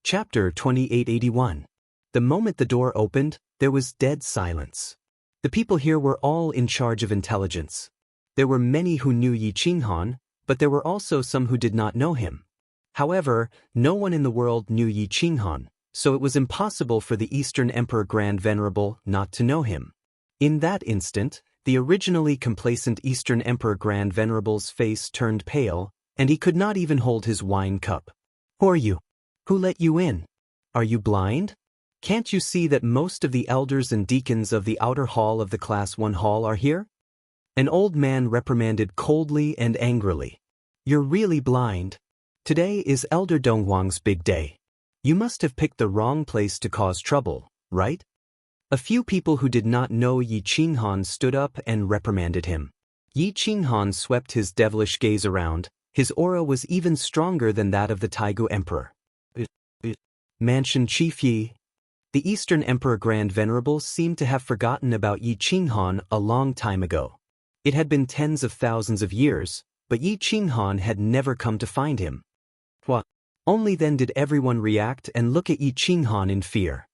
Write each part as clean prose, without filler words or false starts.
Chapter 2881. The moment the door opened, there was dead silence. The people here were all in charge of intelligence. There were many who knew Yi Qinghan, but there were also some who did not know him. However, no one in the world knew Yi Qinghan, so it was impossible for the Eastern Emperor Grand Venerable not to know him. In that instant, the originally complacent Eastern Emperor Grand Venerable's face turned pale, and he could not even hold his wine cup. "Who are you? Who let you in? Are you blind? Can't you see that most of the elders and deacons of the outer hall of the Class 1 hall are here?" An old man reprimanded coldly and angrily. "You're really blind. Today is Elder Donghuang's big day. You must have picked the wrong place to cause trouble, right?" A few people who did not know Yi Qinghan stood up and reprimanded him. Yi Qinghan swept his devilish gaze around. His aura was even stronger than that of the Taigu Emperor. Mansion Chief Yi. The Eastern Emperor Grand Venerable seemed to have forgotten about Yi Qinghan a long time ago. It had been tens of thousands of years, but Yi Qinghan had never come to find him. What? Only then did everyone react and look at Yi Qinghan in fear.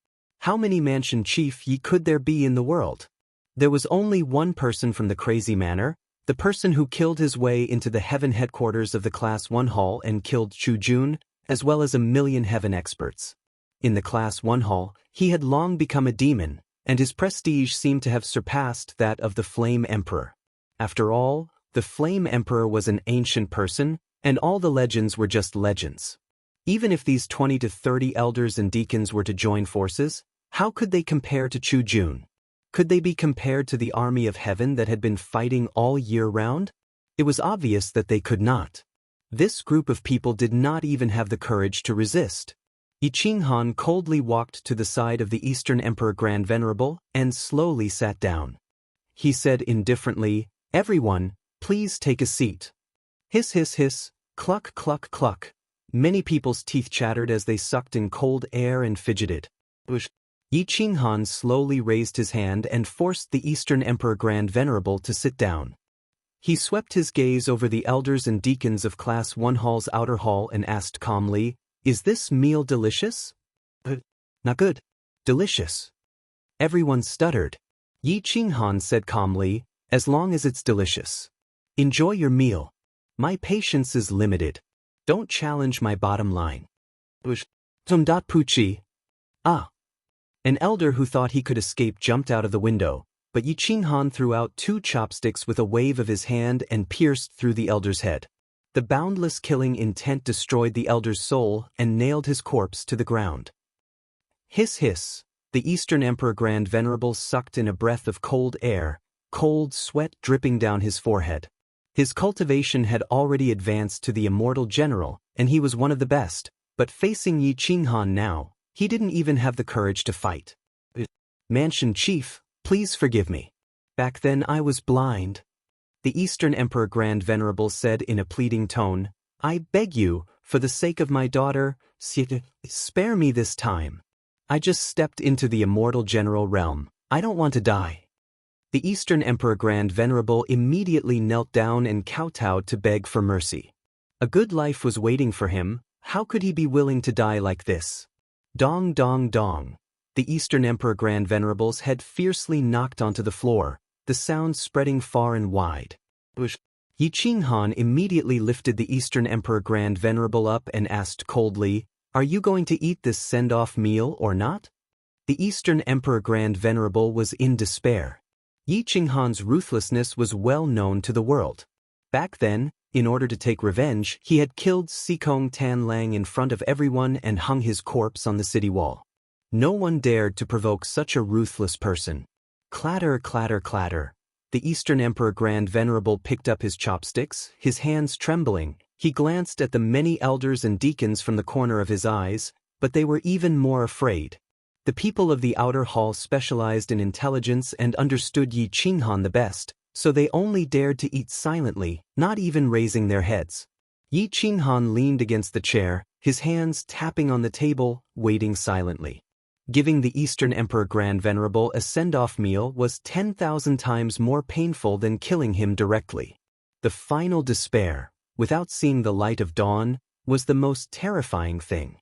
How many Mansion Chief Yi could there be in the world? There was only one person from the Crazy Manor, the person who killed his way into the heaven headquarters of the Class 1 hall and killed Chu Jun, as well as 1,000,000 heaven experts. In the Class 1 hall, he had long become a demon, and his prestige seemed to have surpassed that of the Flame Emperor. After all, the Flame Emperor was an ancient person, and all the legends were just legends. Even if these 20 to 30 elders and deacons were to join forces, how could they compare to Chu Jun? Could they be compared to the army of heaven that had been fighting all year round? It was obvious that they could not. This group of people did not even have the courage to resist. Yi Qinghan coldly walked to the side of the Eastern Emperor Grand Venerable and slowly sat down. He said indifferently, "Everyone, please take a seat." Hiss hiss hiss, cluck cluck cluck. Many people's teeth chattered as they sucked in cold air and fidgeted. Yi Qinghan slowly raised his hand and forced the Eastern Emperor Grand Venerable to sit down. He swept his gaze over the elders and deacons of Class 1 hall's outer hall and asked calmly, "Is this meal delicious?" "Not good. Delicious." Everyone stuttered. Yi Qinghan said calmly, "As long as it's delicious. Enjoy your meal. My patience is limited. Don't challenge my bottom line." Puchi. Ah. An elder who thought he could escape jumped out of the window, but Yi Qinghan threw out 2 chopsticks with a wave of his hand and pierced through the elder's head. The boundless killing intent destroyed the elder's soul and nailed his corpse to the ground. Hiss hiss. The Eastern Emperor Grand Venerable sucked in a breath of cold air, cold sweat dripping down his forehead. His cultivation had already advanced to the immortal general, and he was one of the best, but facing Yi Qinghan now, he didn't even have the courage to fight. "Mansion Chief, please forgive me. Back then I was blind." The Eastern Emperor Grand Venerable said in a pleading tone, "I beg you, for the sake of my daughter, spare me this time. I just stepped into the immortal general realm. I don't want to die." The Eastern Emperor Grand Venerable immediately knelt down and kowtowed to beg for mercy. A good life was waiting for him. How could he be willing to die like this? Dong dong dong. The Eastern Emperor Grand Venerable's head fiercely knocked onto the floor, the sound spreading far and wide. Yi Qinghan immediately lifted the Eastern Emperor Grand Venerable up and asked coldly, "Are you going to eat this send-off meal or not?" The Eastern Emperor Grand Venerable was in despair. Yi Qinghan's ruthlessness was well known to the world. Back then, in order to take revenge, he had killed Sikong Tan Lang in front of everyone and hung his corpse on the city wall. No one dared to provoke such a ruthless person. Clatter, clatter, clatter. The Eastern Emperor Grand Venerable picked up his chopsticks, his hands trembling. He glanced at the many elders and deacons from the corner of his eyes, but they were even more afraid. The people of the outer hall specialized in intelligence and understood Yi Qinghan the best, so they only dared to eat silently, not even raising their heads. Yi Qinghan leaned against the chair, his hands tapping on the table, waiting silently. Giving the Eastern Emperor Grand Venerable a send-off meal was 10,000 times more painful than killing him directly. The final despair, without seeing the light of dawn, was the most terrifying thing.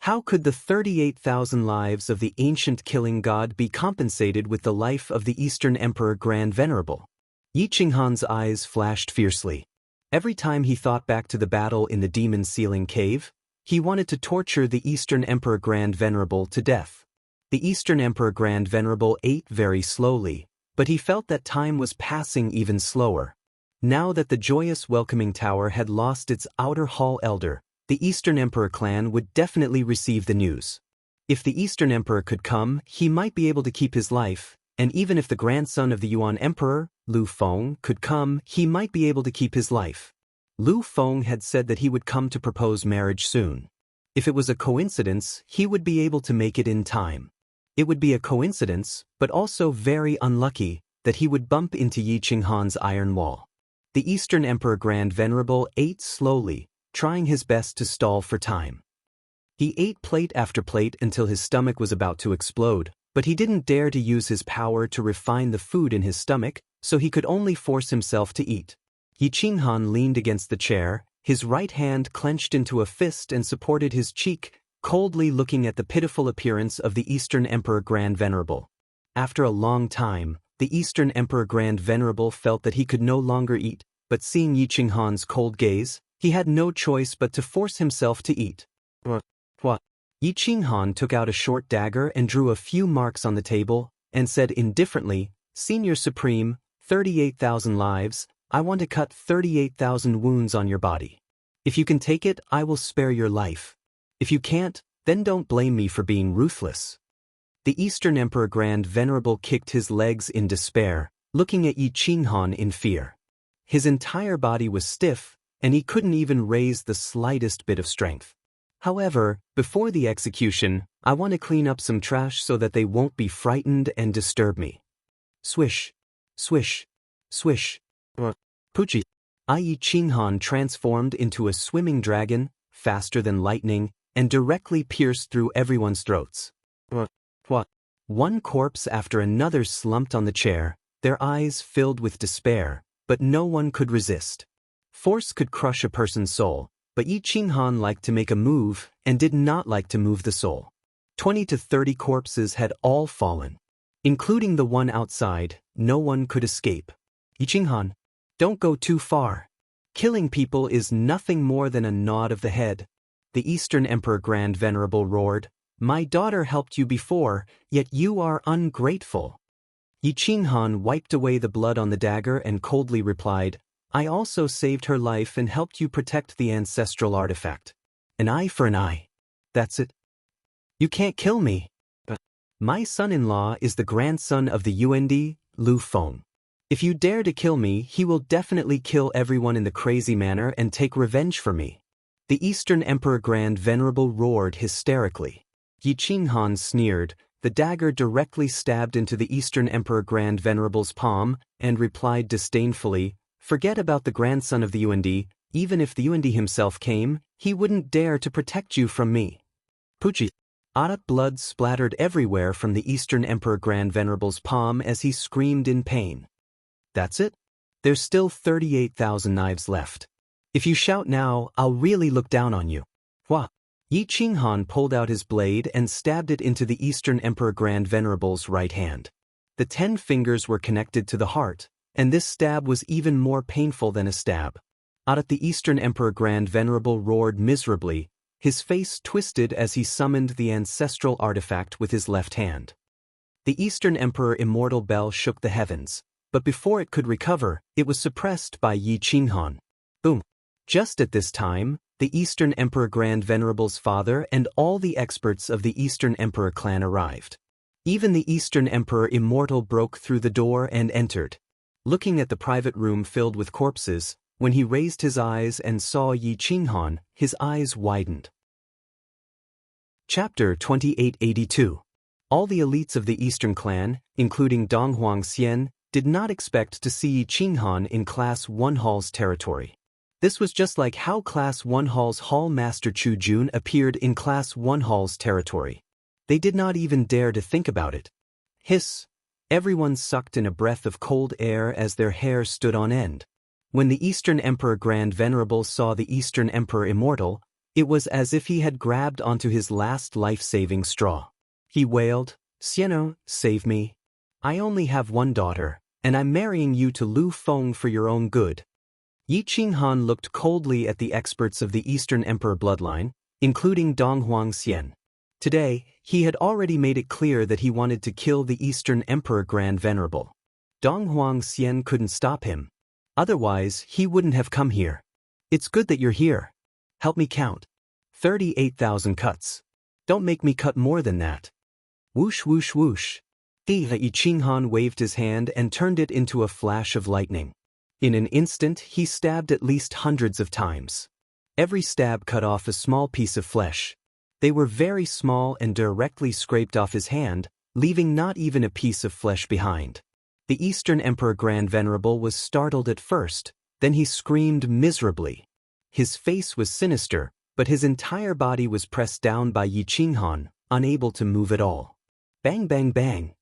How could the 38,000 lives of the ancient killing god be compensated with the life of the Eastern Emperor Grand Venerable? Yi Qinghan's eyes flashed fiercely. Every time he thought back to the battle in the demon ceiling cave, he wanted to torture the Eastern Emperor Grand Venerable to death. The Eastern Emperor Grand Venerable ate very slowly, but he felt that time was passing even slower. Now that the joyous welcoming tower had lost its outer hall elder, the Eastern Emperor clan would definitely receive the news. If the Eastern Emperor could come, he might be able to keep his life, and even if the grandson of the Yuan Emperor, Lu Feng, could come, he might be able to keep his life. Lu Feng had said that he would come to propose marriage soon. If it was a coincidence, he would be able to make it in time. It would be a coincidence, but also very unlucky, that he would bump into Yi Qinghan's iron wall. The Eastern Emperor Grand Venerable ate slowly, trying his best to stall for time. He ate plate after plate until his stomach was about to explode, but he didn't dare to use his power to refine the food in his stomach, so he could only force himself to eat. Yi Qinghan leaned against the chair, his right hand clenched into a fist and supported his cheek, coldly looking at the pitiful appearance of the Eastern Emperor Grand Venerable. After a long time, the Eastern Emperor Grand Venerable felt that he could no longer eat, but seeing Yi Qinghan's cold gaze, he had no choice but to force himself to eat. What? Yi Qinghan took out a short dagger and drew a few marks on the table, and said indifferently, "Senior Supreme, 38,000 lives, I want to cut 38,000 wounds on your body. If you can take it, I will spare your life. If you can't, then don't blame me for being ruthless." The Eastern Emperor Grand Venerable kicked his legs in despair, looking at Yi Qinghan in fear. His entire body was stiff, and he couldn't even raise the slightest bit of strength. "However, before the execution, I want to clean up some trash so that they won't be frightened and disturb me." Swish, swish, swish. Poochie. Yi Qinghan transformed into a swimming dragon, faster than lightning, and directly pierced through everyone's throats. What? One corpse after another slumped on the chair, their eyes filled with despair, but no one could resist. Force could crush a person's soul, but Yi Qinghan liked to make a move and did not like to move the soul. 20 to 30 corpses had all fallen. Including the one outside, no one could escape. "Yi Qinghan, don't go too far. Killing people is nothing more than a nod of the head." The Eastern Emperor Grand Venerable roared, "My daughter helped you before, yet you are ungrateful." Yi Qinghan wiped away the blood on the dagger and coldly replied, "I also saved her life and helped you protect the ancestral artifact. An eye for an eye. That's it. You can't kill me. But my son-in-law is the grandson of the Yuan, Lu Feng. If you dare to kill me, he will definitely kill everyone in the crazy manner and take revenge for me." The Eastern Emperor Grand Venerable roared hysterically. Yi Qinghan sneered, the dagger directly stabbed into the Eastern Emperor Grand Venerable's palm, and replied disdainfully, "Forget about the grandson of the Yuan. Even if the Yuan himself came, he wouldn't dare to protect you from me." Poochie. Blood splattered everywhere from the Eastern Emperor Grand Venerable's palm as he screamed in pain. "That's it? There's still 38,000 knives left. If you shout now, I'll really look down on you." Wha? Yi Qinghan pulled out his blade and stabbed it into the Eastern Emperor Grand Venerable's right hand. The 10 fingers were connected to the heart, and this stab was even more painful than a stab. The Eastern Emperor Grand Venerable roared miserably, his face twisted as he summoned the ancestral artifact with his left hand. The Eastern Emperor Immortal Bell shook the heavens, but before it could recover, it was suppressed by Yi Qinghan. Boom. Just at this time, the Eastern Emperor Grand Venerable's father and all the experts of the Eastern Emperor clan arrived. Even the Eastern Emperor Immortal broke through the door and entered. Looking at the private room filled with corpses, when he raised his eyes and saw Yi Qinghan, his eyes widened. Chapter 2882. All the elites of the Eastern clan, including Dong Huangxian, did not expect to see Yi Qinghan in Class 1 Hall's territory. This was just like how Class 1 Hall's Hall Master Chu Jun appeared in Class 1 Hall's territory. They did not even dare to think about it. Hiss! Everyone sucked in a breath of cold air as their hair stood on end. When the Eastern Emperor Grand Venerable saw the Eastern Emperor Immortal, It was as if he had grabbed onto his last life-saving straw. He wailed, "Xiano, save me. I only have one daughter, and I'm marrying you to Lu Feng for your own good." Yi Qinghan looked coldly at the experts of the Eastern Emperor bloodline, including Dong Huangxian. Today, he had already made it clear that he wanted to kill the Eastern Emperor Grand Venerable. Dong Huangxian couldn't stop him. Otherwise, he wouldn't have come here. "It's good that you're here. Help me count. 38,000 cuts. Don't make me cut more than that." Whoosh whoosh whoosh. Yi Qinghan waved his hand and turned it into a flash of lightning. In an instant, he stabbed at least hundreds of times. Every stab cut off a small piece of flesh. They were very small and directly scraped off his hand, leaving not even a piece of flesh behind. The Eastern Emperor Grand Venerable was startled at first, then he screamed miserably. His face was sinister, but his entire body was pressed down by Yi Qinghan, unable to move at all. Bang bang bang.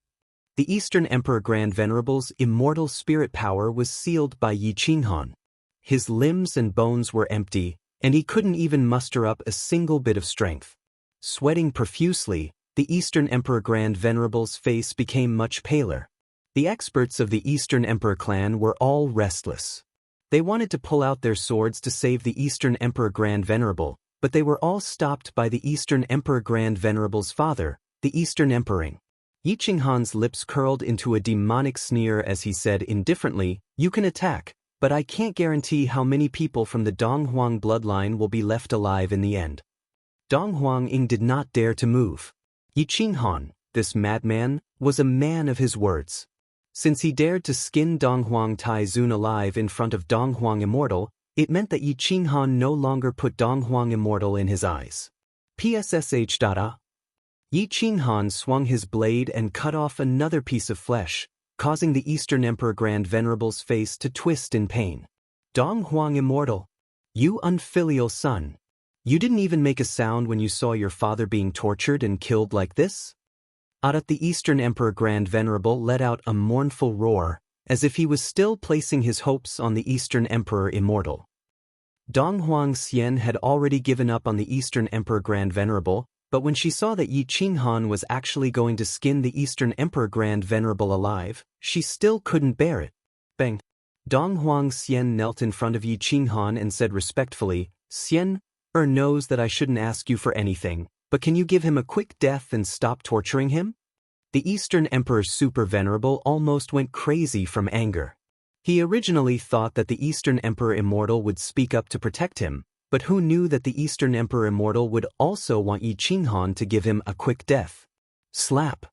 The Eastern Emperor Grand Venerable's immortal spirit power was sealed by Yi Qinghan. His limbs and bones were empty, and he couldn't even muster up a single bit of strength. Sweating profusely, the Eastern Emperor Grand Venerable's face became much paler. The experts of the Eastern Emperor clan were all restless. They wanted to pull out their swords to save the Eastern Emperor Grand Venerable, but they were all stopped by the Eastern Emperor Grand Venerable's father, the Eastern Emperor. Yi Qinghan's lips curled into a demonic sneer as he said indifferently, "You can attack, but I can't guarantee how many people from the Dong Huang bloodline will be left alive in the end." Dong Huang did not dare to move. Yi Qinghan, this madman, was a man of his words. Since he dared to skin Dong Huang Taizun alive in front of Dong Huang Immortal, it meant that Yi Qinghan no longer put Dong Huang Immortal in his eyes. PSSH. Yi Qinghan swung his blade and cut off another piece of flesh, causing the Eastern Emperor Grand Venerable's face to twist in pain. "Dong Huang Immortal, you unfilial son. You didn't even make a sound when you saw your father being tortured and killed like this?" The Eastern Emperor Grand Venerable let out a mournful roar, as if he was still placing his hopes on the Eastern Emperor Immortal. Dong Huangxian had already given up on the Eastern Emperor Grand Venerable, but when she saw that Yi Qinghan was actually going to skin the Eastern Emperor Grand Venerable alive, she still couldn't bear it. Bang! Dong Huangxian knelt in front of Yi Qinghan and said respectfully, "Xian knows that I shouldn't ask you for anything, but can you give him a quick death and stop torturing him?" The Eastern Emperor Super Venerable almost went crazy from anger. He originally thought that the Eastern Emperor Immortal would speak up to protect him, but who knew that the Eastern Emperor Immortal would also want Yi Qinghan to give him a quick death? Slap!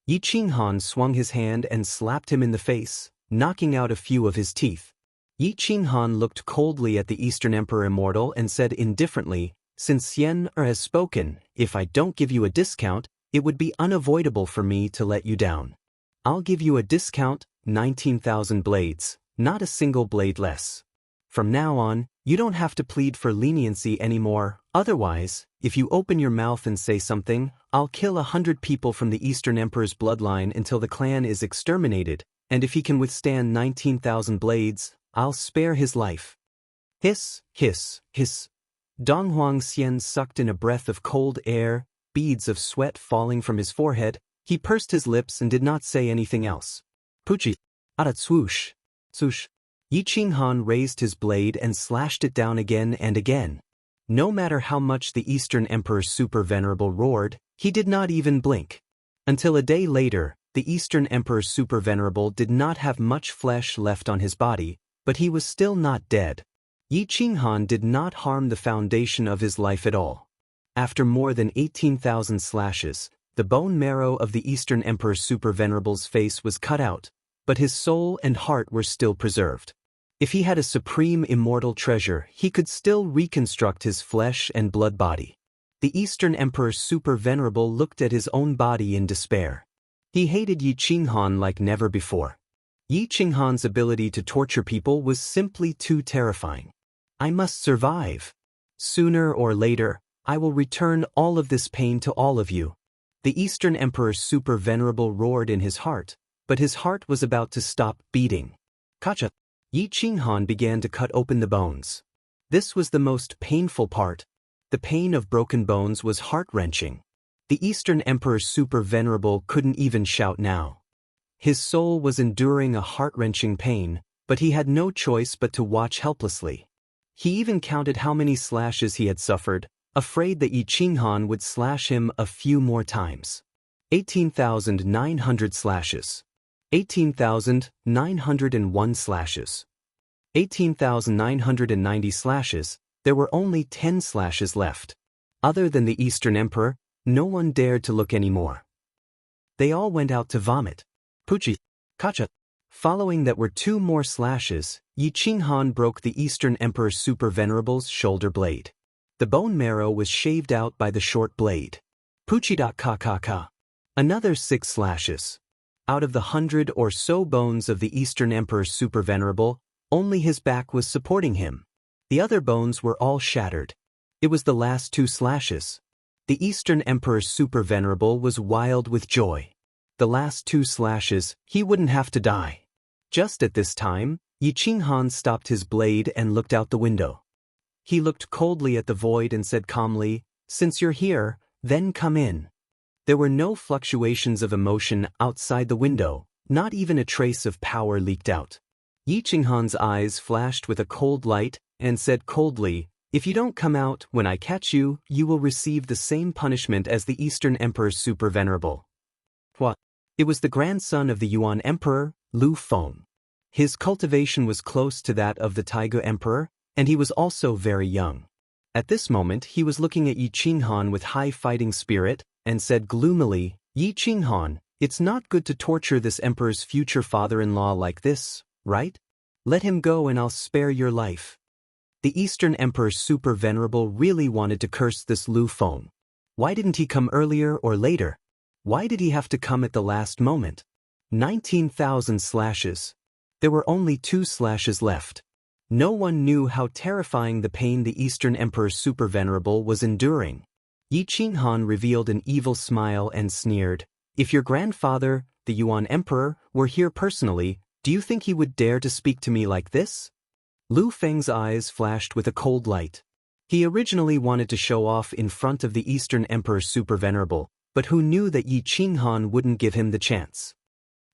Yi Qinghan swung his hand and slapped him in the face, knocking out a few of his teeth. Yi Qinghan looked coldly at the Eastern Emperor Immortal and said indifferently, "Since Xian has spoken, if I don't give you a discount, it would be unavoidable for me to let you down. I'll give you a discount, 19,000 blades, not a single blade less. From now on, you don't have to plead for leniency anymore, otherwise, if you open your mouth and say something, I'll kill 100 people from the Eastern Emperor's bloodline until the clan is exterminated, and if he can withstand 19,000 blades, I'll spare his life." Hiss, hiss, hiss. Dong Huangxian sucked in a breath of cold air, beads of sweat falling from his forehead. He pursed his lips and did not say anything else. Puchi! Swoosh! Swoosh! Yi Qinghan raised his blade and slashed it down again and again. No matter how much the Eastern Emperor Super Venerable roared, he did not even blink. Until a day later, the Eastern Emperor Super Venerable did not have much flesh left on his body, but he was still not dead. Yi Qinghan did not harm the foundation of his life at all. After more than 18,000 slashes, the bone marrow of the Eastern Emperor Super Venerable's face was cut out, but his soul and heart were still preserved. If he had a supreme immortal treasure, he could still reconstruct his flesh and blood body. The Eastern Emperor Super Venerable looked at his own body in despair. He hated Yi Qinghan like never before. Yi Qinghan's ability to torture people was simply too terrifying. "I must survive. Sooner or later, I will return all of this pain to all of you." The Eastern Emperor Super Venerable roared in his heart, but his heart was about to stop beating. Kacha! Yi Qinghan began to cut open the bones. This was the most painful part. The The pain of broken bones was heart-wrenching. The Eastern Emperor Super Venerable couldn't even shout now. His soul was enduring a heart-wrenching pain, but he had no choice but to watch helplessly. He even counted how many slashes he had suffered, afraid that Yi Qinghan would slash him a few more times. 18,900 slashes. 18,901 slashes. 18,990 slashes. There were only 10 slashes left. Other than the Eastern Emperor, no one dared to look anymore. They all went out to vomit. Puchi, Kacha. Following that were 2 more slashes, Yi Qinghan broke the Eastern Emperor Super Venerable's shoulder blade. The bone marrow was shaved out by the short blade. Puchi.ka. Another 6 slashes. Out of the 100 or so bones of the Eastern Emperor Super Venerable, only his back was supporting him. The other bones were all shattered. It was the last 2 slashes. The Eastern Emperor Super Venerable was wild with joy. The last 2 slashes, he wouldn't have to die. Just at this time, Yi Qinghan stopped his blade and looked out the window. He looked coldly at the void and said calmly, "Since you're here, then come in." There were no fluctuations of emotion outside the window, not even a trace of power leaked out. Yi Qinghan's eyes flashed with a cold light and said coldly, "If you don't come out when I catch you, you will receive the same punishment as the Eastern Emperor Super Venerable." What? It was the grandson of the Yuan Emperor, Lu Feng. His cultivation was close to that of the Taiga Emperor, and he was also very young. At this moment he was looking at Yi Qinghan with high fighting spirit, and said gloomily, "Yi Qinghan, it's not good to torture this emperor's future father-in-law like this, right? Let him go and I'll spare your life." The Eastern Emperor Super Venerable really wanted to curse this Lu Feng. Why didn't he come earlier or later? Why did he have to come at the last moment? 19,000 slashes. There were only 2 slashes left. No one knew how terrifying the pain the Eastern Emperor Super Venerable was enduring. Yi Qinghan revealed an evil smile and sneered, "If your grandfather, the Yuan Emperor, were here personally, do you think he would dare to speak to me like this?" Lu Feng's eyes flashed with a cold light. He originally wanted to show off in front of the Eastern Emperor Super Venerable, but who knew that Yi Qinghan wouldn't give him the chance.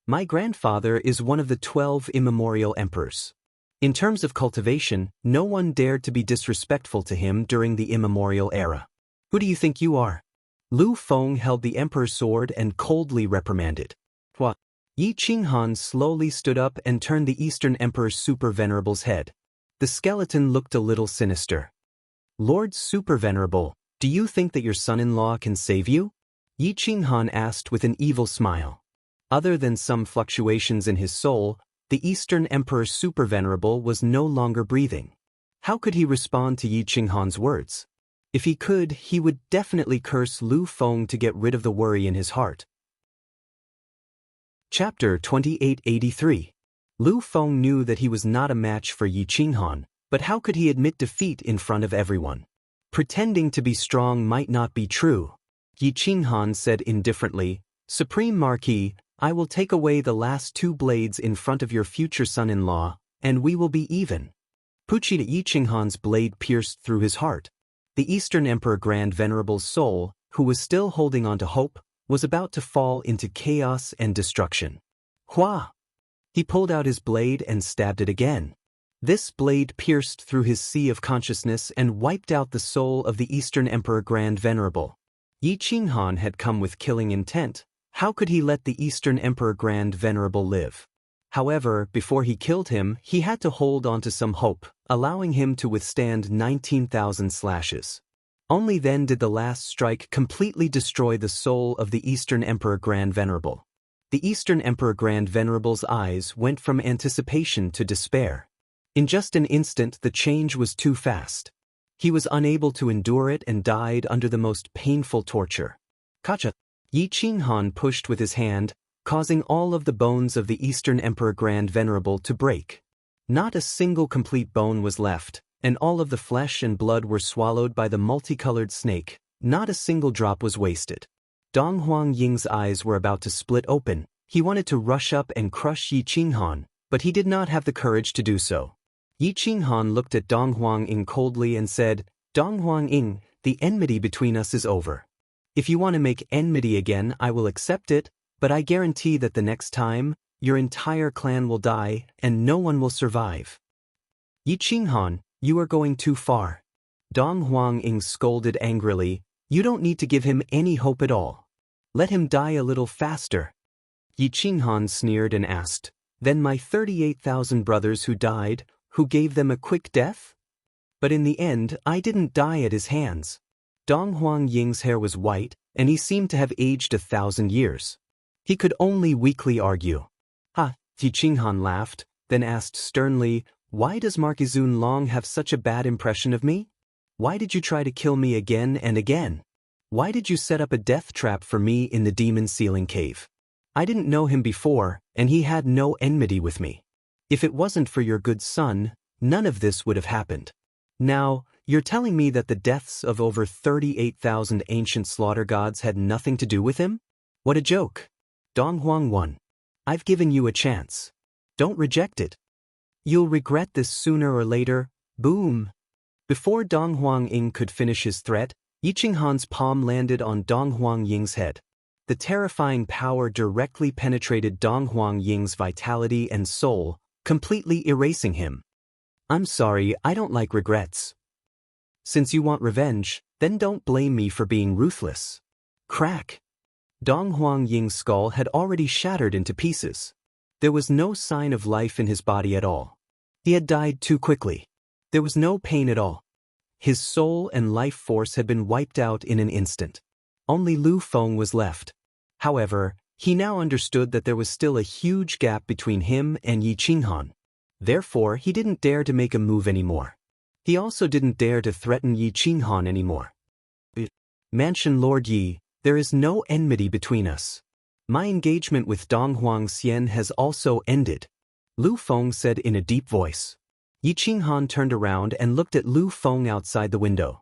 "My grandfather is one of the 12 immemorial emperors. In terms of cultivation, no one dared to be disrespectful to him during the immemorial era. Who do you think you are?" Lu Feng held the emperor's sword and coldly reprimanded. "What?" Yi Qinghan slowly stood up and turned the Eastern Emperor Super Venerable's head. The skeleton looked a little sinister. "Lord Super Venerable, do you think that your son-in-law can save you?" Yi Qinghan asked with an evil smile. Other than some fluctuations in his soul, the Eastern Emperor Super Venerable was no longer breathing. How could he respond to Yi Qinghan's words? If he could, he would definitely curse Lu Feng to get rid of the worry in his heart. Chapter 2883. Lu Feng knew that he was not a match for Yi Qinghan, but how could he admit defeat in front of everyone? Pretending to be strong might not be true. Yi Qinghan said indifferently, "Supreme Marquis, I will take away the last 2 blades in front of your future son-in-law, and we will be even." Puchita Yi Qinghan's blade pierced through his heart. The Eastern Emperor Grand Venerable's soul, who was still holding on to hope, was about to fall into chaos and destruction. Hua! He pulled out his blade and stabbed it again. This blade pierced through his sea of consciousness and wiped out the soul of the Eastern Emperor Grand Venerable. Yi Qinghan had come with killing intent. How could he let the Eastern Emperor Grand Venerable live? However, before he killed him, he had to hold on to some hope, allowing him to withstand 19,000 slashes. Only then did the last strike completely destroy the soul of the Eastern Emperor Grand Venerable. The Eastern Emperor Grand Venerable's eyes went from anticipation to despair. In just an instant the change was too fast. He was unable to endure it and died under the most painful torture. Kacha! Yi Qinghan pushed with his hand, causing all of the bones of the Eastern Emperor Grand Venerable to break. Not a single complete bone was left, and all of the flesh and blood were swallowed by the multicolored snake. Not a single drop was wasted. Dong Huangying's eyes were about to split open. He wanted to rush up and crush Yi Qinghan, but he did not have the courage to do so. Yi Qinghan looked at Dong Huangying coldly and said, "Dong Huangying, the enmity between us is over. If you want to make enmity again, I will accept it, but I guarantee that the next time, your entire clan will die and no one will survive. Yi Qinghan, you are going too far. Dong Huangying scolded angrily. You don't need to give him any hope at all. Let him die a little faster. Yi Qinghan sneered and asked, then my 38,000 brothers who died, who gave them a quick death? But in the end, I didn't die at his hands. Dong Huangying's hair was white, and he seemed to have aged 1,000 years. He could only weakly argue. Yi Qinghan laughed, then asked sternly, why does Marquis Long have such a bad impression of me? Why did you try to kill me again and again? Why did you set up a death trap for me in the demon ceiling cave? I didn't know him before, and he had no enmity with me. If it wasn't for your good son, none of this would have happened. Now, you're telling me that the deaths of over 38,000 ancient slaughter gods had nothing to do with him? What a joke. Dong Huang won. I've given you a chance. Don't reject it. You'll regret this sooner or later. Boom. Before Dong Huangying could finish his threat, Yi Qinghan's palm landed on Dong Huangying's head. The terrifying power directly penetrated Dong Huangying's vitality and soul, completely erasing him. I'm sorry, I don't like regrets. Since you want revenge, then don't blame me for being ruthless. Crack. Dong Huangying's skull had already shattered into pieces. There was no sign of life in his body at all. He had died too quickly. There was no pain at all. His soul and life force had been wiped out in an instant. Only Lu Feng was left. However, he now understood that there was still a huge gap between him and Yi Qinghan. Therefore, he didn't dare to make a move anymore. He also didn't dare to threaten Yi Qinghan anymore. Mansion Lord Yi, there is no enmity between us. My engagement with Dong Huangxian has also ended, Lu Feng said in a deep voice. Yi Qinghan turned around and looked at Lu Feng outside the window.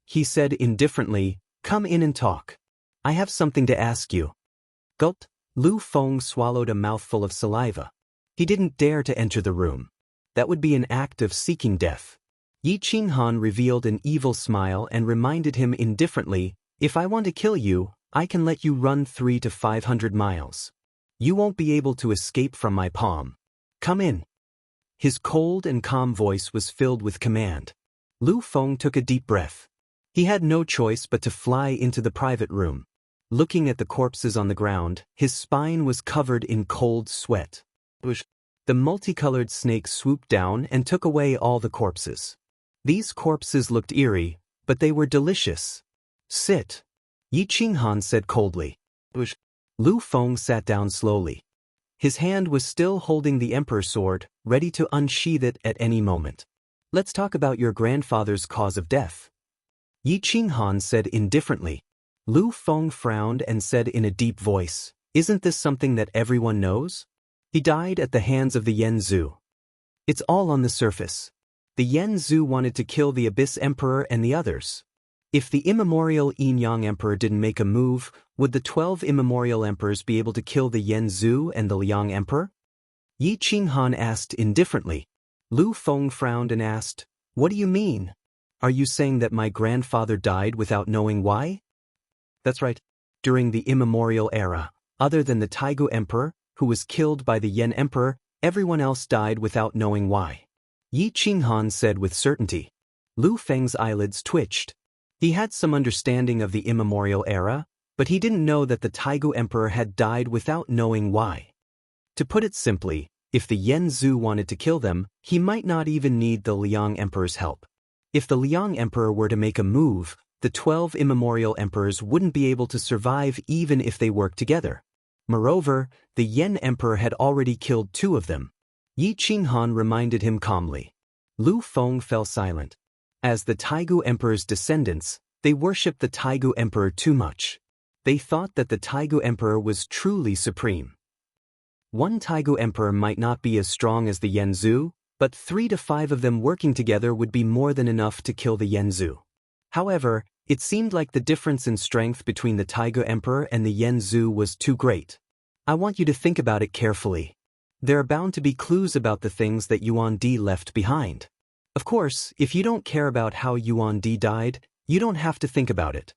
He said indifferently, come in and talk. I have something to ask you. Gulped, Lu Feng swallowed a mouthful of saliva. He didn't dare to enter the room. That would be an act of seeking death. Yi Qinghan revealed an evil smile and reminded him indifferently, if I want to kill you, I can let you run 300 to 500 miles. You won't be able to escape from my palm. Come in. His cold and calm voice was filled with command. Lu Feng took a deep breath. He had no choice but to fly into the private room. Looking at the corpses on the ground, his spine was covered in cold sweat. The multicolored snake swooped down and took away all the corpses. These corpses looked eerie, but they were delicious. Sit. Yi Qinghan said coldly. Lu Feng sat down slowly. His hand was still holding the emperor's sword, ready to unsheath it at any moment. Let's talk about your grandfather's cause of death. Yi Qinghan said indifferently. Lu Feng frowned and said in a deep voice, isn't this something that everyone knows? He died at the hands of the Yen Zhu. It's all on the surface. The Yen Zhu wanted to kill the Abyss Emperor and the others. If the immemorial Yin-Yang Emperor didn't make a move, would the 12 immemorial emperors be able to kill the Yen Zhu and the Liang Emperor? Yi Qinghan asked indifferently. Lu Feng frowned and asked, what do you mean? Are you saying that my grandfather died without knowing why? That's right. During the immemorial era, other than the Taigu Emperor, who was killed by the Yen Emperor, everyone else died without knowing why. Yi Qinghan said with certainty. Lu Feng's eyelids twitched. He had some understanding of the immemorial era, but he didn't know that the Taigu Emperor had died without knowing why. To put it simply, if the Yen Zhu wanted to kill them, he might not even need the Liang Emperor's help. If the Liang Emperor were to make a move, the 12 immemorial emperors wouldn't be able to survive even if they worked together. Moreover, the Yen Emperor had already killed 2 of them. Yi Qinghan reminded him calmly. Lu Feng fell silent. As the Taigu Emperor's descendants, they worshipped the Taigu Emperor too much. They thought that the Taigu Emperor was truly supreme. One Taigu Emperor might not be as strong as the Yen Zhu, but 3 to 5 of them working together would be more than enough to kill the Yen Zhu. However, it seemed like the difference in strength between the Taigu Emperor and the Yen Zhu was too great. I want you to think about it carefully. There are bound to be clues about the things that Yuan Di left behind. Of course, if you don't care about how Yuan Di died, You don't have to think about it.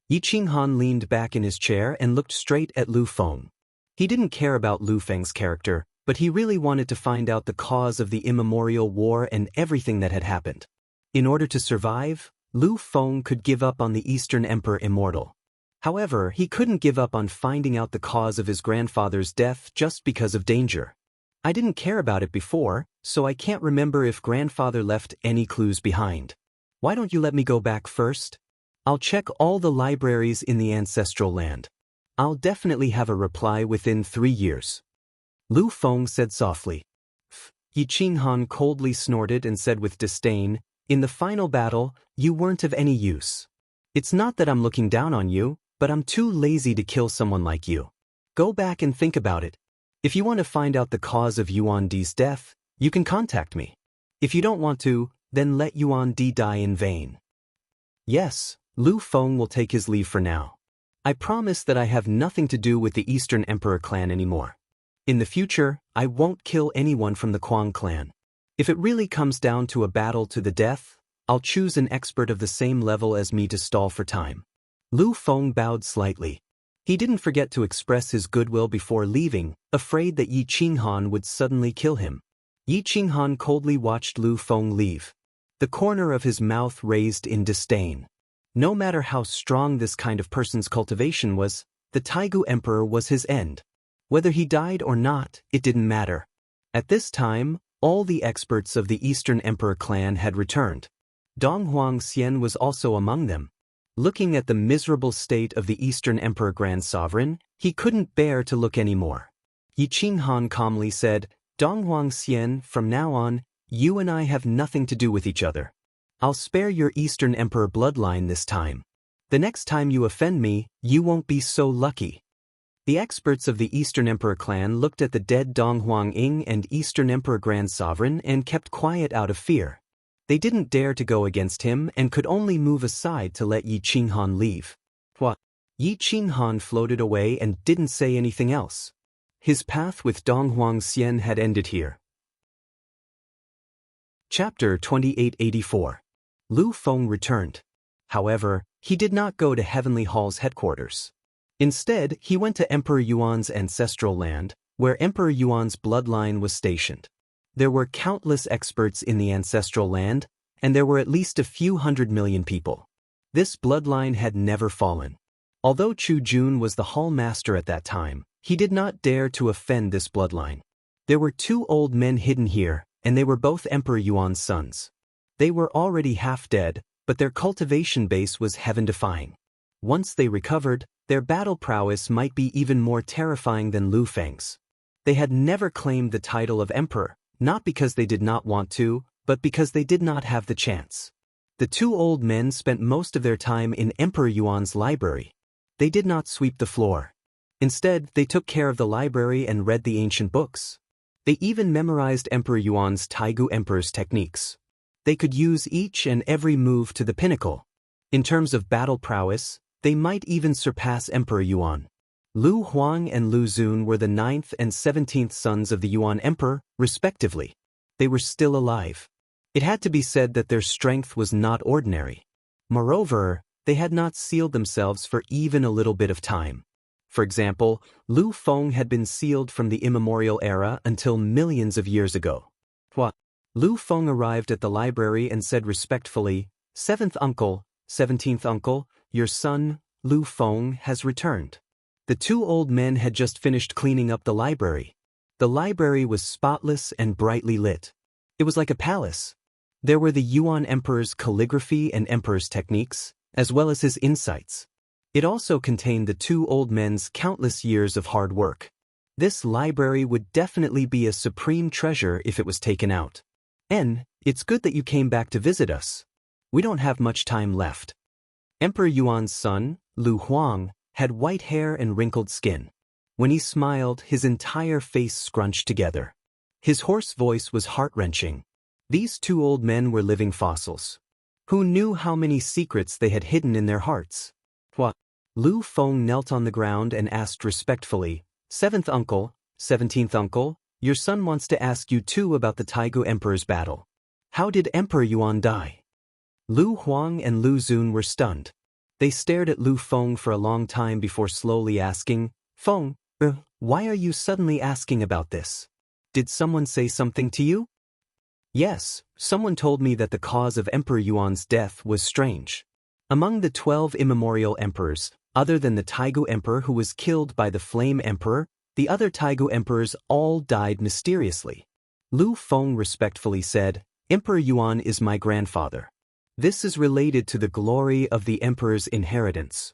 Yi Qinghan leaned back in his chair and looked straight at Lu Feng. He didn't care about Lu Feng's character, but he really wanted to find out the cause of the immemorial war and everything that had happened. In order to survive, Lu Feng could give up on the Eastern Emperor immortal. However, he couldn't give up on finding out the cause of his grandfather's death just because of danger. I didn't care about it before, so I can't remember if grandfather left any clues behind. Why don't you let me go back first? I'll check all the libraries in the ancestral land. I'll definitely have a reply within 3 years. Lu Feng said softly. Yi Qinghan coldly snorted and said with disdain, in the final battle, you weren't of any use. It's not that I'm looking down on you, but I'm too lazy to kill someone like you. Go back and think about it. If you want to find out the cause of Yuan Di's death, you can contact me. If you don't want to, then let Yuan Di die in vain. Yes, Lu Feng will take his leave for now. I promise that I have nothing to do with the Eastern Emperor clan anymore. In the future, I won't kill anyone from the Kuang clan. If it really comes down to a battle to the death, I'll choose an expert of the same level as me to stall for time. Lu Feng bowed slightly. He didn't forget to express his goodwill before leaving, afraid that Yi Qinghan would suddenly kill him. Yi Qinghan coldly watched Lu Feng leave. The corner of his mouth raised in disdain. No matter how strong this kind of person's cultivation was, the Taigu Emperor was his end. Whether he died or not, it didn't matter. At this time, all the experts of the Eastern Emperor clan had returned. Donghuang Xian was also among them. Looking at the miserable state of the Eastern Emperor Grand Sovereign, he couldn't bear to look anymore. Yi Qinghan calmly said, Donghuang Xian, from now on, you and I have nothing to do with each other. I'll spare your Eastern Emperor bloodline this time. The next time you offend me, you won't be so lucky. The experts of the Eastern Emperor clan looked at the dead Donghuang Ying and Eastern Emperor Grand Sovereign and kept quiet out of fear. They didn't dare to go against him and could only move aside to let Yi Qinghan leave. What? Yi Qinghan floated away and didn't say anything else. His path with Donghuang Xian had ended here. Chapter 2884. Lu Feng returned. However, he did not go to Heavenly Hall's headquarters. Instead, he went to Emperor Yuan's ancestral land, where Emperor Yuan's bloodline was stationed. There were countless experts in the ancestral land, and there were at least a few 100 million people. This bloodline had never fallen. Although Chu Jun was the hall master at that time, he did not dare to offend this bloodline. There were 2 old men hidden here, and they were both Emperor Yuan's sons. They were already half dead, but their cultivation base was heaven-defying. Once they recovered, their battle prowess might be even more terrifying than Lu Feng's. They had never claimed the title of emperor, not because they did not want to, but because they did not have the chance. The 2 old men spent most of their time in Emperor Yuan's library. They did not sweep the floor. Instead, they took care of the library and read the ancient books. They even memorized Emperor Yuan's Taigu Emperor's techniques. They could use each and every move to the pinnacle. In terms of battle prowess, they might even surpass Emperor Yuan. Lu Huang and Lu Xun were the 9th and 17th sons of the Yuan Emperor, respectively. They were still alive. It had to be said that their strength was not ordinary. Moreover, they had not sealed themselves for even a little bit of time. For example, Lu Feng had been sealed from the immemorial era until millions of years ago. What? Lu Feng arrived at the library and said respectfully, 7th uncle, 17th uncle, your son, Lu Feng, has returned. The 2 old men had just finished cleaning up the library. The library was spotless and brightly lit. It was like a palace. There were the Yuan Emperor's calligraphy and Emperor's techniques, as well as his insights. It also contained the 2 old men's countless years of hard work. This library would definitely be a supreme treasure if it was taken out. It's good that you came back to visit us. We don't have much time left. Emperor Yuan's son, Lu Huang, had white hair and wrinkled skin. When he smiled, his entire face scrunched together. His hoarse voice was heart-wrenching. These 2 old men were living fossils. Who knew how many secrets they had hidden in their hearts? What? Lu Feng knelt on the ground and asked respectfully, 7th uncle, 17th uncle, your son wants to ask you too about the Taigu Emperor's battle. How did Emperor Yuan die? Lu Huang and Lu Xun were stunned. They stared at Lu Feng for a long time before slowly asking, Feng, why are you suddenly asking about this? Did someone say something to you? Yes, someone told me that the cause of Emperor Yuan's death was strange. Among the 12 immemorial emperors, other than the Taigu Emperor who was killed by the Flame Emperor, the other Taigu emperors all died mysteriously. Lu Feng respectfully said, Emperor Yuan is my grandfather. This is related to the glory of the emperor's inheritance.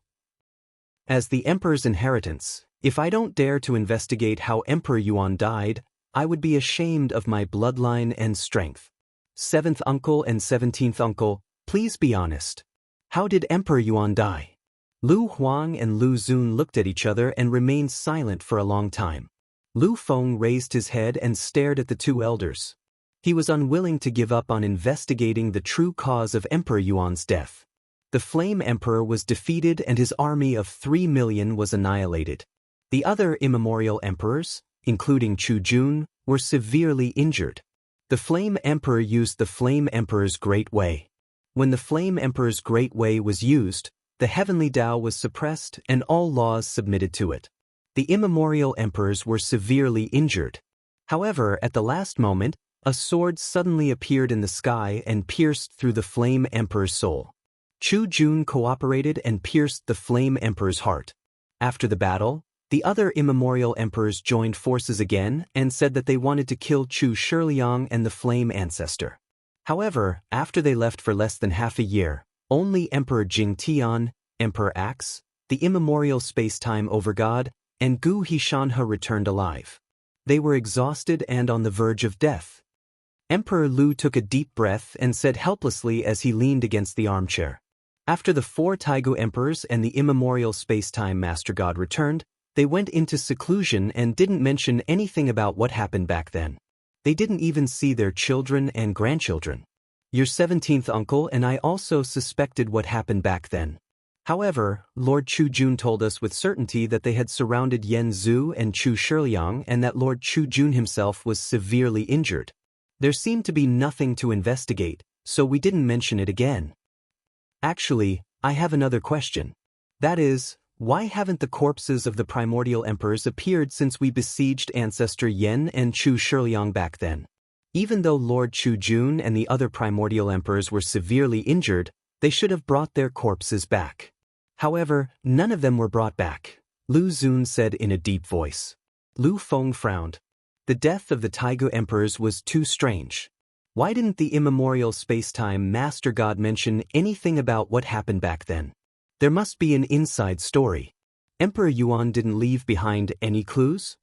As the emperor's inheritance, if I don't dare to investigate how Emperor Yuan died, I would be ashamed of my bloodline and strength. 7th uncle and 17th uncle, please be honest. How did Emperor Yuan die? Lu Huang and Lu Xun looked at each other and remained silent for a long time. Lu Feng raised his head and stared at the two elders. He was unwilling to give up on investigating the true cause of Emperor Yuan's death. The Flame Emperor was defeated and his army of 3 million was annihilated. The other immemorial emperors, including Chu Jun, were severely injured. The Flame Emperor used the Flame Emperor's Great Way. When the Flame Emperor's Great Way was used, the heavenly Tao was suppressed and all laws submitted to it. The immemorial emperors were severely injured. However, at the last moment, a sword suddenly appeared in the sky and pierced through the Flame Emperor's soul. Chu Jun cooperated and pierced the Flame Emperor's heart. After the battle, the other immemorial emperors joined forces again and said that they wanted to kill Chu Shiliang and the Flame Ancestor. However, after they left for less than half a year, only Emperor Jing Tian, Emperor Axe, the immemorial space-time overgod, and Gu Hishanhe returned alive. They were exhausted and on the verge of death. Emperor Lu took a deep breath and said helplessly as he leaned against the armchair. After the 4 Taigu emperors and the immemorial space-time Master God returned, they went into seclusion and didn't mention anything about what happened back then. They didn't even see their children and grandchildren. Your 17th uncle and I also suspected what happened back then. However, Lord Chu Jun told us with certainty that they had surrounded Yen Zhu and Chu Shiliang and that Lord Chu Jun himself was severely injured. There seemed to be nothing to investigate, so we didn't mention it again. Actually, I have another question. That is, why haven't the corpses of the primordial emperors appeared since we besieged Ancestor Yen and Chu Shiliang back then? Even though Lord Chu Jun and the other primordial emperors were severely injured, they should have brought their corpses back. However, none of them were brought back, Lu Xun said in a deep voice. Lu Feng frowned. The death of the Taigu emperors was too strange. Why didn't the immemorial space-time Master God mention anything about what happened back then? There must be an inside story. Emperor Yuan didn't leave behind any clues?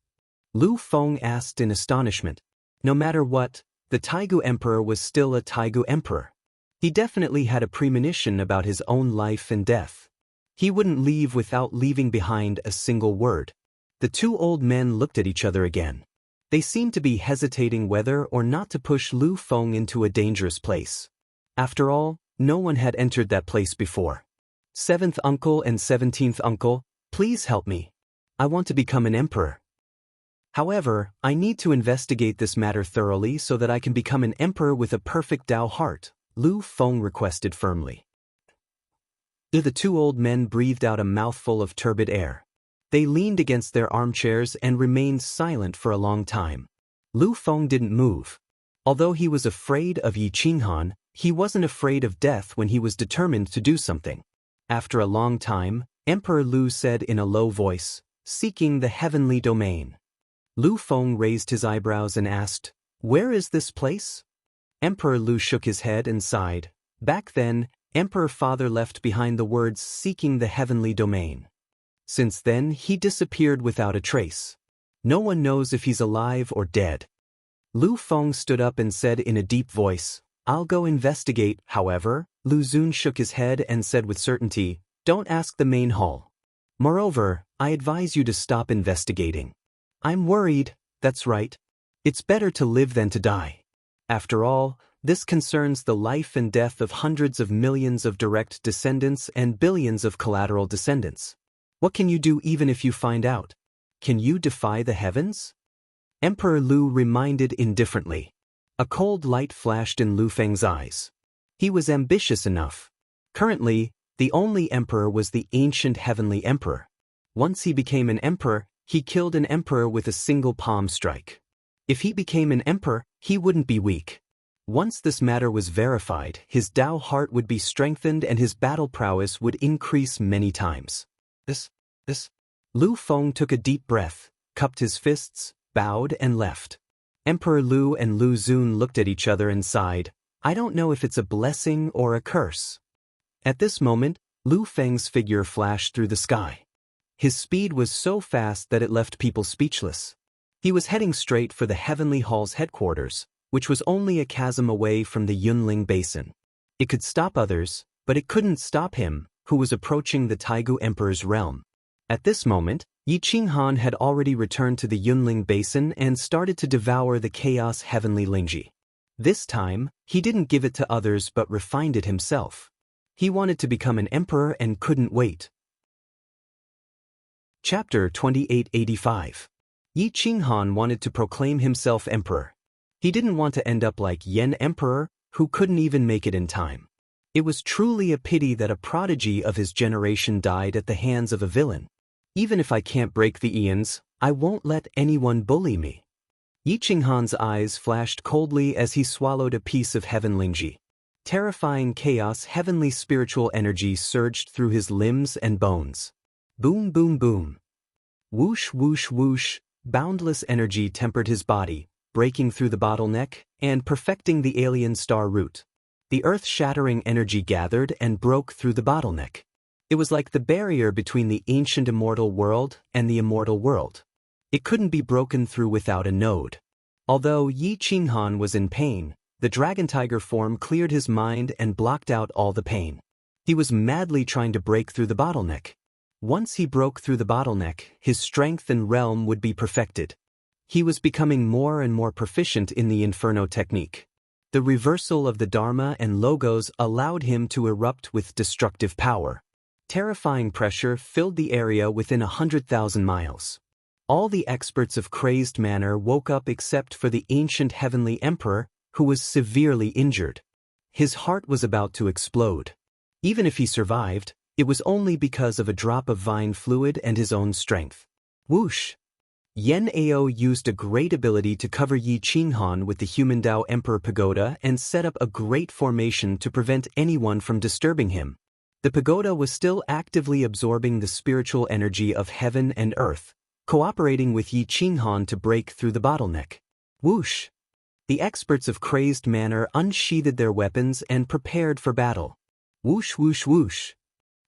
Lu Feng asked in astonishment. No matter what, the Taigu emperor was still a Taigu emperor. He definitely had a premonition about his own life and death. He wouldn't leave without leaving behind a single word. The two old men looked at each other again. They seemed to be hesitating whether or not to push Lu Feng into a dangerous place. After all, no one had entered that place before. 7th uncle and 17th uncle, please help me. I want to become an emperor. However, I need to investigate this matter thoroughly so that I can become an emperor with a perfect Tao heart, Lu Feng requested firmly. The two old men breathed out a mouthful of turbid air. They leaned against their armchairs and remained silent for a long time. Lu Feng didn't move. Although he was afraid of Yi Qinghan, he wasn't afraid of death when he was determined to do something. After a long time, Emperor Lu said in a low voice, seeking the heavenly domain. Lu Feng raised his eyebrows and asked, where is this place? Emperor Lu shook his head and sighed. Back then, Emperor Father left behind the words seeking the heavenly domain. Since then, he disappeared without a trace. No one knows if he's alive or dead. Lu Feng stood up and said in a deep voice, I'll go investigate. However, Lu Xun shook his head and said with certainty, don't ask the main hall. Moreover, I advise you to stop investigating. I'm worried, that's right. It's better to live than to die. After all, this concerns the life and death of hundreds of millions of direct descendants and billions of collateral descendants. What can you do even if you find out? Can you defy the heavens? Emperor Lu reminded indifferently. A cold light flashed in Lu Feng's eyes. He was ambitious enough. Currently, the only emperor was the ancient heavenly emperor. Once he became an emperor, he killed an emperor with a single palm strike. If he became an emperor, he wouldn't be weak. Once this matter was verified, his Tao heart would be strengthened and his battle prowess would increase many times. This. Lu Feng took a deep breath, cupped his fists, bowed and left. Emperor Lu and Lu Xun looked at each other and sighed. I don't know if it's a blessing or a curse. At this moment, Lu Feng's figure flashed through the sky. His speed was so fast that it left people speechless. He was heading straight for the Heavenly Hall's headquarters, which was only a chasm away from the Yunling Basin. It could stop others, but it couldn't stop him, who was approaching the Taigu Emperor's realm. At this moment, Yi Qinghan had already returned to the Yunling Basin and started to devour the Chaos Heavenly Lingji. This time, he didn't give it to others but refined it himself. He wanted to become an emperor and couldn't wait. Chapter 2885. Yi Qinghan wanted to proclaim himself emperor. He didn't want to end up like Yan Emperor, who couldn't even make it in time. It was truly a pity that a prodigy of his generation died at the hands of a villain. Even if I can't break the eons, I won't let anyone bully me. Yi Qinghan's eyes flashed coldly as he swallowed a piece of Heaven Lingji. Terrifying chaos heavenly spiritual energy surged through his limbs and bones. Boom boom boom. Whoosh whoosh whoosh, boundless energy tempered his body, breaking through the bottleneck and perfecting the alien star route. The earth-shattering energy gathered and broke through the bottleneck. It was like the barrier between the ancient immortal world and the immortal world. It couldn't be broken through without a node. Although Yi Qinghan was in pain, the dragon tiger form cleared his mind and blocked out all the pain. He was madly trying to break through the bottleneck. Once he broke through the bottleneck, his strength and realm would be perfected. He was becoming more and more proficient in the Inferno technique. The reversal of the Dharma and Logos allowed him to erupt with destructive power. Terrifying pressure filled the area within 100,000 miles. All the experts of crazed manner woke up except for the ancient heavenly emperor, who was severely injured. His heart was about to explode. Even if he survived, it was only because of a drop of vine fluid and his own strength. Whoosh! Yan Ao used a great ability to cover Yi Qinghan with the Human Tao Emperor Pagoda and set up a great formation to prevent anyone from disturbing him. The pagoda was still actively absorbing the spiritual energy of heaven and earth, cooperating with Yi Qinghan to break through the bottleneck. Whoosh! The experts of crazed manner unsheathed their weapons and prepared for battle. Whoosh whoosh whoosh!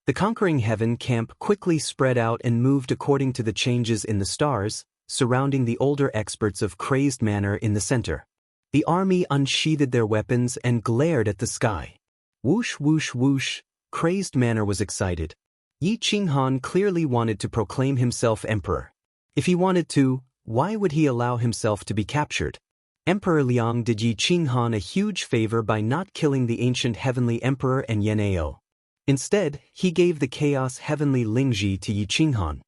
The conquering heaven camp quickly spread out and moved according to the changes in the stars, surrounding the older experts of crazed manner in the center. The army unsheathed their weapons and glared at the sky. Whoosh whoosh whoosh! Crazed manner was excited. Yi Qinghan clearly wanted to proclaim himself emperor. If he wanted to, why would he allow himself to be captured? Emperor Liang did Yi Qinghan a huge favor by not killing the ancient heavenly emperor and Yan Ao. Instead, he gave the chaos heavenly Lingji to Yi Qinghan.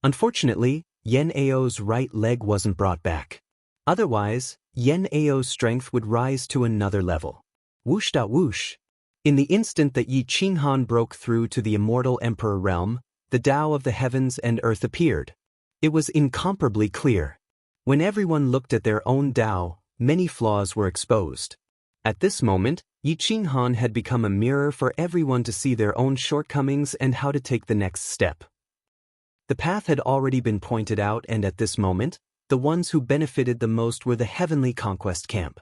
Unfortunately, Yan Ao's right leg wasn't brought back. Otherwise, Yan Ao's strength would rise to another level. Whoosh da whoosh! In the instant that Yi Qinghan broke through to the immortal emperor realm, the Tao of the heavens and earth appeared. It was incomparably clear. When everyone looked at their own Tao, many flaws were exposed. At this moment, Yi Qinghan had become a mirror for everyone to see their own shortcomings and how to take the next step. The path had already been pointed out, and at this moment, the ones who benefited the most were the Heavenly Conquest Camp.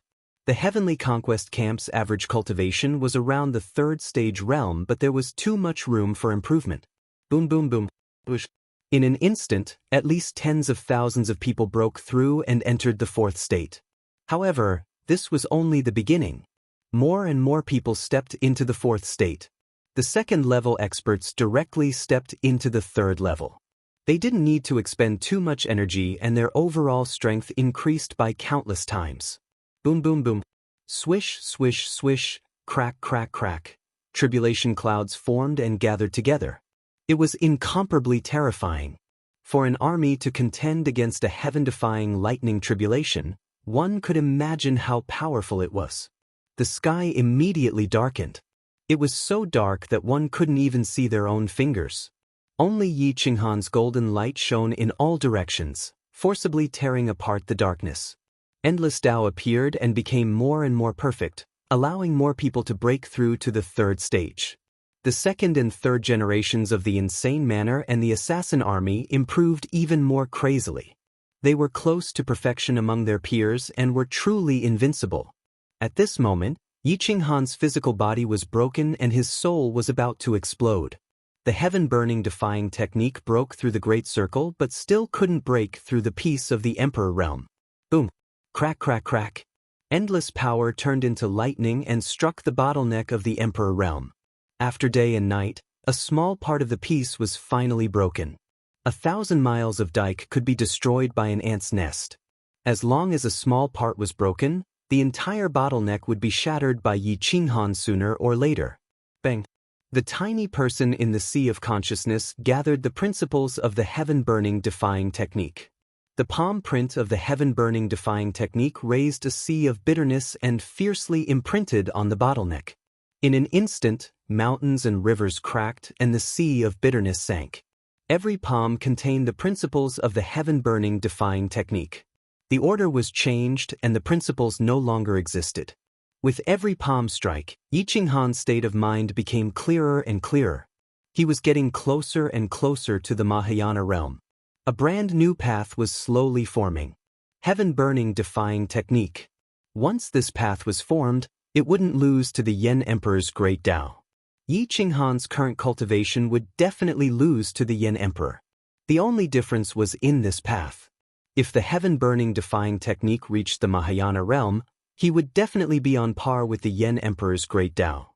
The Heavenly Conquest Camp's average cultivation was around the 3rd stage realm, but there was too much room for improvement. Boom boom boom. Whoosh. In an instant, at least tens of thousands of people broke through and entered the 4th state. However, this was only the beginning. More and more people stepped into the 4th state. The 2nd level experts directly stepped into the 3rd level. They didn't need to expend too much energy and their overall strength increased by countless times. Boom boom boom. Swish swish swish, crack crack crack. Tribulation clouds formed and gathered together. It was incomparably terrifying. For an army to contend against a heaven-defying lightning tribulation, one could imagine how powerful it was. the sky immediately darkened. It was so dark that one couldn't even see their own fingers. Only Yi Qinghan's golden light shone in all directions, forcibly tearing apart the darkness. Endless Tao appeared and became more and more perfect, allowing more people to break through to the third stage. The second and third generations of the Insane Manor and the Assassin Army improved even more crazily. They were close to perfection among their peers and were truly invincible. At this moment, Yi Qinghan's physical body was broken and his soul was about to explode. The heaven-burning defying technique broke through the Great Circle but still couldn't break through the peace of the Emperor realm. Boom! Crack crack crack! Endless power turned into lightning and struck the bottleneck of the Emperor realm. After day and night, a small part of the peace was finally broken. 1,000 miles of dike could be destroyed by an ant's nest. As long as a small part was broken, the entire bottleneck would be shattered by Yi Qinghan sooner or later. Bang! The tiny person in the sea of consciousness gathered the principles of the heaven-burning defying technique. The palm print of the heaven-burning defying technique raised a sea of bitterness and fiercely imprinted on the bottleneck. In an instant, mountains and rivers cracked and the sea of bitterness sank. Every palm contained the principles of the heaven-burning defying technique. The order was changed and the principles no longer existed. With every palm strike, Yi Qinghan's state of mind became clearer and clearer. He was getting closer and closer to the Mahayana realm. A brand new path was slowly forming. Heaven-burning defying technique. Once this path was formed, it wouldn't lose to the Yen Emperor's great Tao. Yi Qinghan's current cultivation would definitely lose to the Yen Emperor. The only difference was in this path. If the heaven-burning defying technique reached the Mahayana realm, he would definitely be on par with the Yen Emperor's great Tao.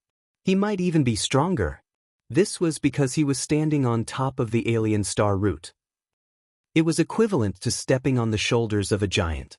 He might even be stronger. This was because he was standing on top of the alien star root. It was equivalent to stepping on the shoulders of a giant.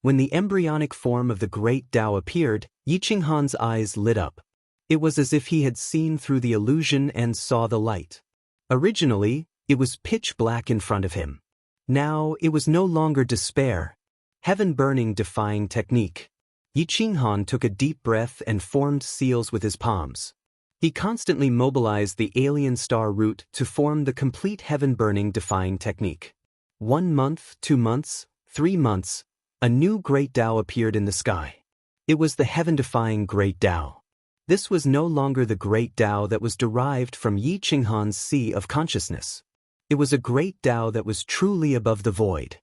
When the embryonic form of the great Tao appeared, Yi Qinghan's eyes lit up. It was as if he had seen through the illusion and saw the light. Originally, it was pitch black in front of him. Now, it was no longer despair. Heaven-burning defying technique. Yi Qinghan took a deep breath and formed seals with his palms. He constantly mobilized the alien star root to form the complete heaven-burning defying technique. 1 month, 2 months, 3 months, a new great Tao appeared in the sky. It was the heaven-defying great Tao. This was no longer the great Tao that was derived from Yi Qinghan's sea of consciousness. It was a great Tao that was truly above the void.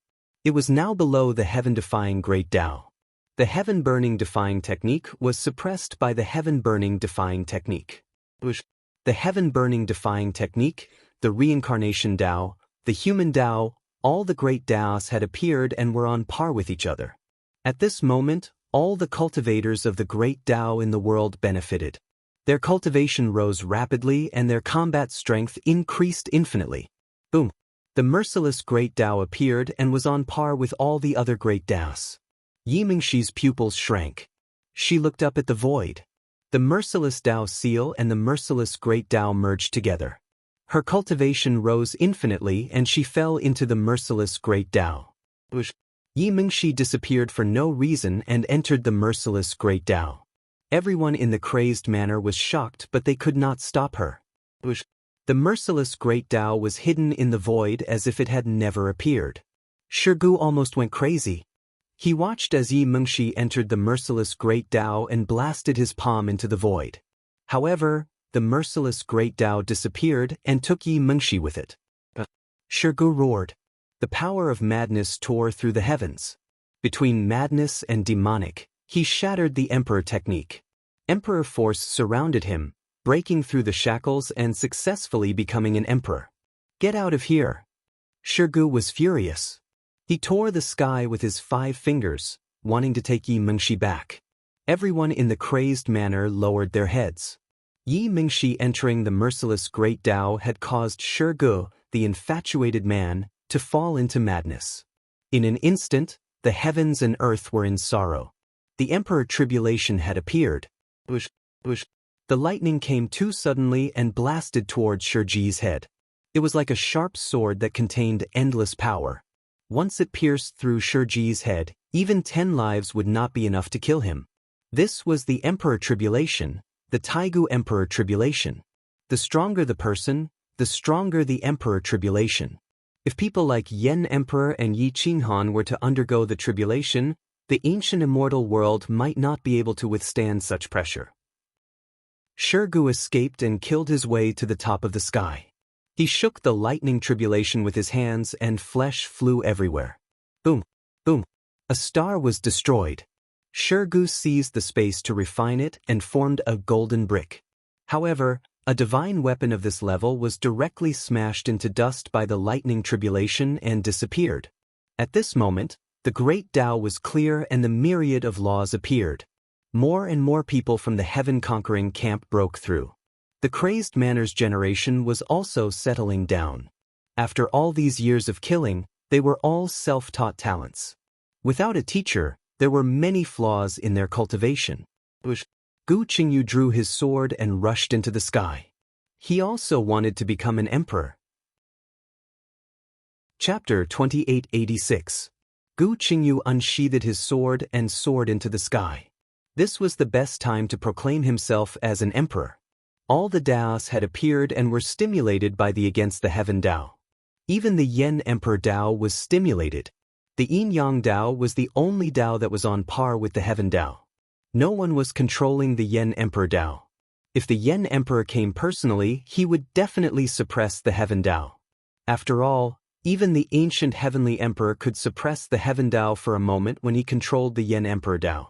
It was now below the heaven-defying great Tao. The heaven-burning defying technique was suppressed by the heaven-burning defying technique. The heaven-burning defying technique, the reincarnation Tao, the human Tao, all the great Taos had appeared and were on par with each other. At this moment, all the cultivators of the great Tao in the world benefited. Their cultivation rose rapidly and their combat strength increased infinitely. Boom! The merciless great Tao appeared and was on par with all the other great Taos. Yi Mingxi's pupils shrank. She looked up at the void. The merciless Tao seal and the merciless great Tao merged together. Her cultivation rose infinitely and she fell into the merciless great Tao. Yi Mingxi disappeared for no reason and entered the merciless great Tao. Everyone in the crazed manor was shocked but they could not stop her. The merciless great Tao was hidden in the void as if it had never appeared. Shirgu almost went crazy. He watched as Yi Mingxi entered the merciless great Tao and blasted his palm into the void. However, the merciless great Tao disappeared and took Yi Mingxi with it. Shirgu roared. The power of madness tore through the heavens. Between madness and demonic, he shattered the Emperor technique. Emperor force surrounded him, breaking through the shackles and successfully becoming an emperor. Get out of here! Shirgu was furious. He tore the sky with his 5 fingers, wanting to take Yi Mingxi back. Everyone in the crazed manor lowered their heads. Yi Mingxi entering the merciless great Tao had caused Shirgu, the infatuated man, to fall into madness. In an instant, the heavens and earth were in sorrow. The Emperor Tribulation had appeared. The lightning came too suddenly and blasted towards Shirji's head. It was like a sharp sword that contained endless power. Once it pierced through Shirji's head, even 10 lives would not be enough to kill him. This was the Emperor Tribulation, the Taigu Emperor Tribulation. The stronger the person, the stronger the Emperor Tribulation. If people like Yen Emperor and Yi Qinghan were to undergo the tribulation, the ancient immortal world might not be able to withstand such pressure. Shirgu escaped and killed his way to the top of the sky. He shook the lightning tribulation with his hands and flesh flew everywhere. Boom, boom. A star was destroyed. Shirgu seized the space to refine it and formed a golden brick. However, a divine weapon of this level was directly smashed into dust by the lightning tribulation and disappeared. At this moment, the great Tao was clear and the myriad of laws appeared. More and more people from the heaven-conquering camp broke through. The crazed manners generation was also settling down. After all these years of killing, they were all self-taught talents. Without a teacher, there were many flaws in their cultivation. Gu Qingyu drew his sword and rushed into the sky. He also wanted to become an emperor. Chapter 2886. Gu Qingyu unsheathed his sword and soared into the sky. This was the best time to proclaim himself as an emperor. All the Daos had appeared and were stimulated by the Against the Heaven Dao. Even the Yen Emperor Dao was stimulated. The Yin Yang Dao was the only Dao that was on par with the Heaven Dao. No one was controlling the Yen Emperor Dao. If the Yen Emperor came personally, he would definitely suppress the Heaven Dao. After all, even the ancient Heavenly Emperor could suppress the Heaven Dao for a moment when he controlled the Yen Emperor Dao.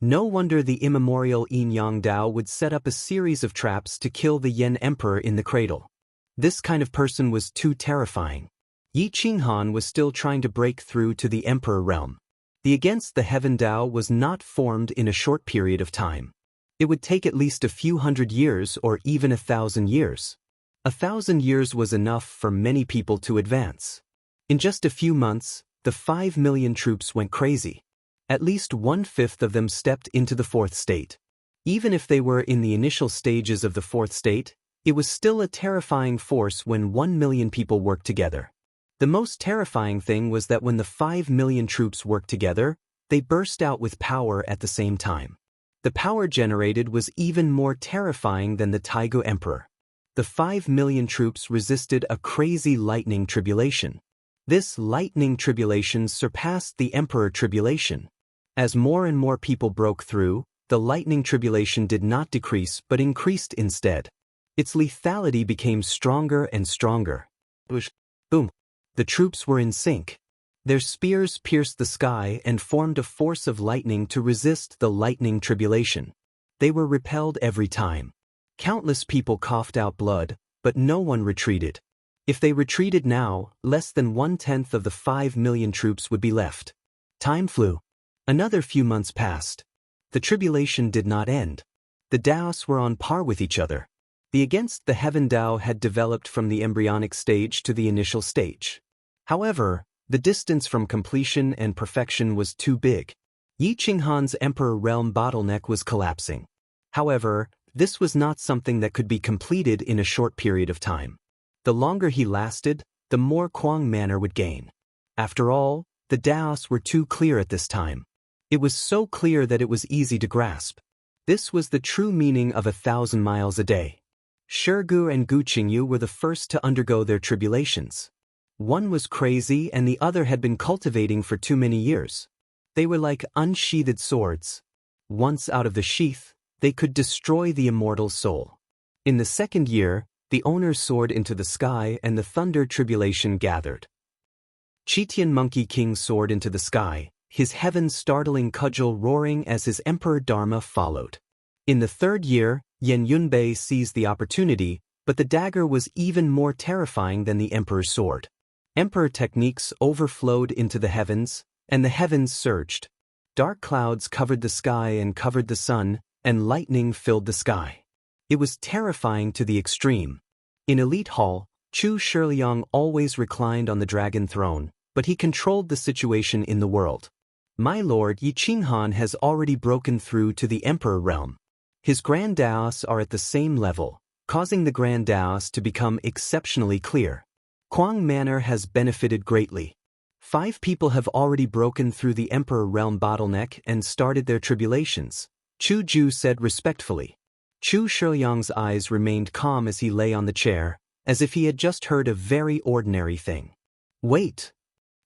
No wonder the immemorial Yin Yang Dao would set up a series of traps to kill the Yen Emperor in the cradle. This kind of person was too terrifying. Yi Qinghan was still trying to break through to the Emperor realm. The Against the Heaven Dao was not formed in a short period of time. It would take at least a few hundred years or even 1,000 years. 1,000 years was enough for many people to advance. In just a few months, the 5 million troops went crazy. At least 1/5 of them stepped into the fourth state. Even if they were in the initial stages of the fourth state, it was still a terrifying force when 1 million people worked together. The most terrifying thing was that when the 5 million troops worked together, they burst out with power at the same time. The power generated was even more terrifying than the Taigu Emperor. The 5 million troops resisted a crazy lightning tribulation. This lightning tribulation surpassed the Emperor Tribulation. As more and more people broke through, the lightning tribulation did not decrease but increased instead. Its lethality became stronger and stronger. Boom. The troops were in sync. Their spears pierced the sky and formed a force of lightning to resist the lightning tribulation. They were repelled every time. Countless people coughed out blood, but no one retreated. If they retreated now, less than 1/10 of the 5 million troops would be left. Time flew. Another few months passed. The tribulation did not end. The Daos were on par with each other. The Against the Heaven Dao had developed from the embryonic stage to the initial stage. However, the distance from completion and perfection was too big. Yi Qinghan's Emperor Realm bottleneck was collapsing. However, this was not something that could be completed in a short period of time. The longer he lasted, the more Kuang Manor would gain. After all, the Daos were too clear at this time. It was so clear that it was easy to grasp. This was the true meaning of 1,000 miles a day. Shirgu and Gu Qingyu were the first to undergo their tribulations. One was crazy and the other had been cultivating for too many years. They were like unsheathed swords. Once out of the sheath, they could destroy the immortal soul. In the second year, the owner soared into the sky and the thunder tribulation gathered. Chitian Monkey King soared into the sky, his heaven-startling cudgel roaring as his Emperor Dharma followed. In the third year, Yen Yunbei seized the opportunity, but the dagger was even more terrifying than the Emperor's sword. Emperor techniques overflowed into the heavens, and the heavens surged. Dark clouds covered the sky and covered the sun, and lightning filled the sky. It was terrifying to the extreme. In Elite Hall, Chu Shiliang always reclined on the dragon throne, but he controlled the situation in the world. My lord Yi Qinghan has already broken through to the Emperor realm. His Grand Daos are at the same level, causing the Grand Daos to become exceptionally clear. Kuang Manor has benefited greatly. 5 people have already broken through the Emperor realm bottleneck and started their tribulations. Chu Ju said respectfully. Chu Shiyang's eyes remained calm as he lay on the chair, as if he had just heard a very ordinary thing. Wait.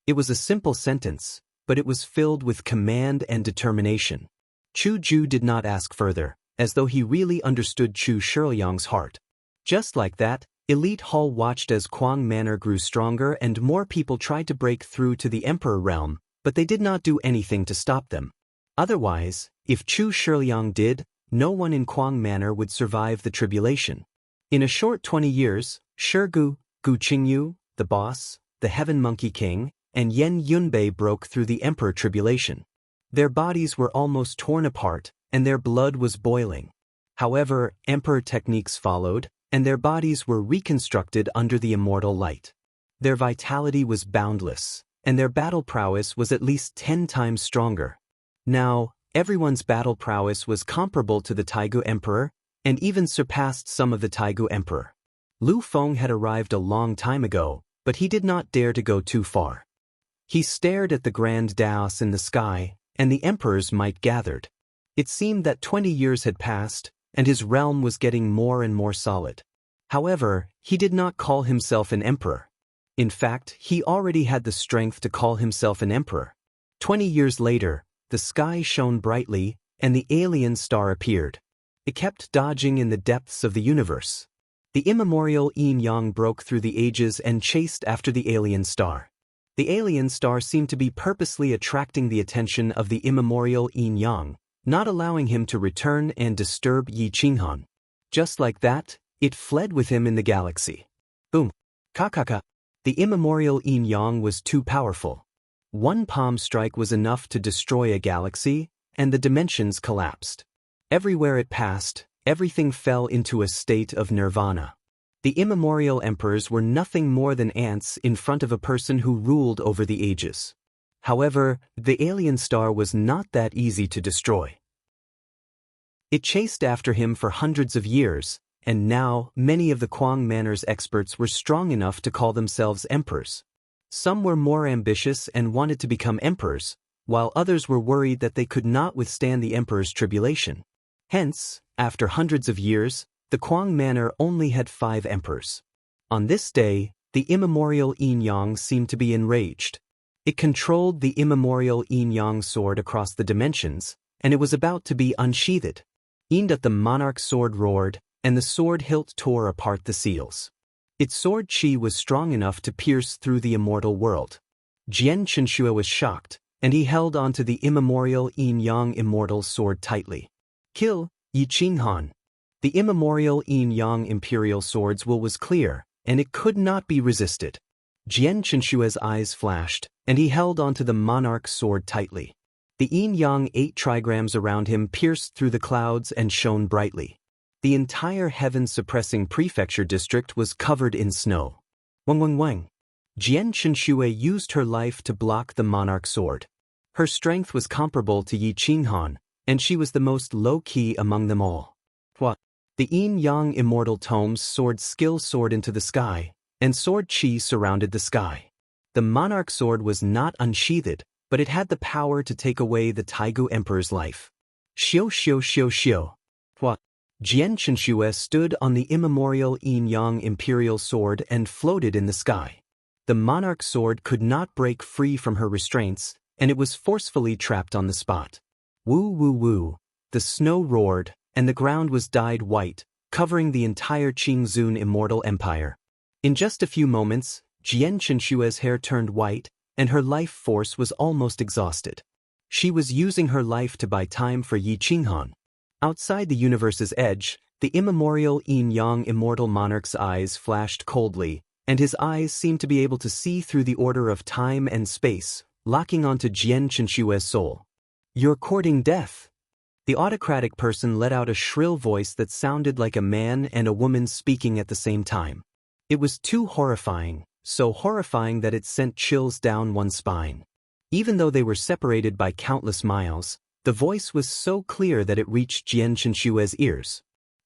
It was a simple sentence, but it was filled with command and determination. Chu Ju did not ask further, as though he really understood Chu Shiyang's heart. Just like that, Elite Hall watched as Kwang Manor grew stronger and more people tried to break through to the Emperor realm, but they did not do anything to stop them. Otherwise, if Chu Shiyang did, no one in Kwang Manor would survive the tribulation. In a short 20 years, Shirgu, Gu Qingyu, the boss, the Heaven Monkey King, and Yen Yunbei broke through the Emperor tribulation. Their bodies were almost torn apart, and their blood was boiling. However, Emperor techniques followed, and their bodies were reconstructed under the immortal light. Their vitality was boundless, and their battle prowess was at least 10 times stronger. Now, everyone's battle prowess was comparable to the Taigu Emperor, and even surpassed some of the Taigu Emperor. Lu Feng had arrived a long time ago, but he did not dare to go too far. He stared at the grand dais in the sky, and the emperor's might gathered. It seemed that 20 years had passed, and his realm was getting more and more solid. However, he did not call himself an emperor. In fact, he already had the strength to call himself an emperor. 20 years later, the sky shone brightly, and the alien star appeared. It kept dodging in the depths of the universe. The immemorial yin-yang broke through the ages and chased after the alien star. The alien star seemed to be purposely attracting the attention of the immemorial yin-yang, not allowing him to return and disturb Yi Qinghan. Just like that, it fled with him in the galaxy. Boom. Kakaka. The immemorial yin-yang was too powerful. One palm strike was enough to destroy a galaxy, and the dimensions collapsed. Everywhere it passed, everything fell into a state of nirvana. The immemorial emperors were nothing more than ants in front of a person who ruled over the ages. However, the alien star was not that easy to destroy. It chased after him for hundreds of years, and now many of the Kwang Manor's experts were strong enough to call themselves emperors. Some were more ambitious and wanted to become emperors, while others were worried that they could not withstand the emperor's tribulation. Hence, after hundreds of years, the Kwang Manor only had 5 emperors. On this day, the immemorial yin-yang seemed to be enraged. It controlled the immemorial yin-yang sword across the dimensions, and it was about to be unsheathed. That the monarch's sword roared, and the sword hilt tore apart the seals. Its sword chi was strong enough to pierce through the immortal world. Jian Chenxue was shocked, and he held onto the immemorial yin-yang immortal sword tightly. Kill, Yi Qinghan. The immemorial yin-yang imperial sword's will was clear, and it could not be resisted. Jian Chenxue's eyes flashed, and he held onto the monarch's sword tightly. The yin-yang 8 trigrams around him pierced through the clouds and shone brightly. The entire heaven-suppressing prefecture district was covered in snow. Wang Wang Wang. Jian Chenxue used her life to block the monarch's sword. Her strength was comparable to Yi Qinghan, and she was the most low-key among them all. What? The yin-yang immortal tomes sword skill soared into the sky, and sword chi surrounded the sky. The monarch sword was not unsheathed, but it had the power to take away the Taigu Emperor's life. Xiu xiu xiu xiu. What? Jian Chenxue stood on the immemorial yin-yang imperial sword and floated in the sky. The monarch sword could not break free from her restraints, and it was forcefully trapped on the spot. Woo woo woo. The snow roared, and the ground was dyed white, covering the entire Qingzun immortal empire. In just a few moments, Jian Chenxue's hair turned white, and her life force was almost exhausted. She was using her life to buy time for Yi Qinghan. Outside the universe's edge, the immemorial yin-yang immortal monarch's eyes flashed coldly, and his eyes seemed to be able to see through the order of time and space, locking onto Jian Chenxue's soul. You're courting death. The autocratic person let out a shrill voice that sounded like a man and a woman speaking at the same time. It was too horrifying, so horrifying that it sent chills down one's spine. Even though they were separated by countless miles, the voice was so clear that it reached Jian Chenxue's ears.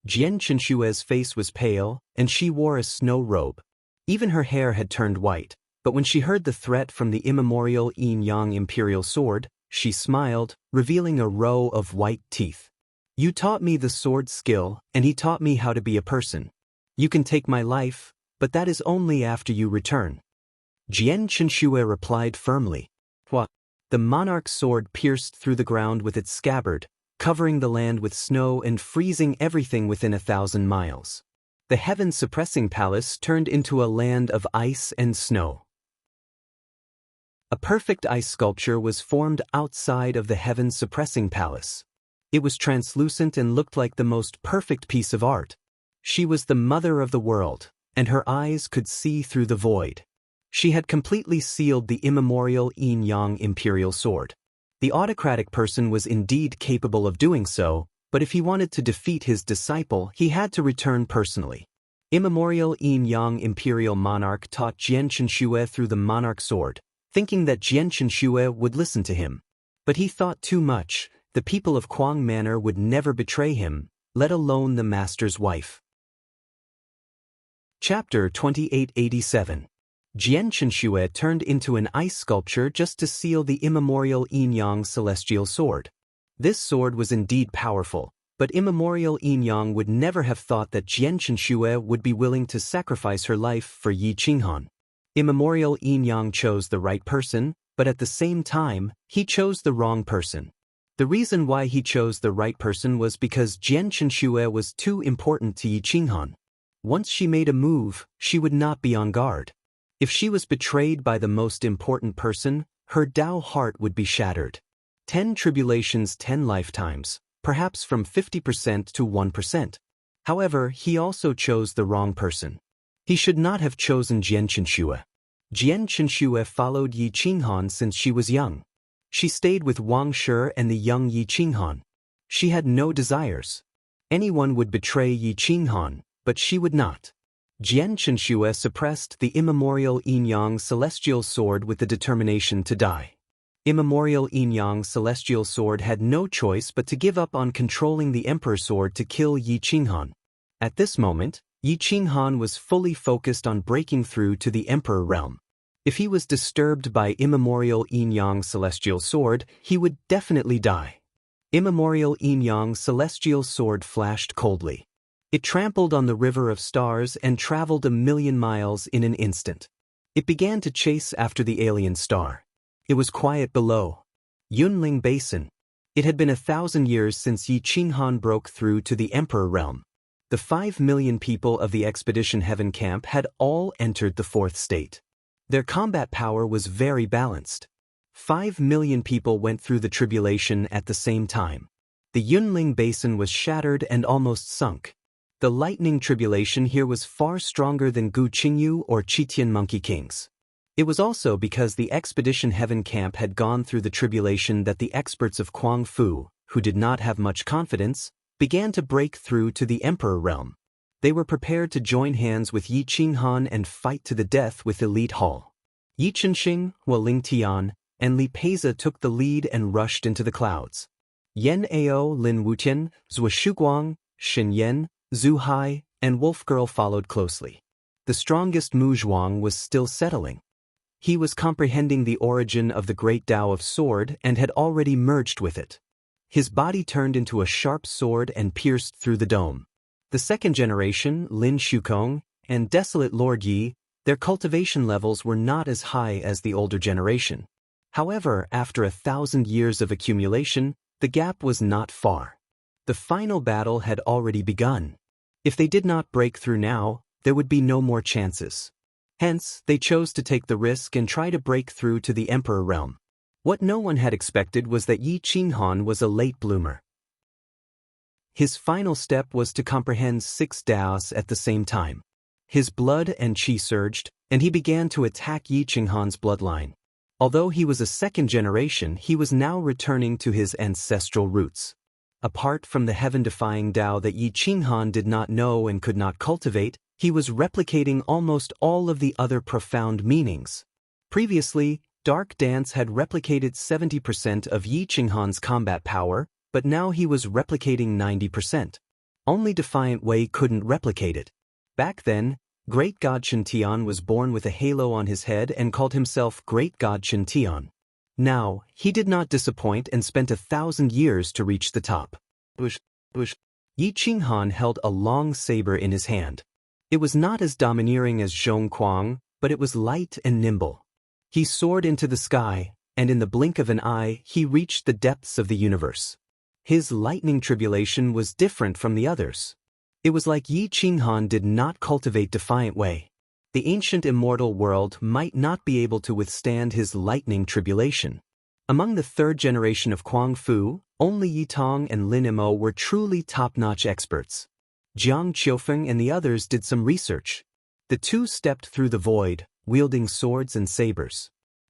Jian Chenxue's face was pale, and she wore a snow robe. Even her hair had turned white, but when she heard the threat from the immemorial yin-yang imperial sword, she smiled, revealing a row of white teeth. You taught me the sword skill, and he taught me how to be a person. You can take my life, but that is only after you return. Jian Chenxue replied firmly. What? The monarch's sword pierced through the ground with its scabbard, covering the land with snow and freezing everything within 1,000 miles. The heaven-suppressing palace turned into a land of ice and snow. A perfect ice sculpture was formed outside of the heaven-suppressing palace. It was translucent and looked like the most perfect piece of art. She was the mother of the world, and her eyes could see through the void. She had completely sealed the immemorial yin-yang imperial sword. The autocratic person was indeed capable of doing so, but if he wanted to defeat his disciple, he had to return personally. Immemorial yin-yang imperial monarch taught Jian Chenxue through the monarch sword, thinking that Jian Chenxue would listen to him. But he thought too much. The people of Kuang Manor would never betray him, let alone the master's wife. Chapter 2887. Jian Chenxue turned into an ice sculpture just to seal the immemorial yin-yang celestial sword. This sword was indeed powerful, but immemorial yin-yang would never have thought that Jian Chenxue would be willing to sacrifice her life for Yi Qinghan. Immemorial yin-yang chose the right person, but at the same time, he chose the wrong person. The reason why he chose the right person was because Jian Chenxue was too important to Yi Qinghan. Once she made a move, she would not be on guard. If she was betrayed by the most important person, her Tao heart would be shattered. 10 tribulations, 10 lifetimes, perhaps from 50% to 1%. However, he also chose the wrong person. He should not have chosen Jian Chenxue. Jian Chenxue followed Yi Qinghan since she was young. She stayed with Wang Shi and the young Yi Qinghan. She had no desires. Anyone would betray Yi Qinghan, but she would not. Jian Chenxue suppressed the immemorial yin-yang celestial sword with the determination to die. Immemorial yin-yang celestial sword had no choice but to give up on controlling the emperor sword to kill Yi Qinghan. At this moment, Yi Qinghan was fully focused on breaking through to the emperor realm. If he was disturbed by immemorial yin-yang celestial sword, he would definitely die. Immemorial yin-yang celestial sword flashed coldly. It trampled on the river of stars and traveled 1,000,000 miles in an instant. It began to chase after the alien star. It was quiet below. Yunling Basin. It had been 1,000 years since Yi Qinghan broke through to the emperor realm. The 5 million people of the Expedition Heaven camp had all entered the fourth state. Their combat power was very balanced. 5 million people went through the tribulation at the same time. The Yunling Basin was shattered and almost sunk. The lightning tribulation here was far stronger than Gu Qingyu or Qitian Monkey Kings. It was also because the Expedition Heaven camp had gone through the tribulation that the experts of Kuang Fu, who did not have much confidence, began to break through to the emperor realm. They were prepared to join hands with Yi Qinghan and fight to the death with Elite Hall. Yi Chenxing, Ling Tian, and Li Peiza took the lead and rushed into the clouds. Yan Ao, Lin Wutian, Zhou Shuguang, Shen Yan, Zhu Hai, and Wolf Girl followed closely. The strongest Mu Zhuang was still settling. He was comprehending the origin of the great Tao of sword and had already merged with it. His body turned into a sharp sword and pierced through the dome. The second generation, Lin Shukong, and Desolate Lord Yi, their cultivation levels were not as high as the older generation. However, after 1,000 years of accumulation, the gap was not far. The final battle had already begun. If they did not break through now, there would be no more chances. Hence, they chose to take the risk and try to break through to the emperor realm. What no one had expected was that Yi Qinghan was a late bloomer. His final step was to comprehend 6 Daos at the same time. His blood and qi surged, and he began to attack Yi Qinghan's bloodline. Although he was a second generation, he was now returning to his ancestral roots. Apart from the heaven-defying Tao that Yi Qinghan did not know and could not cultivate, he was replicating almost all of the other profound meanings. Previously, Dark Dance had replicated 70% of Yi Qinghan's combat power, but now he was replicating 90%. Only Defiant Wei couldn't replicate it. Back then, Great God Chen Tian was born with a halo on his head and called himself Great God Chen Tian. Now, he did not disappoint and spent 1,000 years to reach the top. Yi Qinghan held a long saber in his hand. It was not as domineering as Zhong Kuang, but it was light and nimble. He soared into the sky, and in the blink of an eye he reached the depths of the universe. His lightning tribulation was different from the others. It was like Yi Qinghan did not cultivate defiant way. The ancient immortal world might not be able to withstand his lightning tribulation. Among the third generation of Kuang Fu, only Yi Tong and Lin Mo were truly top-notch experts. Jiang Qiufeng and the others did some research. The two stepped through the void, wielding swords and sabers.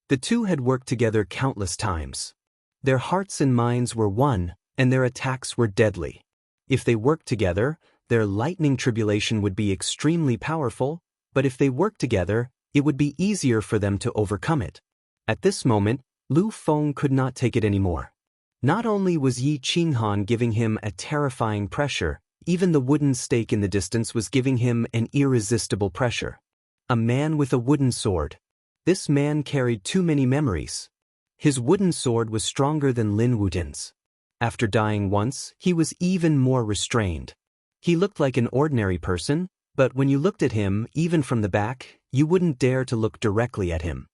The two had worked together countless times. Their hearts and minds were one, and their attacks were deadly. If they worked together, their lightning tribulation would be extremely powerful, but if they worked together, it would be easier for them to overcome it. At this moment, Lu Feng could not take it anymore. Not only was Yi Qinghan giving him a terrifying pressure, even the wooden stake in the distance was giving him an irresistible pressure. A man with a wooden sword. This man carried too many memories. His wooden sword was stronger than Lin Wutin's. After dying once, he was even more restrained. He looked like an ordinary person, but when you looked at him, even from the back, you wouldn't dare to look directly at him.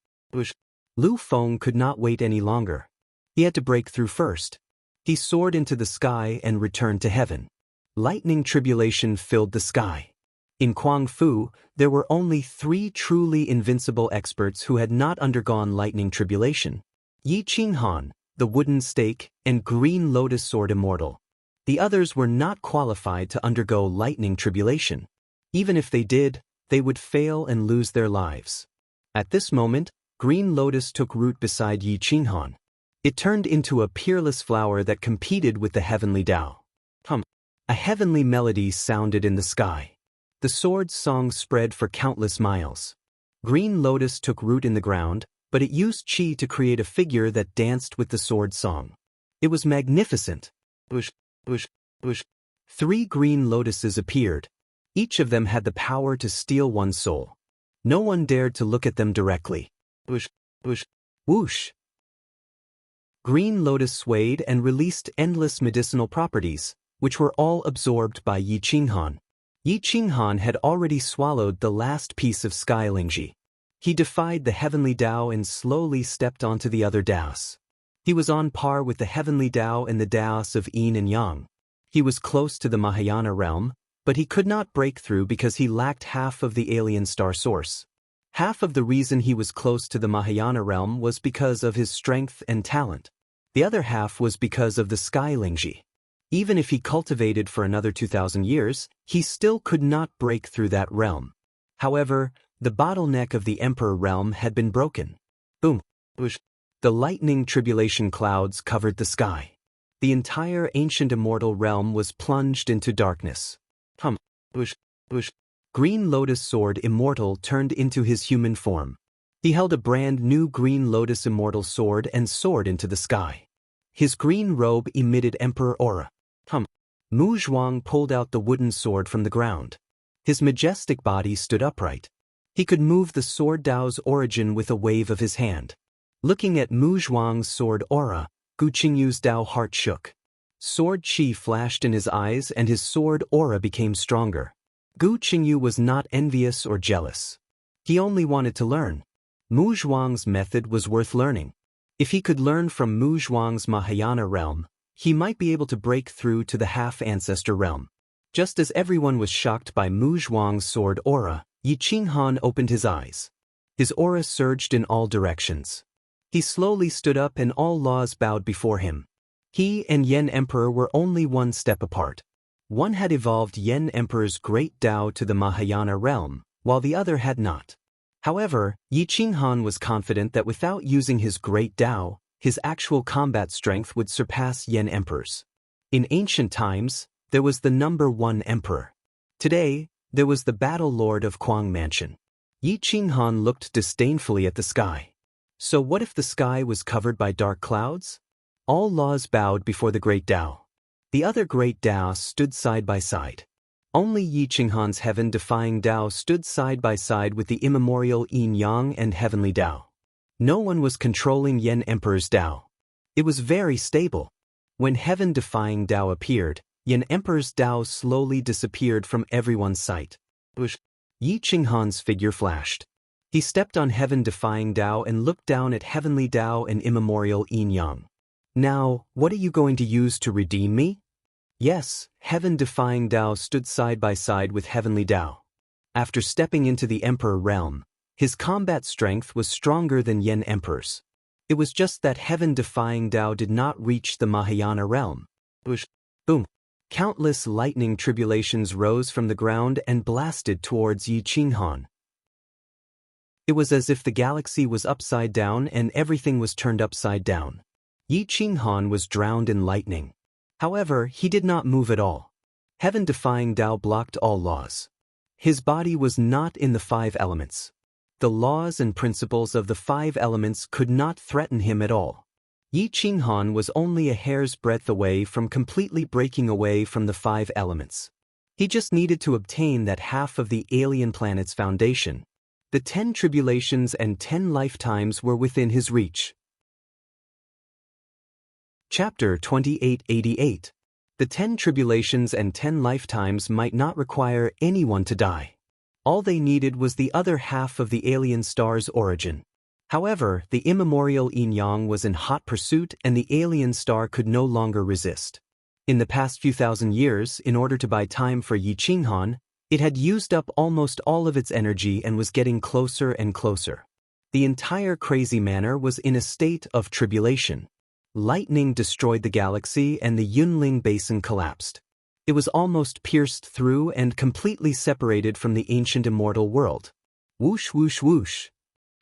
Lu Feng could not wait any longer. He had to break through first. He soared into the sky and returned to heaven. Lightning tribulation filled the sky. In Kuang Fu, there were only 3 truly invincible experts who had not undergone lightning tribulation: Yi Qinghan, the wooden stake, and Green Lotus Sword Immortal. The others were not qualified to undergo lightning tribulation. Even if they did, they would fail and lose their lives. At this moment, Green Lotus took root beside Yi Qinghan. It turned into a peerless flower that competed with the heavenly Tao. A heavenly melody sounded in the sky. The sword's song spread for countless miles. Green Lotus took root in the ground, but it used qi to create a figure that danced with the sword song. It was magnificent. 3 green lotuses appeared. Each of them had the power to steal one's soul. No one dared to look at them directly. Whoosh! Green Lotus swayed and released endless medicinal properties, which were all absorbed by Yi Qinghan. Yi Qinghan had already swallowed the last piece of sky lingji. He defied the heavenly Tao and slowly stepped onto the other Taos. He was on par with the heavenly Tao and the Taos of Yin and Yang. He was close to the Mahayana realm, but he could not break through because he lacked half of the alien star source. Half of the reason he was close to the Mahayana realm was because of his strength and talent. The other half was because of the sky lingji. Even if he cultivated for another 2,000 years, he still could not break through that realm. However, the bottleneck of the Emperor realm had been broken. Boom! The lightning tribulation clouds covered the sky. The entire ancient immortal realm was plunged into darkness. Green Lotus Sword Immortal turned into his human form. He held a brand new Green Lotus Immortal Sword and soared into the sky. His green robe emitted Emperor aura. Mu Zhuang pulled out the wooden sword from the ground. His majestic body stood upright. He could move the sword Dao's origin with a wave of his hand. Looking at Mu Zhuang's sword aura, Gu Qingyu's Dao heart shook. Sword chi flashed in his eyes and his sword aura became stronger. Gu Qingyu was not envious or jealous. He only wanted to learn. Mu Zhuang's method was worth learning. If he could learn from Mu Zhuang's Mahayana realm, he might be able to break through to the half-ancestor realm. Just as everyone was shocked by Mu Zhuang's sword aura, Yi Qinghan opened his eyes. His aura surged in all directions. He slowly stood up and all laws bowed before him. He and Yen Emperor were only one step apart. One had evolved Yen Emperor's great Tao to the Mahayana realm, while the other had not. However, Yi Qinghan was confident that without using his great Tao, his actual combat strength would surpass Yen Emperor's. In ancient times, there was the number 1 emperor. Today, there was the battle lord of Kuang Mansion. Yi Qinghan looked disdainfully at the sky. So what if the sky was covered by dark clouds? All laws bowed before the great Tao. The other great Tao stood side by side. Only Yi Qinghan's heaven-defying Tao stood side by side with the immemorial yin-yang and heavenly Tao. No one was controlling Yen Emperor's Tao. It was very stable. When heaven-defying Tao appeared, Yan Emperor's Dao slowly disappeared from everyone's sight. Yi Qinghan's figure flashed. He stepped on heaven-defying Dao and looked down at heavenly Dao and immemorial Yin Yang. Now, what are you going to use to redeem me? Yes, heaven-defying Dao stood side by side with heavenly Dao. After stepping into the Emperor realm, his combat strength was stronger than Yan Emperor's. It was just that heaven-defying Dao did not reach the Mahayana realm. Boom! Countless lightning tribulations rose from the ground and blasted towards Yi Qinghan. It was as if the galaxy was upside down and everything was turned upside down. Yi Qinghan was drowned in lightning. However, he did not move at all. Heaven-defying Dao blocked all laws. His body was not in the 5 elements. The laws and principles of the 5 elements could not threaten him at all. Yi Qinghan was only a hair's breadth away from completely breaking away from the 5 elements. He just needed to obtain that half of the alien planet's foundation. The 10 tribulations and 10 lifetimes were within his reach. Chapter 2888. The 10 tribulations and 10 lifetimes might not require anyone to die. All they needed was the other half of the alien star's origin. However, the immemorial Yin Yang was in hot pursuit and the alien star could no longer resist. In the past few thousand years, in order to buy time for Yi Qinghan, it had used up almost all of its energy and was getting closer and closer. The entire crazy manor was in a state of tribulation. Lightning destroyed the galaxy and the Yunling Basin collapsed. It was almost pierced through and completely separated from the ancient immortal world. Whoosh whoosh whoosh.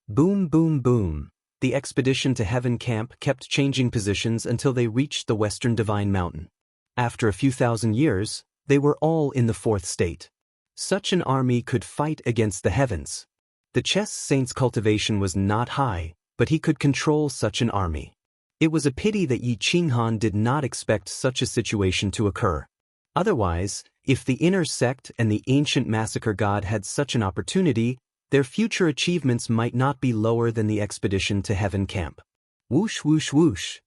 Boom boom boom. The expedition to Heaven Camp kept changing positions until they reached the Western Divine Mountain. After a few thousand years, they were all in the 4th state. Such an army could fight against the heavens. The chess saint's cultivation was not high, but he could control such an army. It was a pity that Yi Qinghan did not expect such a situation to occur. Otherwise, if the inner sect and the ancient massacre god had such an opportunity, their future achievements might not be lower than the expedition to Heaven Camp. Whoosh whoosh whoosh.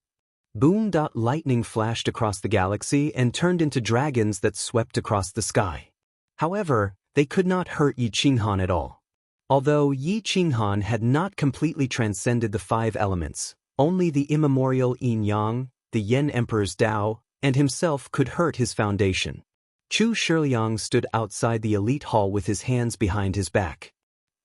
Boom. Lightning flashed across the galaxy and turned into dragons that swept across the sky. However, they could not hurt Yi Qinghan at all. Although Yi Qinghan had not completely transcended the 5 elements, only the immemorial Yin Yang, the Yan Emperor's Dao, and himself could hurt his foundation. Chu Shiliang stood outside the elite hall with his hands behind his back.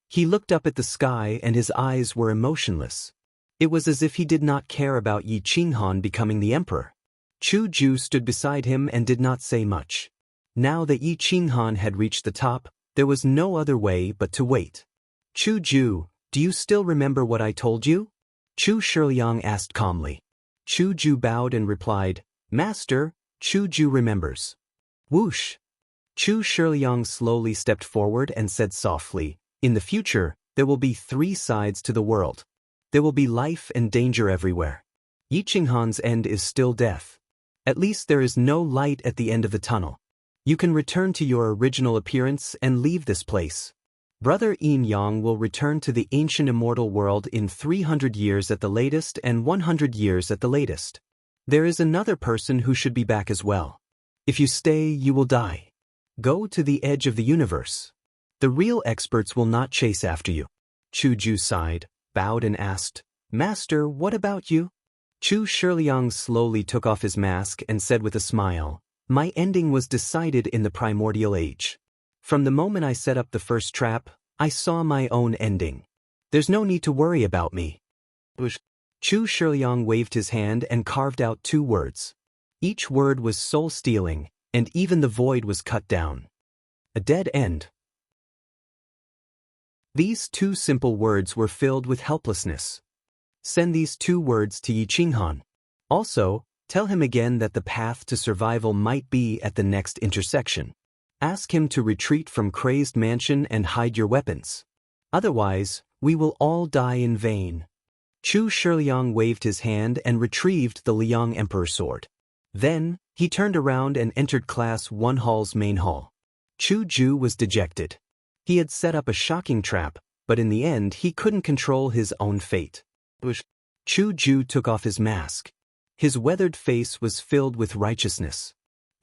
He looked up at the sky and his eyes were emotionless. It was as if he did not care about Yi Qinghan becoming the emperor. Chu Ju stood beside him and did not say much. Now that Yi Qinghan had reached the top, there was no other way but to wait. Chu Ju, do you still remember what I told you? Chu Shiliang asked calmly. Chu Ju bowed and replied, Master, Chu Ju remembers. Whoosh. Chu Shiliang slowly stepped forward and said softly, in the future, there will be 3 sides to the world. There will be life and danger everywhere. Yi Qinghan's end is still death. At least there is no light at the end of the tunnel. You can return to your original appearance and leave this place. Brother Yin Yang will return to the ancient immortal world in 300 years at the latest and 100 years at the latest. There is another person who should be back as well. If you stay, you will die. Go to the edge of the universe. The real experts will not chase after you. Chu Ju sighed, bowed and asked, Master, what about you? Chu Shiliang slowly took off his mask and said with a smile, My ending was decided in the primordial age. From the moment I set up the first trap, I saw my own ending. There's no need to worry about me. Chu Shiliang waved his hand and carved out 2 words. Each word was soul-stealing, and even the void was cut down. A dead end. These 2 simple words were filled with helplessness. Send these 2 words to Yi Qinghan. Also, tell him again that the path to survival might be at the next intersection. Ask him to retreat from Crazed Mansion and hide your weapons. Otherwise, we will all die in vain. Chu Shiliang waved his hand and retrieved the Liang Emperor sword. Then, he turned around and entered Class 1 Hall's main hall. Chu Ju was dejected. He had set up a shocking trap, but in the end he couldn't control his own fate. Chu Ju took off his mask. His weathered face was filled with righteousness.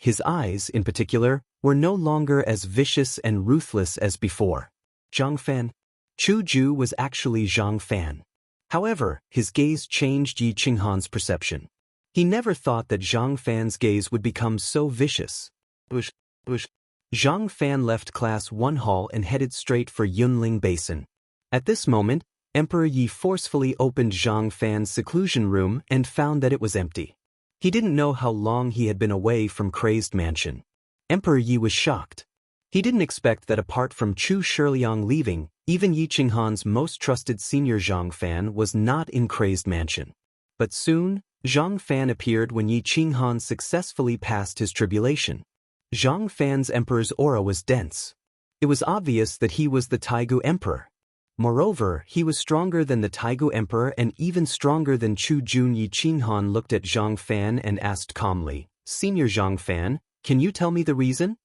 His eyes, in particular, were no longer as vicious and ruthless as before. Zhang Fan. Chu Ju was actually Zhang Fan. However, his gaze changed Yi Qinghan's perception. He never thought that Zhang Fan's gaze would become so vicious. Zhang Fan left Class 1 hall and headed straight for Yunling Basin. At this moment, Emperor Yi forcefully opened Zhang Fan's seclusion room and found that it was empty. He didn't know how long he had been away from Crazed Mansion. Emperor Yi was shocked. He didn't expect that apart from Chu Shiliang leaving, even Yi Qinghan's most trusted senior Zhang Fan was not in Crazed Mansion. But soon, Zhang Fan appeared when Yi Qinghan successfully passed his tribulation. Zhang Fan's emperor's aura was dense. It was obvious that he was the Taigu Emperor. Moreover, he was stronger than the Taigu Emperor and even stronger than Chu Jun. Yi Qinghan looked at Zhang Fan and asked calmly, "Senior Zhang Fan, can you tell me the reason?"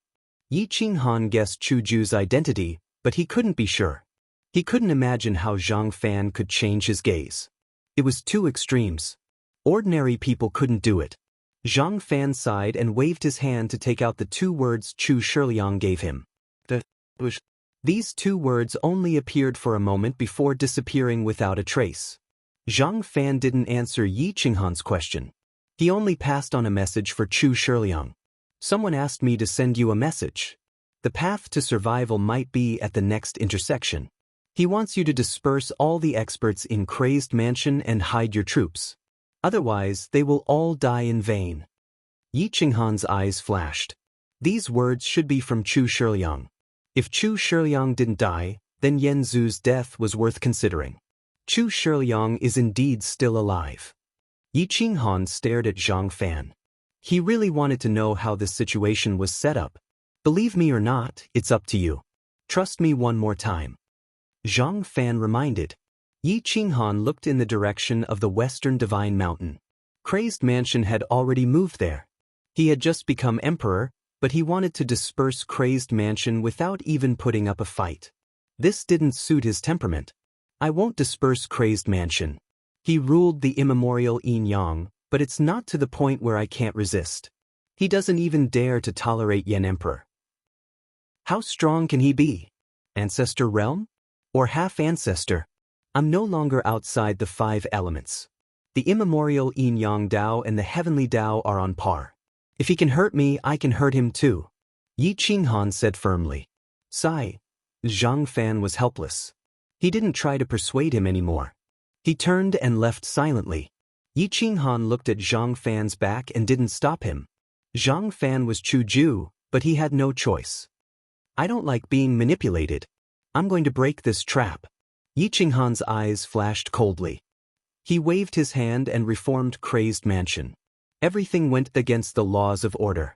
Yi Qinghan guessed Chu Ju's identity, but he couldn't be sure. He couldn't imagine how Zhang Fan could change his gaze. It was two extremes. Ordinary people couldn't do it. Zhang Fan sighed and waved his hand to take out the two words Chu Shiliang gave him. These two words only appeared for a moment before disappearing without a trace. Zhang Fan didn't answer Yi Qinghan's question. He only passed on a message for Chu Shiliang. "Someone asked me to send you a message. The path to survival might be at the next intersection. He wants you to disperse all the experts in Crazed Mansion and hide your troops. Otherwise, they will all die in vain." Yi Qinghan's eyes flashed. These words should be from Chu Shiliang. If Chu Shiliang didn't die, then Yan Zu's death was worth considering. Chu Shiliang is indeed still alive. Yi Qinghan stared at Zhang Fan. He really wanted to know how this situation was set up. "Believe me or not, it's up to you. Trust me one more time," Zhang Fan reminded. Yi Qinghan looked in the direction of the Western Divine Mountain. Crazed Mansion had already moved there. He had just become emperor, but he wanted to disperse Crazed Mansion without even putting up a fight. This didn't suit his temperament. "I won't disperse Crazed Mansion." He ruled the immemorial Yin Yang, but it's not to the point where I can't resist. He doesn't even dare to tolerate Yan Emperor. How strong can he be? Ancestor realm? Or half-ancestor? I'm no longer outside the 5 elements. The immemorial Yin Yang Dao and the heavenly Dao are on par. If he can hurt me, I can hurt him too, Yi Qinghan said firmly. Sigh. Zhang Fan was helpless. He didn't try to persuade him anymore. He turned and left silently. Yi Qinghan looked at Zhang Fan's back and didn't stop him. Zhang Fan was Chu Ju, but he had no choice. I don't like being manipulated. I'm going to break this trap. Yi Qinghan's eyes flashed coldly. He waved his hand and reformed Crazed Mansion. Everything went against the laws of order.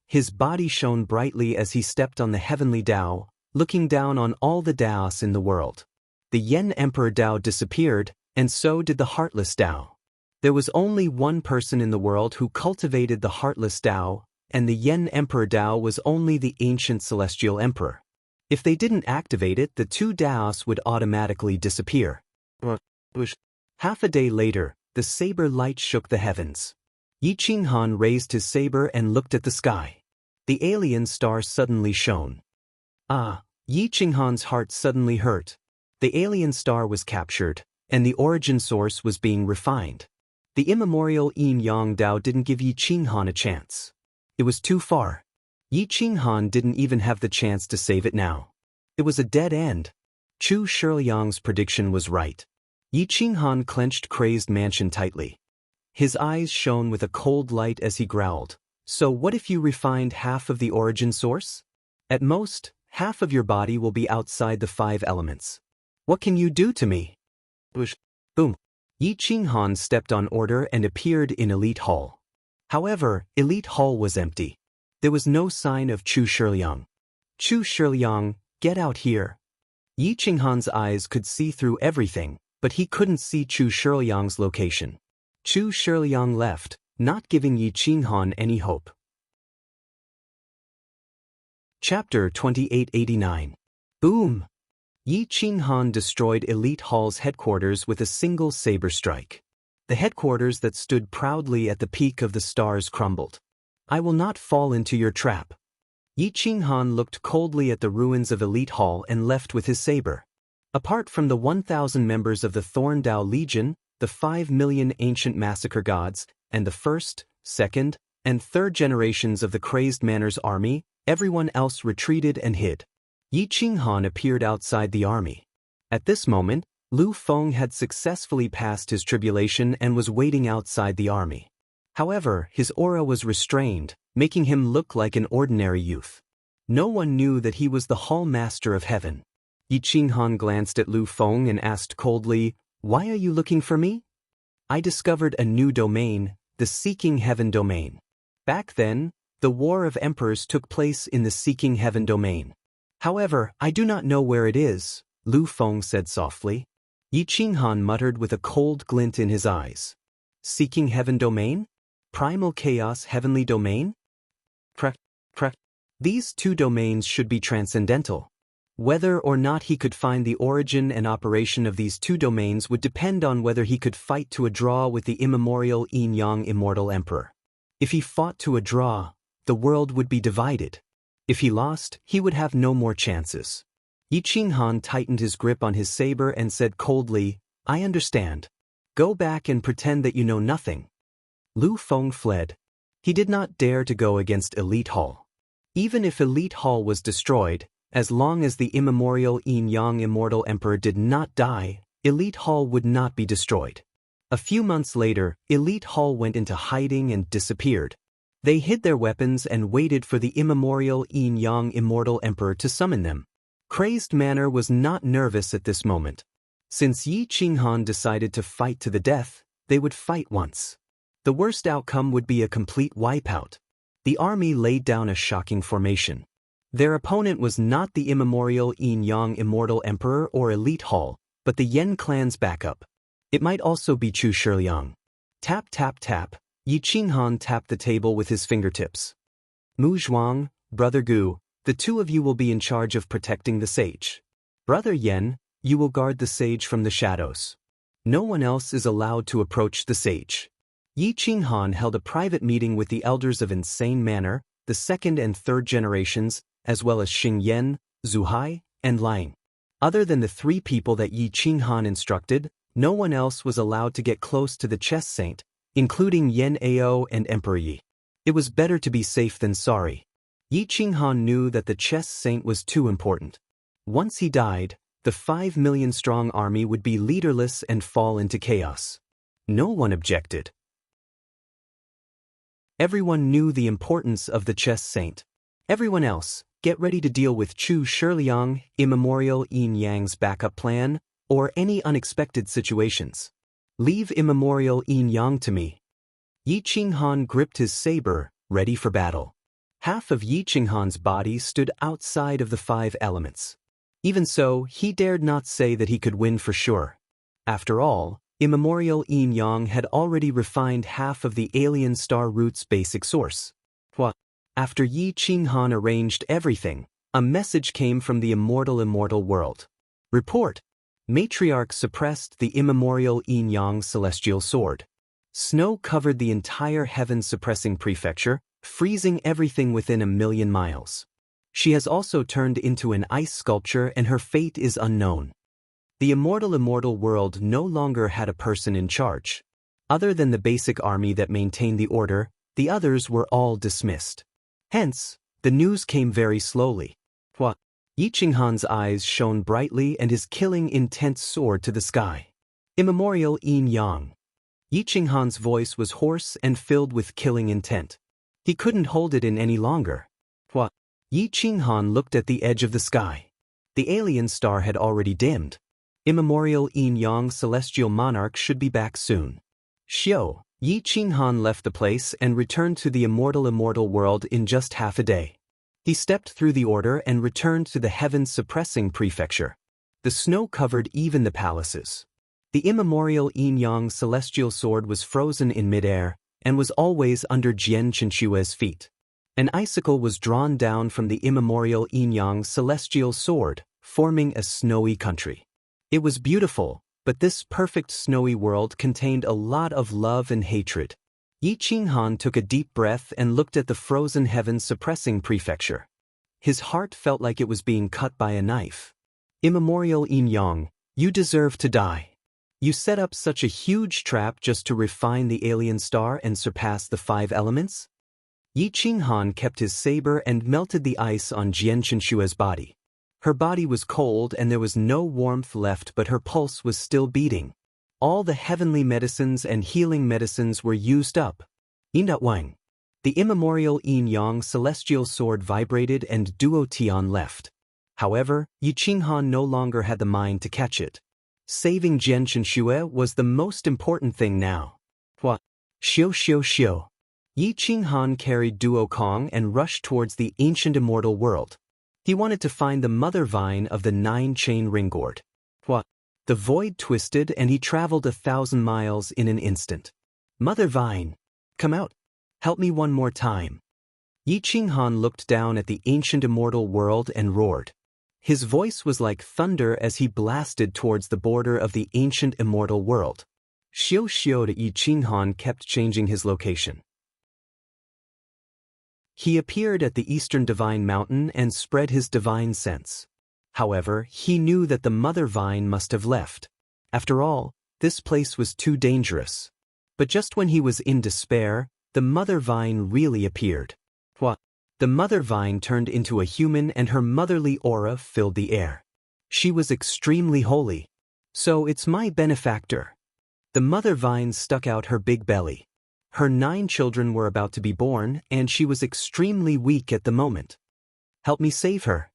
His body shone brightly as he stepped on the heavenly Dao, looking down on all the Daos in the world. The Yen Emperor Dao disappeared, and so did the Heartless Dao. There was only one person in the world who cultivated the Heartless Dao, and the Yen Emperor Dao was only the ancient Celestial Emperor. If they didn't activate it, the 2 Daos would automatically disappear. Half a day later, the saber light shook the heavens. Yi Qinghan raised his saber and looked at the sky. The alien star suddenly shone. Ah, Yi Qinghan's heart suddenly hurt. The alien star was captured, and the origin source was being refined. The immemorial Yin Yang Dao didn't give Yi Qinghan a chance. It was too far. Yi Qinghan didn't even have the chance to save it now. It was a dead end. Chu Shiliang's prediction was right. Yi Qinghan clenched Crazed Mansion tightly. His eyes shone with a cold light as he growled. So what if you refined half of the origin source? At most, half of your body will be outside the 5 elements. What can you do to me? Boom. Yi Qinghan stepped on order and appeared in Elite Hall. However, Elite Hall was empty. There was no sign of Chu Shiliang. Chu Shiliang, get out here. Yi Qinghan's eyes could see through everything, but he couldn't see Chu Shiliang's location. Chu Shiliang left, not giving Yi Qinghan any hope. Chapter 2889. Boom! Yi Qinghan destroyed Elite Hall's headquarters with a single saber strike. The headquarters that stood proudly at the peak of the stars crumbled. I will not fall into your trap. Yi Qinghan looked coldly at the ruins of Elite Hall and left with his saber. Apart from the 1,000 members of the Thorndao Legion, the 5 million ancient massacre gods, and the first, second, and third generations of the crazed Manor's army, everyone else retreated and hid. Yi Qinghan appeared outside the army. At this moment, Lu Feng had successfully passed his tribulation and was waiting outside the army. However, his aura was restrained, making him look like an ordinary youth. No one knew that he was the Hall Master of Heaven. Yi Qinghan glanced at Lu Feng and asked coldly, "Why are you looking for me?" "I discovered a new domain, the Seeking Heaven domain. Back then, the War of Emperors took place in the Seeking Heaven domain. However, I do not know where it is," Lu Feng said softly. Yi Qinghan muttered with a cold glint in his eyes. "Seeking Heaven domain? Primal Chaos Heavenly domain? These two domains should be transcendental. Whether or not he could find the origin and operation of these two domains would depend on whether he could fight to a draw with the immemorial Yin-Yang Immortal Emperor. If he fought to a draw, the world would be divided. If he lost, he would have no more chances. Yi Qinghan tightened his grip on his saber and said coldly, "I understand. Go back and pretend that you know nothing." Lu Feng fled. He did not dare to go against Elite Hall. Even if Elite Hall was destroyed, as long as the immemorial Yin-Yang Immortal Emperor did not die, Elite Hall would not be destroyed. A few months later, Elite Hall went into hiding and disappeared. They hid their weapons and waited for the immemorial Yin-Yang Immortal Emperor to summon them. Crazed Manor was not nervous at this moment. Since Yi Qinghan decided to fight to the death, they would fight once. The worst outcome would be a complete wipeout. The army laid down a shocking formation. Their opponent was not the immemorial Yin-Yang Immortal Emperor or Elite Hall, but the Yen clan's backup. It might also be Chu Shiliang. Tap tap tap, Yi Qinghan tapped the table with his fingertips. "Mu Zhuang, Brother Gu, the two of you will be in charge of protecting the sage. Brother Yen, you will guard the sage from the shadows. No one else is allowed to approach the sage." Yi Qinghan held a private meeting with the elders of Insane Manor, the second and third generations, as well as Xing Yan, Zhu Hai, and Liang. Other than the three people that Yi Qinghan instructed, no one else was allowed to get close to the chess saint, including Yen Ao and Emperor Yi. It was better to be safe than sorry. Yi Qinghan knew that the chess saint was too important. Once he died, the 5 million strong army would be leaderless and fall into chaos. No one objected. Everyone knew the importance of the chess saint. Everyone else, get ready to deal with Chu Shiliang, immemorial Yin-Yang's backup plan, or any unexpected situations. Leave immemorial Yin-Yang to me. Yi Qinghan gripped his saber, ready for battle. Half of Yi Qinghan's body stood outside of the 5 elements. Even so, he dared not say that he could win for sure. After all, immemorial Yin-Yang had already refined half of the alien star root's basic source. After Yi Qinghan arranged everything, a message came from the immortal world. Report. Matriarch suppressed the immemorial Yin-Yang celestial sword. Snow covered the entire heaven-suppressing prefecture, freezing everything within 1,000,000 miles. She has also turned into an ice sculpture and her fate is unknown. The immortal world no longer had a person in charge. Other than the basic army that maintained the order, the others were all dismissed. Hence, the news came very slowly. Yi Qinghan's eyes shone brightly and his killing intent soared to the sky. Immemorial Yin-Yang. Yi Qinghan's voice was hoarse and filled with killing intent. He couldn't hold it in any longer. Yi Qinghan looked at the edge of the sky. The alien star had already dimmed. Immemorial Yin-Yang celestial monarch should be back soon. Xiao, Yi Qinghan left the place and returned to the immortal world in just half a day. He stepped through the order and returned to the heaven-suppressing prefecture. The snow covered even the palaces. The immemorial Yin-Yang celestial sword was frozen in midair and was always under Jian Qinshue's feet. An icicle was drawn down from the immemorial Yin-Yang celestial sword, forming a snowy country. It was beautiful, but this perfect snowy world contained a lot of love and hatred. Yi Qinghan took a deep breath and looked at the frozen heavens suppressing prefecture. His heart felt like it was being cut by a knife. Immemorial Yin Yang, you deserve to die. You set up such a huge trap just to refine the alien star and surpass the 5 elements? Yi Qinghan kept his saber and melted the ice on Jian Qinshue's body. Her body was cold and there was no warmth left, but her pulse was still beating. All the heavenly medicines and healing medicines were used up. Indat Wang. The immemorial Yin Yang celestial sword vibrated and Duo Tian left. However, Yi Qinghan no longer had the mind to catch it. Saving Jian Qinshu was the most important thing now. Hua. Xiu xiu xiu. Yi Qinghan carried Duo Kong and rushed towards the ancient immortal world. He wanted to find the mother vine of the 9-chain ring gourd. Hua. The void twisted and he traveled 1,000 miles in an instant. Mother vine. Come out. Help me one more time. Yi Qinghan looked down at the ancient immortal world and roared. His voice was like thunder as he blasted towards the border of the ancient immortal world. Xiu xiu to Yi Qinghan kept changing his location. He appeared at the eastern divine mountain and spread his divine sense. However, he knew that the mother vine must have left. After all, this place was too dangerous. But just when he was in despair, the mother vine really appeared. Hua. The mother vine turned into a human and her motherly aura filled the air. She was extremely holy. So it's my benefactor. The mother vine stuck out her big belly. Her 9 children were about to be born and she was extremely weak at the moment. Help me save her.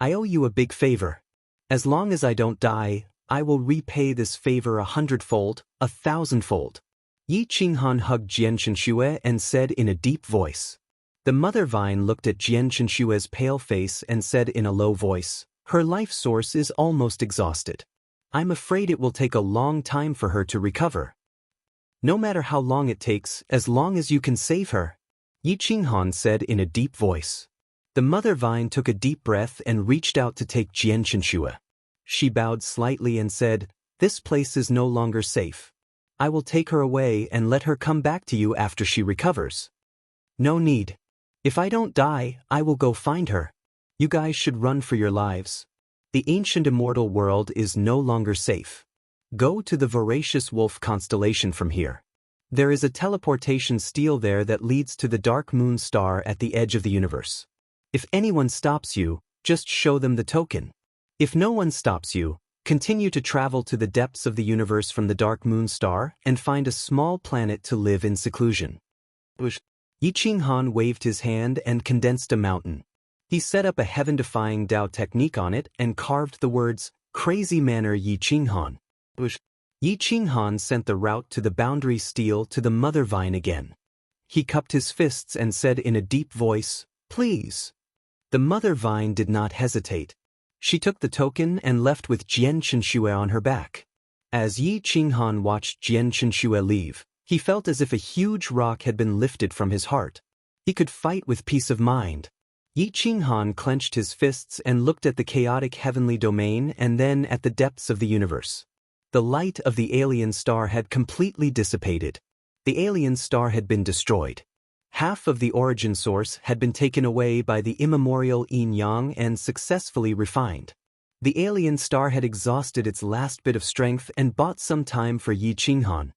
I owe you a big favor. As long as I don't die, I will repay this favor 100-fold, 1,000-fold. Yi Qinghan hugged Jian Qinshu and said in a deep voice. The mother vine looked at Jian Qinshu's pale face and said in a low voice, her life source is almost exhausted. I'm afraid it will take a long time for her to recover. No matter how long it takes, as long as you can save her, Yi Qinghan said in a deep voice. The mother vine took a deep breath and reached out to take Jian Qinshu. She bowed slightly and said, this place is no longer safe. I will take her away and let her come back to you after she recovers. No need. If I don't die, I will go find her. You guys should run for your lives. The ancient immortal world is no longer safe. Go to the voracious wolf constellation from here. There is a teleportation stele there that leads to the dark moon star at the edge of the universe. If anyone stops you, just show them the token. If no one stops you, continue to travel to the depths of the universe from the dark moon star and find a small planet to live in seclusion. Yi Qinghan waved his hand and condensed a mountain. He set up a heaven-defying Tao technique on it and carved the words, Crazy Manor Yi Qinghan. Yi Qinghan sent the route to the boundary stele to the mother vine again. He cupped his fists and said in a deep voice, please. The mother vine did not hesitate. She took the token and left with Jian Qinshu on her back. As Yi Qinghan watched Jian Qinshu leave, he felt as if a huge rock had been lifted from his heart. He could fight with peace of mind. Yi Qinghan clenched his fists and looked at the chaotic heavenly domain and then at the depths of the universe. The light of the alien star had completely dissipated. The alien star had been destroyed. Half of the origin source had been taken away by the immemorial Yin Yang and successfully refined. The alien star had exhausted its last bit of strength and bought some time for Yi Qinghan.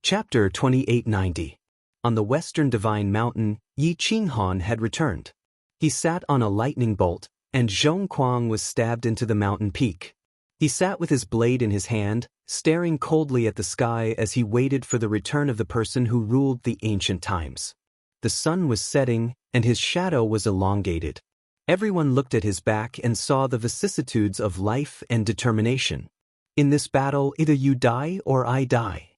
Chapter 2890. On the western divine mountain, Yi Qinghan had returned. He sat on a lightning bolt, and Zhong Kuang was stabbed into the mountain peak. He sat with his blade in his hand, staring coldly at the sky as he waited for the return of the person who ruled the ancient times. The sun was setting, and his shadow was elongated. Everyone looked at his back and saw the vicissitudes of life and determination. In this battle, either you die or I die.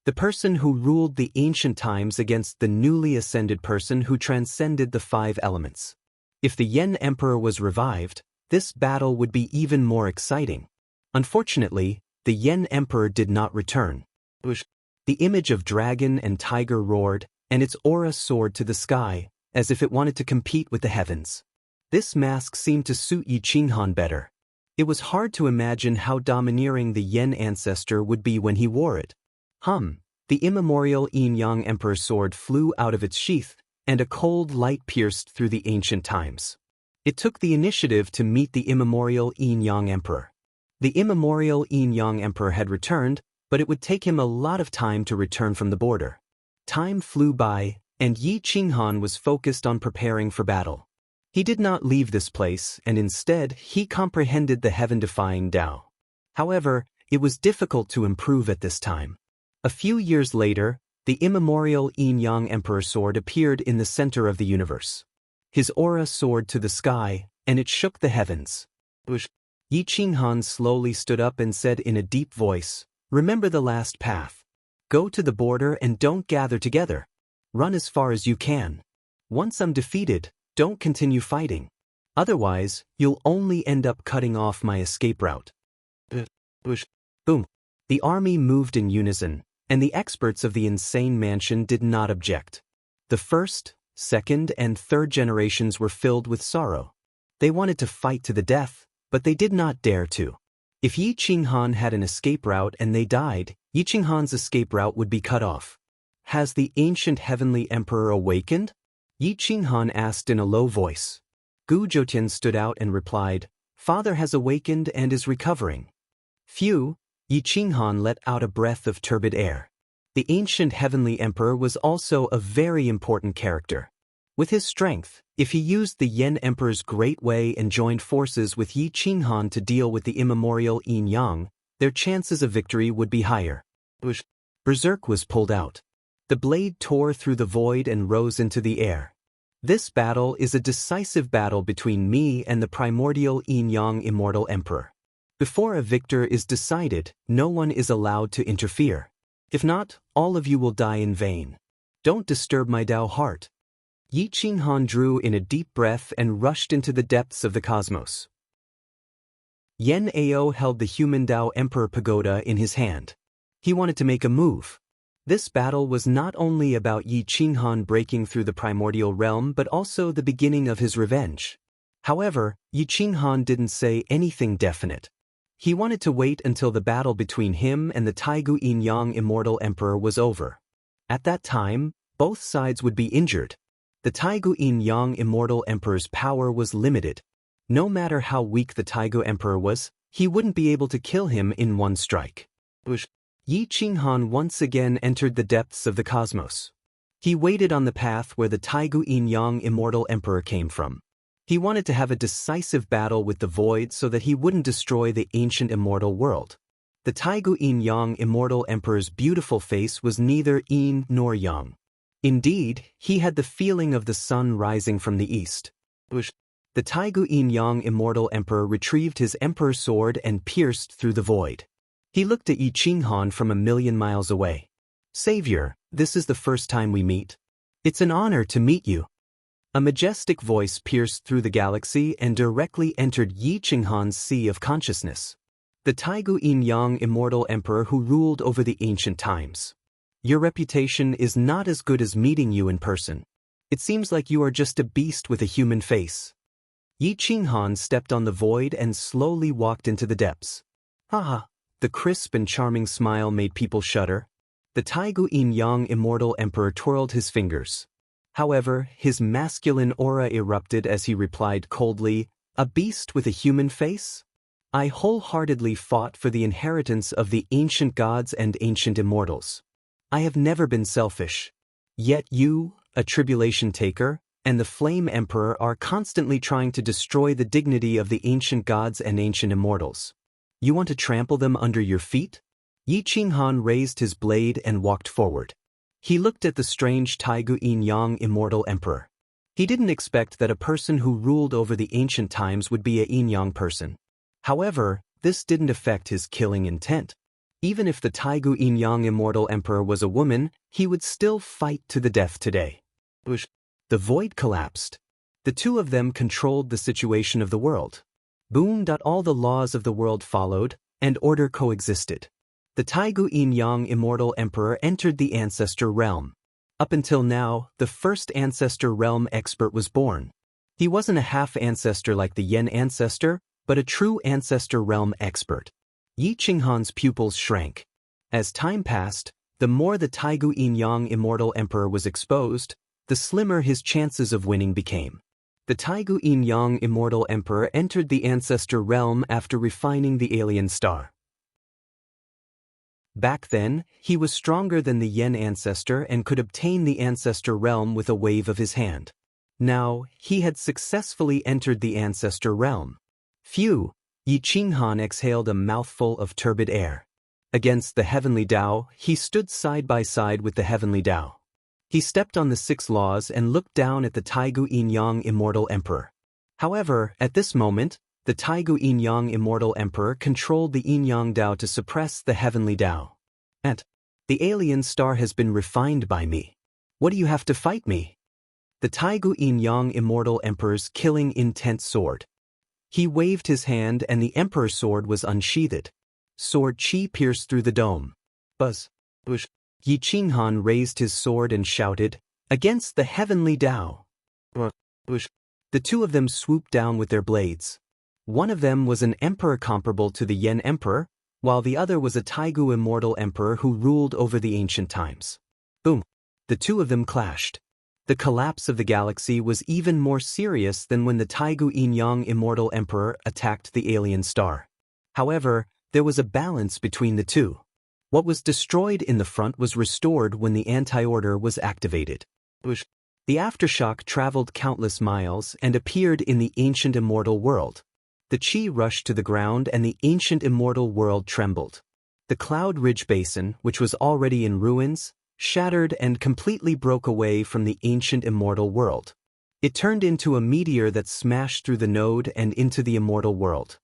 The person who ruled the ancient times against the newly ascended person who transcended the 5 elements. If the Yen Emperor was revived, this battle would be even more exciting. Unfortunately, the Yen Emperor did not return. The image of dragon and tiger roared, and its aura soared to the sky, as if it wanted to compete with the heavens. This mask seemed to suit Yi Qinghan better. It was hard to imagine how domineering the Yen ancestor would be when he wore it. The immemorial Yin-Yang Emperor's sword flew out of its sheath, and a cold light pierced through the ancient times. It took the initiative to meet the immemorial Yin-Yang Emperor. The immemorial Yin-Yang Emperor had returned, but it would take him a lot of time to return from the border. Time flew by, and Yi Qinghan was focused on preparing for battle. He did not leave this place, and instead, he comprehended the heaven-defying Tao. However, it was difficult to improve at this time. A few years later, the immemorial Yin-Yang Emperor's sword appeared in the center of the universe. His aura soared to the sky, and it shook the heavens. Yi Qinghan slowly stood up and said in a deep voice, "Remember the last path. Go to the border and don't gather together. Run as far as you can. Once I'm defeated, don't continue fighting. Otherwise, you'll only end up cutting off my escape route." Boom. The army moved in unison, and the experts of the insane mansion did not object. The first, second, and third generations were filled with sorrow. They wanted to fight to the death, but they did not dare to. If Yi Qinghan had an escape route and they died, Yi Qinghan's escape route would be cut off. Has the ancient heavenly emperor awakened? Yi Qinghan asked in a low voice. Gu Zhoutian stood out and replied, "Father has awakened and is recovering." Phew, Yi Qinghan let out a breath of turbid air. The ancient heavenly emperor was also a very important character. With his strength, if he used the Yen Emperor's great way and joined forces with Yi Qinghan to deal with the immemorial Yin-Yang, their chances of victory would be higher. Berserk was pulled out. The blade tore through the void and rose into the air. This battle is a decisive battle between me and the primordial Yin-Yang immortal emperor. Before a victor is decided, no one is allowed to interfere. If not, all of you will die in vain. Don't disturb my Tao heart. Yi Qinghan drew in a deep breath and rushed into the depths of the cosmos. Yen Ao held the human Tao Emperor Pagoda in his hand. He wanted to make a move. This battle was not only about Yi Qinghan breaking through the primordial realm but also the beginning of his revenge. However, Yi Qinghan didn't say anything definite. He wanted to wait until the battle between him and the Taigu Yin-Yang immortal emperor was over. At that time, both sides would be injured. The Taigu Yin-Yang immortal emperor's power was limited. No matter how weak the Taigu emperor was, he wouldn't be able to kill him in one strike. Yi Qinghan once again entered the depths of the cosmos. He waited on the path where the Taigu Yin-Yang immortal emperor came from. He wanted to have a decisive battle with the void so that he wouldn't destroy the ancient immortal world. The Taigu Yin-Yang immortal emperor's beautiful face was neither yin nor yang. Indeed, he had the feeling of the sun rising from the east. The Taigu Yin-Yang immortal emperor retrieved his emperor's sword and pierced through the void. He looked at Yi Qinghan from a million miles away. "Savior, this is the first time we meet. It's an honor to meet you." A majestic voice pierced through the galaxy and directly entered Yi Qinghan's sea of consciousness. The Taigu Yin-Yang immortal emperor who ruled over the ancient times. "Your reputation is not as good as meeting you in person. It seems like you are just a beast with a human face." Yi Qinghan stepped on the void and slowly walked into the depths. Haha, the crisp and charming smile made people shudder. The Taigu Yin-Yang immortal emperor twirled his fingers. However, his masculine aura erupted as he replied coldly, "A beast with a human face? I wholeheartedly fought for the inheritance of the ancient gods and ancient immortals. I have never been selfish. Yet you, a tribulation taker, and the Flame Emperor are constantly trying to destroy the dignity of the ancient gods and ancient immortals. You want to trample them under your feet?" Yi Qinghan raised his blade and walked forward. He looked at the strange Taigu Yin-Yang immortal emperor. He didn't expect that a person who ruled over the ancient times would be a Yin-Yang person. However, this didn't affect his killing intent. Even if the Taigu Yin-Yang immortal emperor was a woman, he would still fight to the death today. The void collapsed. The two of them controlled the situation of the world. Boom! All the laws of the world followed, and order coexisted. The Taigu Yin-Yang immortal emperor entered the ancestor realm. Up until now, the first ancestor realm expert was born. He wasn't a half-ancestor like the Yen ancestor, but a true ancestor realm expert. Yi Qinghan's pupils shrank. As time passed, The more the Taigu Yin-Yang Immortal Emperor was exposed, the slimmer his chances of winning became. The Taigu Yin-Yang Immortal Emperor entered the Ancestor Realm after refining the alien star. Back then, he was stronger than the Yen Ancestor and could obtain the Ancestor Realm with a wave of his hand. Now, he had successfully entered the Ancestor Realm. Phew! Yi Qinghan exhaled a mouthful of turbid air. Against the Heavenly Tao, he stood side by side with the Heavenly Tao. He stepped on the 6 laws and looked down at the Taigu Yin-Yang Immortal Emperor. However, at this moment, the Taigu Yin-Yang Immortal Emperor controlled the Yin-Yang Tao to suppress the Heavenly Tao. The alien star has been refined by me. What do you have to fight me? The Taigu Yin-Yang Immortal Emperor's killing intent sword. He waved his hand and the Emperor's sword was unsheathed. Sword chi pierced through the dome. Buzz. Whoosh. Yi Qinghan raised his sword and shouted, "Against the Heavenly Tao!" Whoosh. The two of them swooped down with their blades. One of them was an emperor comparable to the Yen Emperor, while the other was a Taigu Immortal Emperor who ruled over the ancient times. Boom! The two of them clashed. The collapse of the galaxy was even more serious than when the Taigu Yin-Yang Immortal Emperor attacked the alien star. However, there was a balance between the two. What was destroyed in the front was restored when the anti-order was activated. Whoosh. The aftershock traveled countless miles and appeared in the ancient immortal world. The chi rushed to the ground and the ancient immortal world trembled. The Cloud Ridge Basin, which was already in ruins, shattered and completely broke away from the ancient immortal world. It turned into a meteor that smashed through the node and into the immortal world.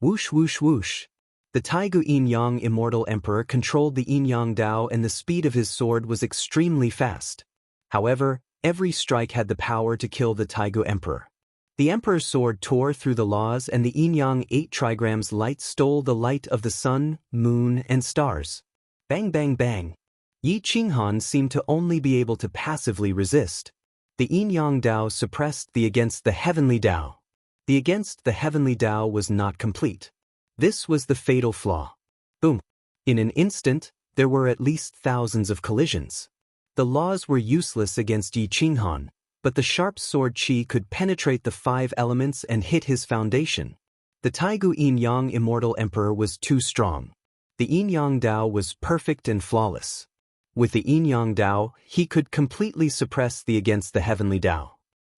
Whoosh whoosh whoosh. The Taigu Yin-Yang Immortal Emperor controlled the Yin-Yang Tao and the speed of his sword was extremely fast. However, every strike had the power to kill the Taigu Emperor. The Emperor's sword tore through the laws and the Yin-Yang 8 trigrams light stole the light of the sun, moon, and stars. Bang bang bang. Yi Qinghan seemed to only be able to passively resist. The Yin-Yang Tao suppressed the against the Heavenly Tao. The against the Heavenly Tao was not complete. This was the fatal flaw. Boom! In an instant, there were at least thousands of collisions. The laws were useless against Yi Qinghan, but the sharp sword chi could penetrate the 5 elements and hit his foundation. The Taigu Yin-Yang Immortal Emperor was too strong. The Yin-Yang Tao was perfect and flawless. With the Yin-Yang Tao, he could completely suppress the against the Heavenly Tao.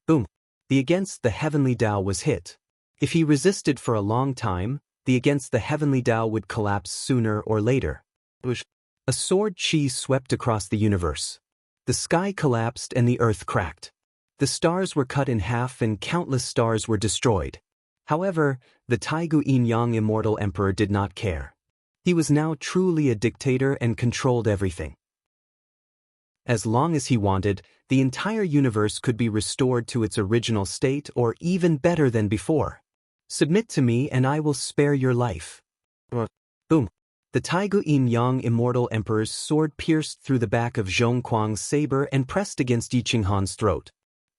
Boom! The against the Heavenly Tao was hit. If he resisted for a long time, the against the Heavenly Tao would collapse sooner or later. A sword chi swept across the universe. The sky collapsed and the earth cracked. The stars were cut in half and countless stars were destroyed. However, the Taigu Yin-Yang Immortal Emperor did not care. He was now truly a dictator and controlled everything. As long as he wanted, the entire universe could be restored to its original state or even better than before. Submit to me and I will spare your life. Boom! The Taigu Yin-Yang Immortal Emperor's sword pierced through the back of Zhongquang's saber and pressed against Yi Qinghan's throat.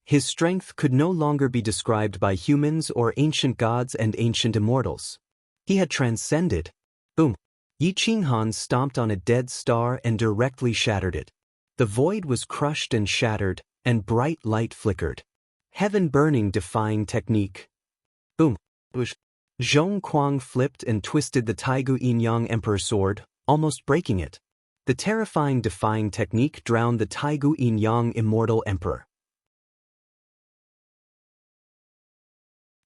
His strength could no longer be described by humans or ancient gods and ancient immortals. He had transcended. Boom! Yi Qinghan stomped on a dead star and directly shattered it. The void was crushed and shattered, and bright light flickered. Heaven-burning defying technique. Boom! Zhongquang flipped and twisted the Taigu Yin-Yang Emperor's sword, almost breaking it. The terrifying defying technique drowned the Taigu Yin-Yang Immortal Emperor.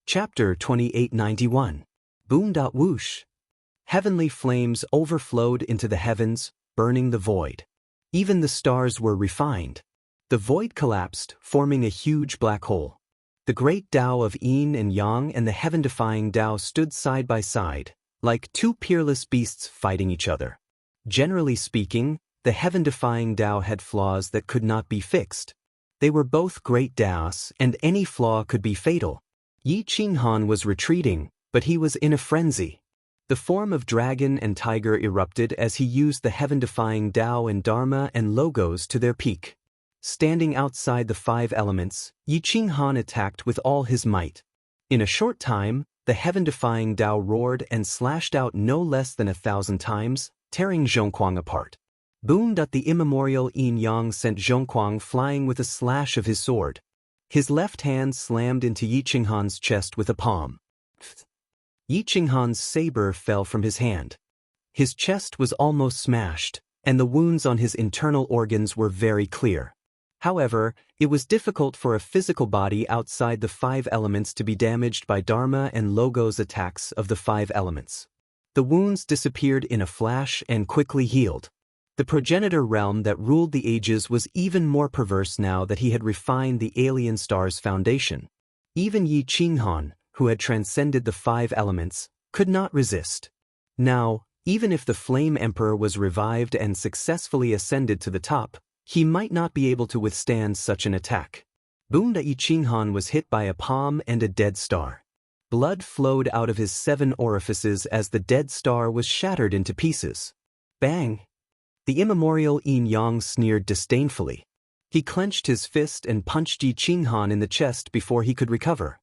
Chapter 2891. Boom. Whoosh. Heavenly flames overflowed into the heavens, burning the void. Even the stars were refined. The void collapsed, forming a huge black hole. The great Tao of Yin and Yang and the heaven-defying Tao stood side by side, like two peerless beasts fighting each other. Generally speaking, the heaven-defying Tao had flaws that could not be fixed. They were both great Taos, and any flaw could be fatal. Yi Qinghan was retreating, but he was in a frenzy. The form of dragon and tiger erupted as he used the heaven-defying Tao and Dharma and Logos to their peak. Standing outside the 5 elements, Yi Qinghan attacked with all his might. In a short time, the heaven-defying Tao roared and slashed out no less than 1,000 times, tearing Zhongquang apart. Boon. The immemorial Yin Yang sent Zhongquang flying with a slash of his sword. His left hand slammed into Yi Qinghan's chest with a palm. Yi Qinghan's saber fell from his hand. His chest was almost smashed, and the wounds on his internal organs were very clear. However, it was difficult for a physical body outside the five elements to be damaged by Dharma and Logos attacks of the five elements. The wounds disappeared in a flash and quickly healed. The progenitor realm that ruled the ages was even more perverse now that he had refined the alien star's foundation. Even Yi Qinghan, who had transcended the five elements, could not resist. Now, even if the Flame Emperor was revived and successfully ascended to the top, he might not be able to withstand such an attack. Boon. Yi Qinghan was hit by a palm and a dead star. Blood flowed out of his 7 orifices as the dead star was shattered into pieces. Bang! The immemorial Yin Yang sneered disdainfully. He clenched his fist and punched Yi Qinghan in the chest before he could recover.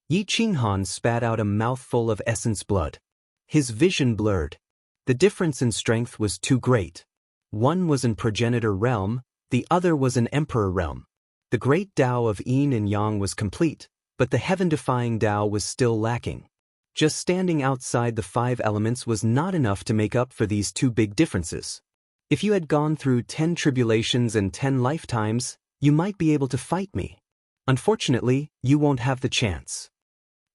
Yi Qinghan spat out a mouthful of essence blood. His vision blurred. The difference in strength was too great. One was in progenitor realm, the other was an emperor realm. The great Tao of Yin and Yang was complete, but the heaven-defying Tao was still lacking. Just standing outside the five elements was not enough to make up for these two big differences. If you had gone through 10 tribulations and 10 lifetimes, you might be able to fight me. Unfortunately, you won't have the chance.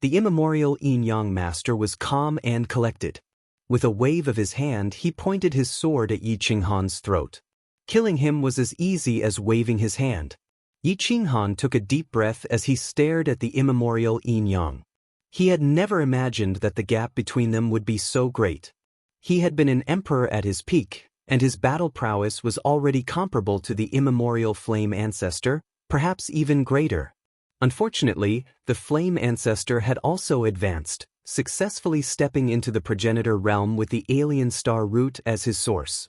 The immemorial Yin-Yang master was calm and collected. With a wave of his hand, he pointed his sword at Yi Qinghan's throat. Killing him was as easy as waving his hand. Yi Qinghan took a deep breath as he stared at the immemorial Yin-Yang. He had never imagined that the gap between them would be so great. He had been an emperor at his peak, and his battle prowess was already comparable to the immemorial flame ancestor, perhaps even greater. Unfortunately, the flame ancestor had also advanced, successfully stepping into the progenitor realm with the alien star root as his source.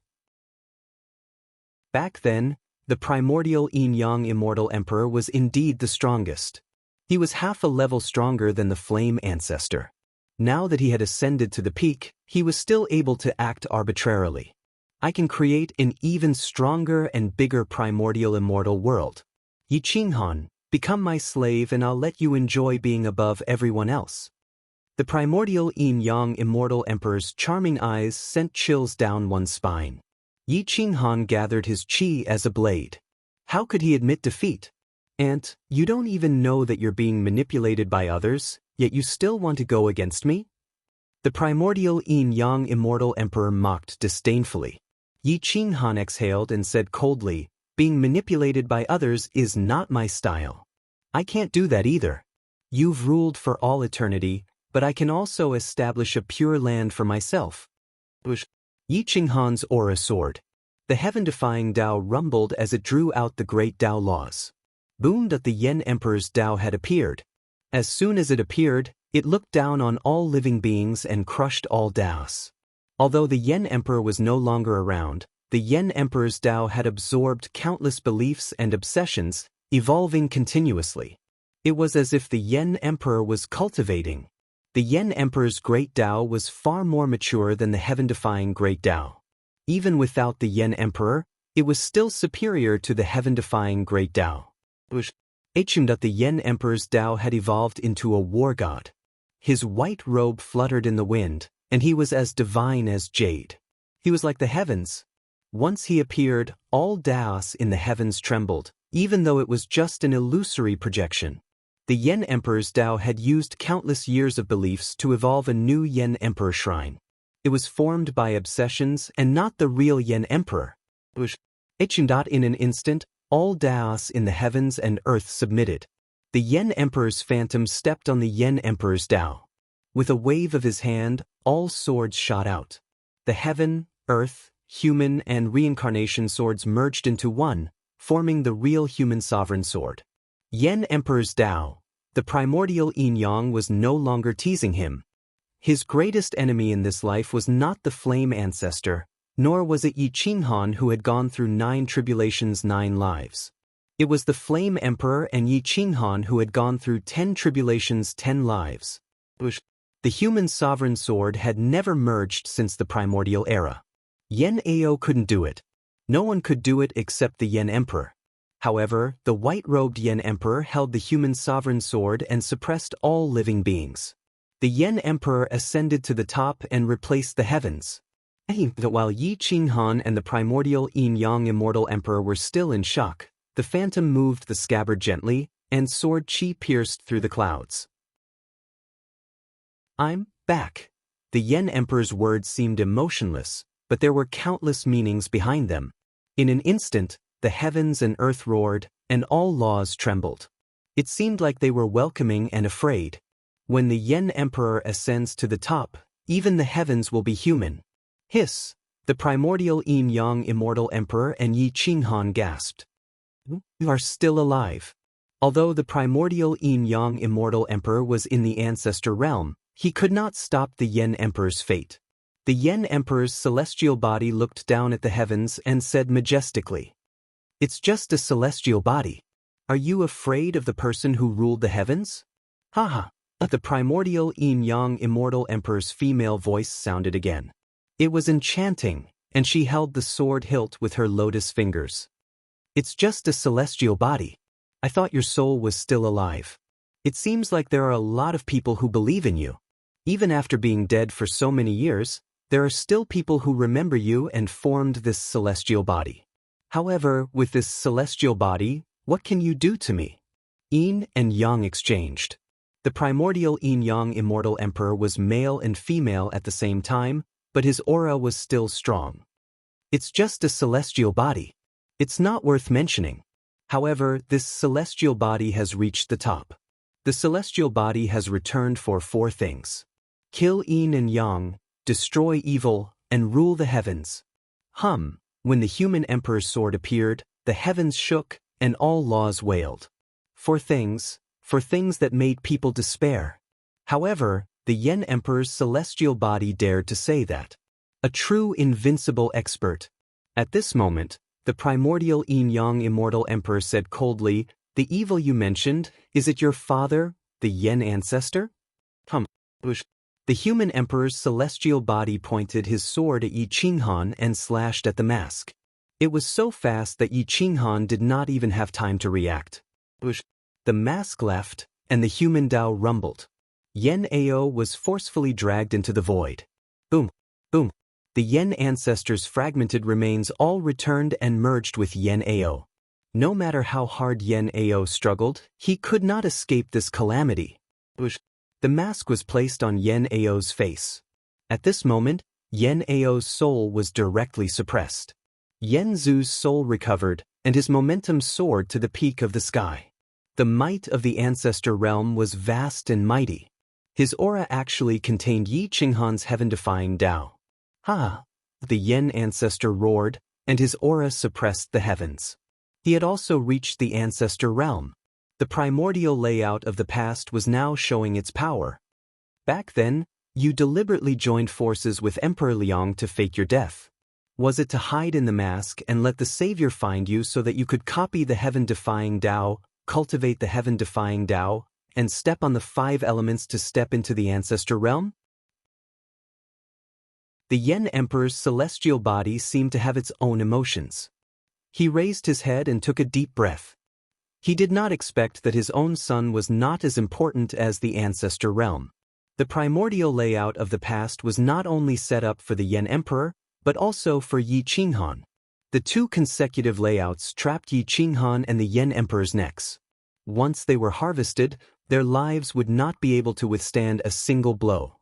Back then, the primordial Yin-Yang immortal emperor was indeed the strongest. He was half a level stronger than the flame ancestor. Now that he had ascended to the peak, he was still able to act arbitrarily. I can create an even stronger and bigger primordial immortal world. Yi Qinghan, become my slave and I'll let you enjoy being above everyone else. The primordial Yin-Yang immortal emperor's charming eyes sent chills down one's spine. Yi Qinghan gathered his qi as a blade. How could he admit defeat? And, you don't even know that you're being manipulated by others, yet you still want to go against me? The primordial Yin-Yang immortal emperor mocked disdainfully. Yi Qinghan exhaled and said coldly, being manipulated by others is not my style. I can't do that either. You've ruled for all eternity, but I can also establish a pure land for myself. Yi Qinghan's aura soared. The heaven-defying Tao rumbled as it drew out the great Tao laws. Boon. The Yen Emperor's Tao had appeared. As soon as it appeared, it looked down on all living beings and crushed all Taos. Although the Yen Emperor was no longer around, the Yen Emperor's Tao had absorbed countless beliefs and obsessions, evolving continuously. It was as if the Yen Emperor was cultivating. The Yen Emperor's great Tao was far more mature than the heaven-defying great Tao. Even without the Yen Emperor, it was still superior to the heaven-defying great Tao. The Yen Emperor's Tao had evolved into a war god. His white robe fluttered in the wind, and he was as divine as jade. He was like the heavens. Once he appeared, all Taos in the heavens trembled, even though it was just an illusory projection. The Yen Emperor's Tao had used countless years of beliefs to evolve a new Yen Emperor shrine. It was formed by obsessions and not the real Yen Emperor. In an instant, all Taos in the heavens and earth submitted. The Yen Emperor's phantom stepped on the Yen Emperor's Tao. With a wave of his hand, all swords shot out. The heaven, earth, human, and reincarnation swords merged into one, forming the real human sovereign sword. Yen Emperor's Tao, the primordial Yin-Yang, was no longer teasing him. His greatest enemy in this life was not the flame ancestor, nor was it Yi Qinghan who had gone through 9 tribulations 9 lives. It was the Flame Emperor and Yi Qinghan who had gone through 10 tribulations 10 lives. The human sovereign sword had never merged since the primordial era. Yen Ao couldn't do it. No one could do it except the Yen Emperor. However, the white-robed Yen Emperor held the human sovereign sword and suppressed all living beings. The Yen Emperor ascended to the top and replaced the heavens. While Yi Qinghan and the primordial Yin-Yang immortal emperor were still in shock, the phantom moved the scabbard gently, and sword chi pierced through the clouds. "I'm back." The Yen Emperor's words seemed emotionless, but there were countless meanings behind them. In an instant, the heavens and earth roared, and all laws trembled. It seemed like they were welcoming and afraid. When the Yen Emperor ascends to the top, even the heavens will be human. Hiss! The primordial Yin-Yang immortal emperor and Yi Qinghan gasped. "You are still alive." Although the primordial Yin-Yang immortal emperor was in the ancestor realm, he could not stop the Yen Emperor's fate. The Yen Emperor's celestial body looked down at the heavens and said majestically, "It's just a celestial body. Are you afraid of the person who ruled the heavens?" Haha! The primordial Yin-Yang immortal emperor's female voice sounded again. It was enchanting, and she held the sword hilt with her lotus fingers. "It's just a celestial body. I thought your soul was still alive. It seems like there are a lot of people who believe in you. Even after being dead for so many years, there are still people who remember you and formed this celestial body. However, with this celestial body, what can you do to me?" Yin and Yang exchanged. The primordial Yin-Yang immortal emperor was male and female at the same time, but his aura was still strong. "It's just a celestial body. It's not worth mentioning. However, this celestial body has reached the top. The celestial body has returned for 4 things. Kill Yin and Yang, destroy evil, and rule the heavens." When the human emperor's sword appeared, the heavens shook, and all laws wailed. For things that made people despair. However, the Yen Emperor's celestial body dared to say that. A true invincible expert. At this moment, the primordial Yin-Yang immortal emperor said coldly, "The evil you mentioned, is it your father, the Yen ancestor?" The human emperor's celestial body pointed his sword at Yi Qinghan and slashed at the mask. It was so fast that Yi Qinghan did not even have time to react. The mask left, and the human Tao rumbled. Yen Ao was forcefully dragged into the void. Boom, boom. The Yen ancestors' fragmented remains all returned and merged with Yen Ao. No matter how hard Yen Ao struggled, he could not escape this calamity. The mask was placed on Yen Ao's face. At this moment, Yen Ao's soul was directly suppressed. Yen Zhu's soul recovered, and his momentum soared to the peak of the sky. The might of the ancestor realm was vast and mighty. His aura actually contained Yi Qinghan's heaven-defying Tao. The Yen ancestor roared, and his aura suppressed the heavens. He had also reached the ancestor realm. The primordial layout of the past was now showing its power. Back then, you deliberately joined forces with Emperor Liang to fake your death. Was it to hide in the mask and let the Savior find you so that you could copy the heaven-defying Tao, cultivate the heaven-defying Tao, and step on the 5 elements to step into the ancestor realm? The Yen Emperor's celestial body seemed to have its own emotions. He raised his head and took a deep breath. He did not expect that his own son was not as important as the ancestor realm. The primordial layout of the past was not only set up for the Yen Emperor, but also for Yi Qinghan. The 2 consecutive layouts trapped Yi Qinghan and the Yen Emperor's necks. Once they were harvested, their lives would not be able to withstand a single blow.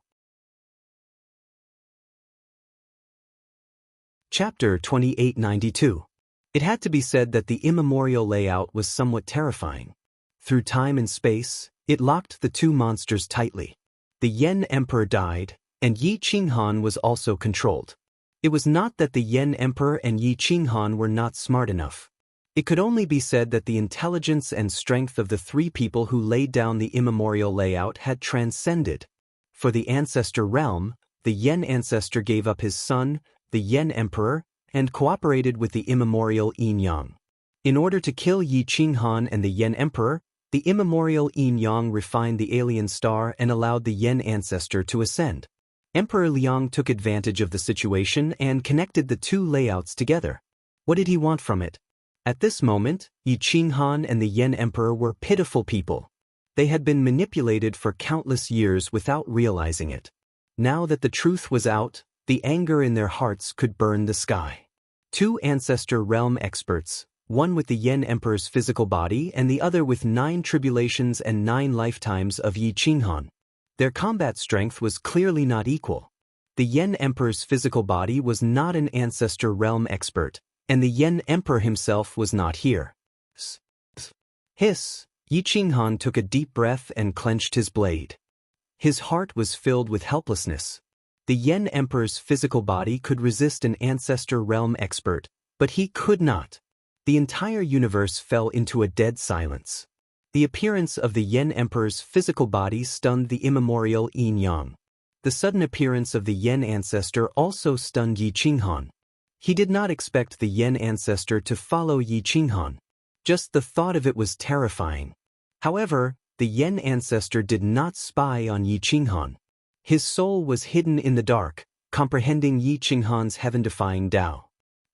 Chapter 2892. It had to be said that the immemorial layout was somewhat terrifying. Through time and space, it locked the 2 monsters tightly. The Yen Emperor died, and Yi Qinghan was also controlled. It was not that the Yen Emperor and Yi Qinghan were not smart enough. It could only be said that the intelligence and strength of the 3 people who laid down the immemorial layout had transcended. For the ancestor realm, the Yen ancestor gave up his son, the Yen Emperor, and cooperated with the immemorial Yin-Yang. In order to kill Yi Qinghan and the Yen Emperor, the immemorial Yin-Yang refined the alien star and allowed the Yen ancestor to ascend. Emperor Liang took advantage of the situation and connected the two layouts together. What did he want from it? At this moment, Yi Qinghan and the Yan Emperor were pitiful people. They had been manipulated for countless years without realizing it. Now that the truth was out, the anger in their hearts could burn the sky. Two ancestor realm experts, one with the Yan Emperor's physical body and the other with 9 tribulations and 9 lifetimes of Yi Qinghan. Their combat strength was clearly not equal. The Yan Emperor's physical body was not an ancestor realm expert, and the Yan Emperor himself was not here. Hiss! Yi Qinghan took a deep breath and clenched his blade. His heart was filled with helplessness. The Yan Emperor's physical body could resist an ancestor realm expert, but he could not. The entire universe fell into a dead silence. The appearance of the Yan Emperor's physical body stunned the immemorial Yin Yang. The sudden appearance of the Yan ancestor also stunned Yi Qinghan. He did not expect the Yan ancestor to follow Yi Qinghan. Just the thought of it was terrifying. However, the Yan ancestor did not spy on Yi Qinghan. His soul was hidden in the dark, comprehending Yi Qinghan's heaven-defying Tao.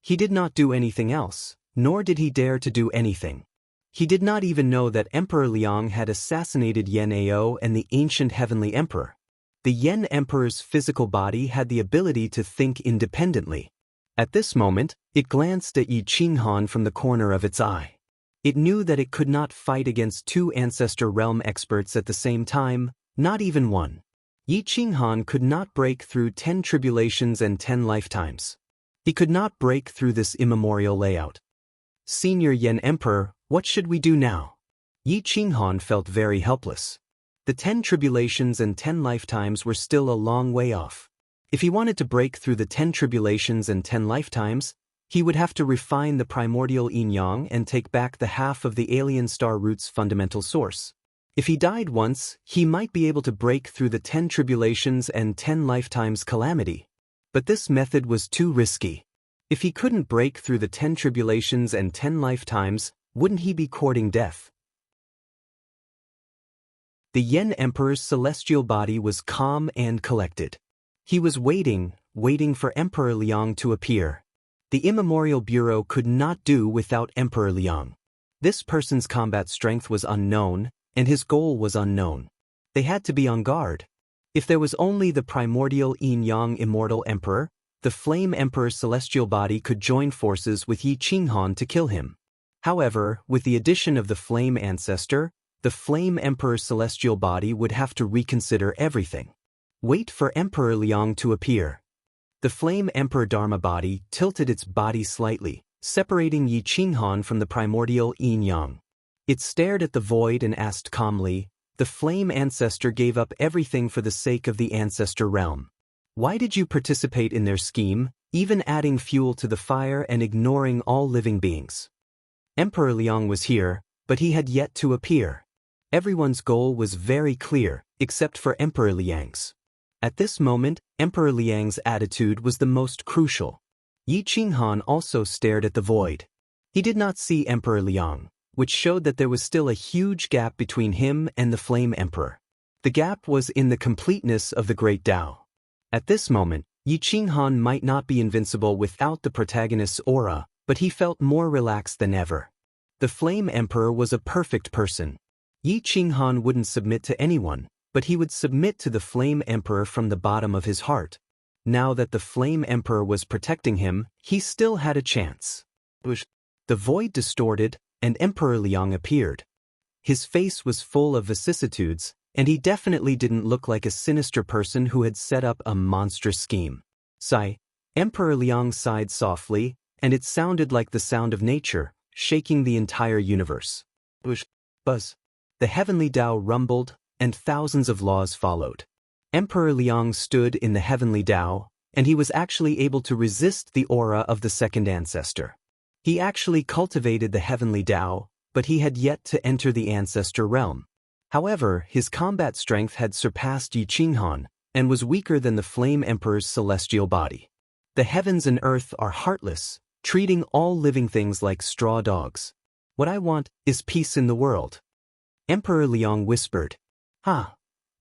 He did not do anything else, nor did he dare to do anything. He did not even know that Emperor Liang had assassinated Yan Ao and the ancient heavenly emperor. The Yan emperor's physical body had the ability to think independently. At this moment, it glanced at Yi Qinghan from the corner of its eye. It knew that it could not fight against 2 ancestor realm experts at the same time, not even one. Yi Qinghan could not break through 10 tribulations and 10 lifetimes. He could not break through this immemorial layout. Senior Yan Emperor, what should we do now? Yi Qinghan felt very helpless. The 10 tribulations and 10 lifetimes were still a long way off. If he wanted to break through the 10 tribulations and 10 lifetimes, he would have to refine the primordial yin-yang and take back the half of the alien star root's fundamental source. If he died once, he might be able to break through the 10 tribulations and 10 lifetimes calamity. But this method was too risky. If he couldn't break through the 10 tribulations and 10 lifetimes, wouldn't he be courting death? The Yan Emperor's celestial body was calm and collected. He was waiting for Emperor Liang to appear. The Immemorial Bureau could not do without Emperor Liang. This person's combat strength was unknown, and his goal was unknown. They had to be on guard. If there was only the primordial yin-yang immortal emperor, the Flame Emperor's celestial body could join forces with Yi Qinghan to kill him. However, with the addition of the Flame Ancestor, the Flame Emperor's celestial body would have to reconsider everything. Wait for Emperor Liang to appear. The Flame Emperor Dharma body tilted its body slightly, separating Yi Qinghan from the primordial yin-yang. It stared at the void and asked calmly, "The Flame Ancestor gave up everything for the sake of the Ancestor realm. Why did you participate in their scheme, even adding fuel to the fire and ignoring all living beings?" Emperor Liang was here, but he had yet to appear. Everyone's goal was very clear, except for Emperor Liang's. At this moment, Emperor Liang's attitude was the most crucial. Yi Qinghan also stared at the void. He did not see Emperor Liang, which showed that there was still a huge gap between him and the Flame Emperor. The gap was in the completeness of the Great Tao. At this moment, Yi Qinghan might not be invincible without the protagonist's aura, but he felt more relaxed than ever. The Flame Emperor was a perfect person. Yi Qinghan wouldn't submit to anyone, but he would submit to the Flame Emperor from the bottom of his heart. Now that the Flame Emperor was protecting him, he still had a chance. The void distorted, and Emperor Liang appeared. His face was full of vicissitudes, and he definitely didn't look like a sinister person who had set up a monstrous scheme. Sigh. Emperor Liang sighed softly, and it sounded like the sound of nature, shaking the entire universe. Buzz. The heavenly Tao rumbled, and thousands of laws followed. Emperor Liang stood in the heavenly Tao, and he was actually able to resist the aura of the second ancestor. He actually cultivated the heavenly Tao, but he had yet to enter the ancestor realm. However, his combat strength had surpassed Yi Qinghan, and was weaker than the Flame Emperor's celestial body. The heavens and earth are heartless, treating all living things like straw dogs. What I want is peace in the world. Emperor Liang whispered.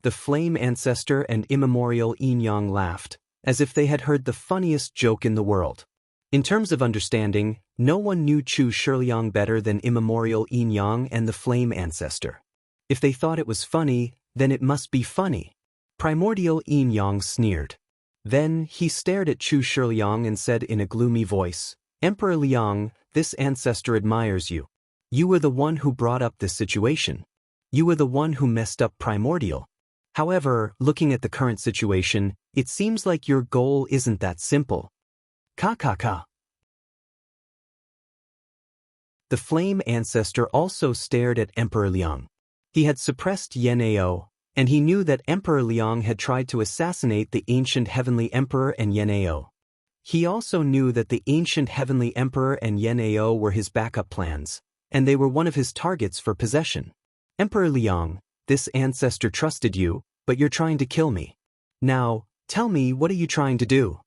The flame ancestor and immemorial Yin Yang laughed, as if they had heard the funniest joke in the world. In terms of understanding, no one knew Chu Shiliang better than immemorial Yin Yang and the flame ancestor. If they thought it was funny, then it must be funny. Primordial Yin Yang sneered. Then he stared at Chu Shiliang and said in a gloomy voice, "Emperor Liang, this ancestor admires you. You were the one who brought up this situation. You were the one who messed up Primordial. However, looking at the current situation, it seems like your goal isn't that simple." Ka. The flame ancestor also stared at Emperor Liang. He had suppressed Yen Ao, and he knew that Emperor Liang had tried to assassinate the ancient heavenly emperor and Yen Ao. He also knew that the ancient heavenly emperor and Yen Ao were his backup plans, and they were one of his targets for possession. "Emperor Liang, this ancestor trusted you, but you're trying to kill me. Now, tell me, what are you trying to do?"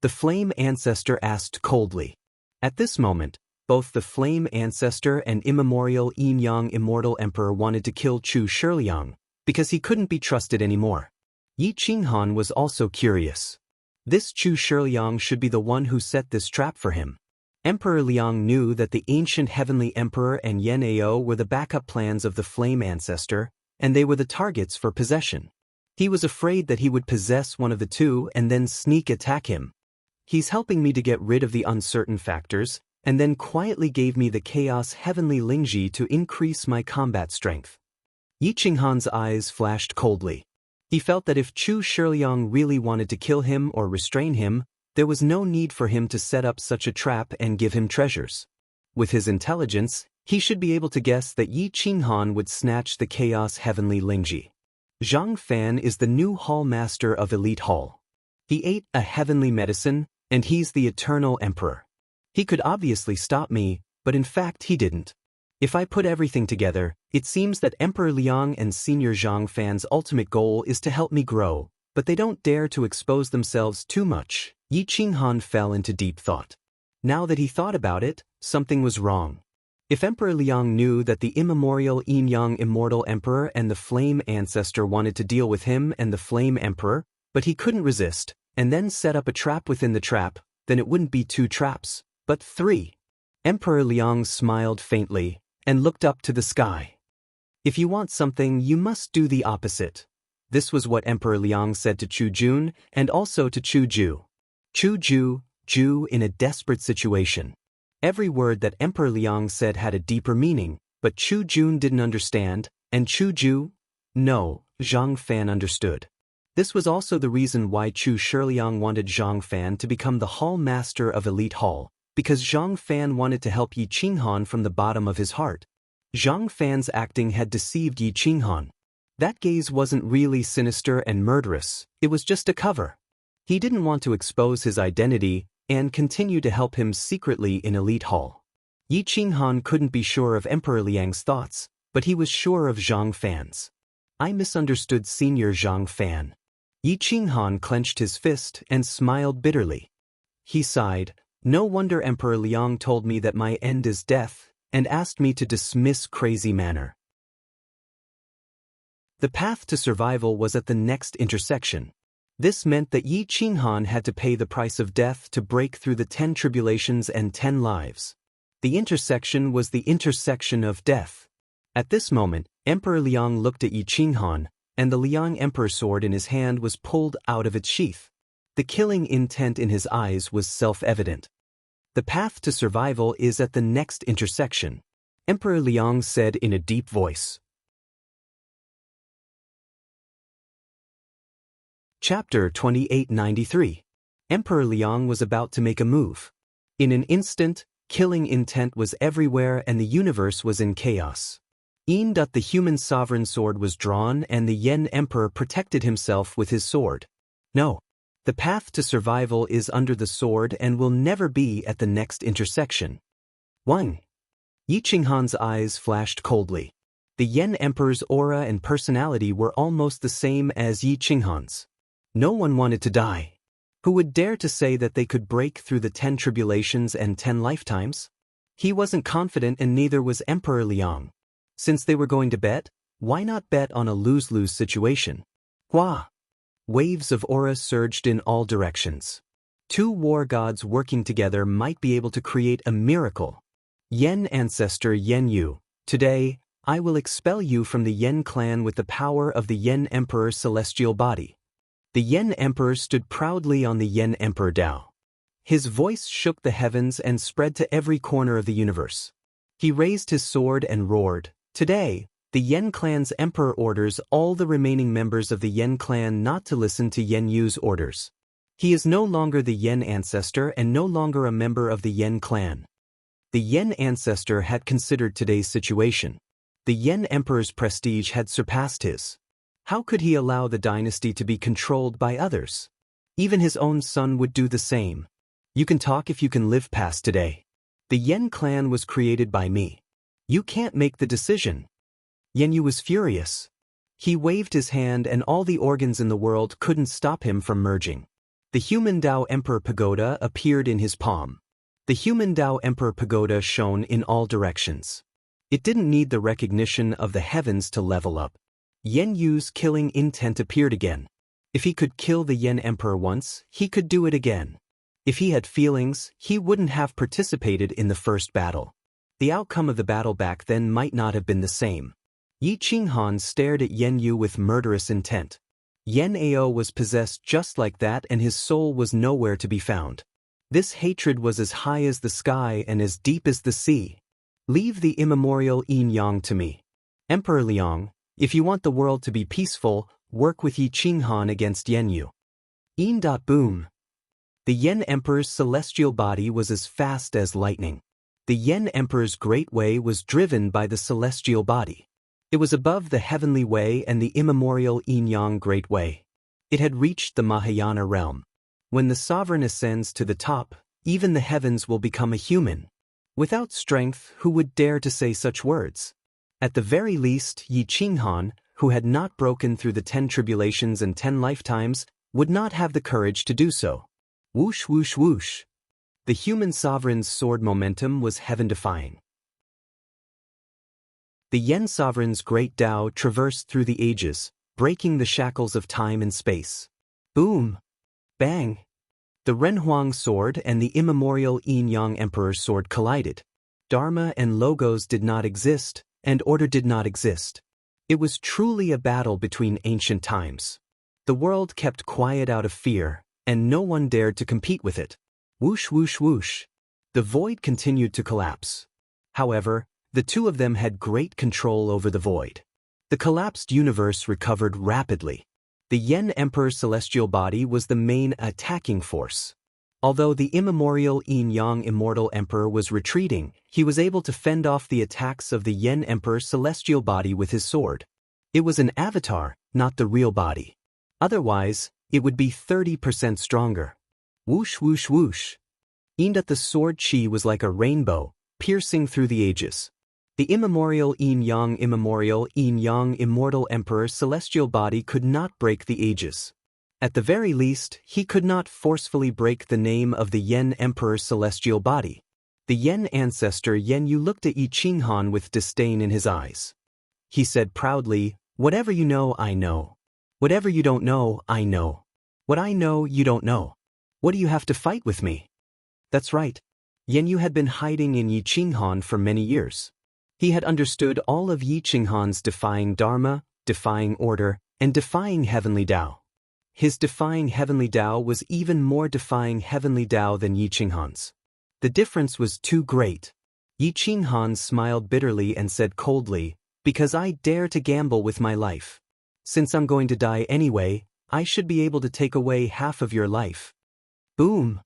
The flame ancestor asked coldly. At this moment, both the flame ancestor and immemorial Yin Yang immortal emperor wanted to kill Chu Shiliang, because he couldn't be trusted anymore. Yi Qinghan was also curious. This Chu Shiliang should be the one who set this trap for him. Emperor Liang knew that the ancient heavenly emperor and Yen Ao were the backup plans of the flame ancestor, and they were the targets for possession. He was afraid that he would possess one of the two and then sneak attack him. "He's helping me to get rid of the uncertain factors, and then quietly gave me the chaos heavenly Lingji to increase my combat strength." Yi Qinghan's eyes flashed coldly. He felt that if Chu Shiliang really wanted to kill him or restrain him, there was no need for him to set up such a trap and give him treasures. With his intelligence, he should be able to guess that Yi Qinghan would snatch the chaos heavenly Lingji. Zhang Fan is the new hall master of Elite Hall. He ate a heavenly medicine, and he's the eternal emperor. He could obviously stop me, but in fact he didn't. If I put everything together, it seems that Emperor Liang and Senior Zhang Fan's ultimate goal is to help me grow, but they don't dare to expose themselves too much. Yi Qinghan fell into deep thought. Now that he thought about it, something was wrong. If Emperor Liang knew that the immemorial Yin Yang immortal emperor and the flame ancestor wanted to deal with him and the flame emperor, but he couldn't resist, and then set up a trap within the trap, then it wouldn't be 2 traps, but 3. Emperor Liang smiled faintly and looked up to the sky. "If you want something, you must do the opposite." This was what Emperor Liang said to Chu Jun and also to Chu Ju. Ju in a desperate situation. Every word that Emperor Liang said had a deeper meaning, but Chu Jun didn't understand, and Chu Ju? No, Zhang Fan understood. This was also the reason why Chu Shiliang wanted Zhang Fan to become the hall master of Elite Hall, because Zhang Fan wanted to help Yi Qinghan from the bottom of his heart. Zhang Fan's acting had deceived Yi Qinghan. That gaze wasn't really sinister and murderous, it was just a cover. He didn't want to expose his identity and continue to help him secretly in Elite Hall. Yi Qinghan couldn't be sure of Emperor Liang's thoughts, but he was sure of Zhang Fan's. "I misunderstood Senior Zhang Fan." Yi Qinghan clenched his fist and smiled bitterly. He sighed. "No wonder Emperor Liang told me that my end is death, and asked me to dismiss crazy manner." The path to survival was at the next intersection. This meant that Yi Qinghan had to pay the price of death to break through the 10 tribulations and 10 lives. The intersection was the intersection of death. At this moment, Emperor Liang looked at Yi Qinghan, and the Liang Emperor sword in his hand was pulled out of its sheath. The killing intent in his eyes was self-evident. "The path to survival is at the next intersection," Emperor Liang said in a deep voice. Chapter 2893. Emperor Liang was about to make a move. In an instant, killing intent was everywhere and the universe was in chaos. The human sovereign sword was drawn and the Yen Emperor protected himself with his sword. No. The path to survival is under the sword and will never be at the next intersection. 1. Yi Qinghan's eyes flashed coldly. The Yen Emperor's aura and personality were almost the same as Yi Qinghan's. No one wanted to die. Who would dare to say that they could break through the 10 tribulations and 10 lifetimes? He wasn't confident and neither was Emperor Liang. Since they were going to bet, Why not bet on a lose-lose situation? Hua! Waves of aura surged in all directions. Two war gods working together might be able to create a miracle. Yen ancestor Yen Yu, today, I will expel you from the Yen clan with the power of the Yen Emperor's celestial body. The Yen Emperor stood proudly on the Yen Emperor Dao. His voice shook the heavens and spread to every corner of the universe. He raised his sword and roared, "Today, the Yen clan's emperor orders all the remaining members of the Yen clan not to listen to Yen Yu's orders. He is no longer the Yen ancestor and no longer a member of the Yen clan." The Yen ancestor had considered today's situation. The Yen emperor's prestige had surpassed his. How could he allow the dynasty to be controlled by others? Even his own son would do the same. You can talk if you can live past today. The Yen clan was created by me. You can't make the decision. Yen Yu was furious. He waved his hand and all the organs in the world couldn't stop him from merging. The human Tao Emperor Pagoda appeared in his palm. The human Tao Emperor Pagoda shone in all directions. It didn't need the recognition of the heavens to level up. Yen Yu's killing intent appeared again. If he could kill the Yen Emperor once, he could do it again. If he had feelings, he wouldn't have participated in the first battle. The outcome of the battle back then might not have been the same. Yi Qinghan stared at Yen Yu with murderous intent. Yen Ao was possessed just like that and his soul was nowhere to be found. This hatred was as high as the sky and as deep as the sea. Leave the immemorial Yin Yang to me. Emperor Liang, if you want the world to be peaceful, work with Yi Qinghan against Yen Yu. Yin. Boom. The Yen Emperor's celestial body was as fast as lightning. The Yen Emperor's great way was driven by the celestial body. It was above the heavenly way and the immemorial Yin-Yang great way. It had reached the Mahayana realm. When the sovereign ascends to the top, even the heavens will become a human. Without strength, who would dare to say such words? At the very least, Yi Qinghan, who had not broken through the 10 tribulations and 10 lifetimes, would not have the courage to do so. Whoosh whoosh whoosh. The human sovereign's sword momentum was heaven-defying. The Yen sovereign's great Tao traversed through the ages, breaking the shackles of time and space. Boom! Bang! The Renhuang sword and the immemorial Yin-Yang Emperor's sword collided. Dharma and logos did not exist, and order did not exist. It was truly a battle between ancient times. The world kept quiet out of fear, and no one dared to compete with it. Whoosh whoosh whoosh. The void continued to collapse. However, the two of them had great control over the void. The collapsed universe recovered rapidly. The Yen Emperor's celestial body was the main attacking force. Although the immemorial Yin-Yang Immortal Emperor was retreating, he was able to fend off the attacks of the Yen Emperor's celestial body with his sword. It was an avatar, not the real body. Otherwise, it would be 30% stronger. Whoosh whoosh whoosh. The sword chi was like a rainbow, piercing through the ages. The immemorial Yin-Yang Immortal Emperor's celestial body could not break the ages. At the very least, he could not forcefully break the name of the Yen Emperor's celestial body. The Yen ancestor Yen Yu looked at Yi Qinghan with disdain in his eyes. He said proudly, "Whatever you know, I know. Whatever you don't know, I know. What I know, you don't know. What do you have to fight with me?" That's right. Yen Yu had been hiding in Yi Qinghan for many years. He had understood all of Yi Qinghan's defying Dharma, defying order, and defying heavenly Tao. His defying heavenly Tao was even more defying heavenly Tao than Yi Qinghan's. The difference was too great. Yi Qinghan smiled bitterly and said coldly, "Because I dare to gamble with my life. Since I'm going to die anyway, I should be able to take away half of your life." Boom!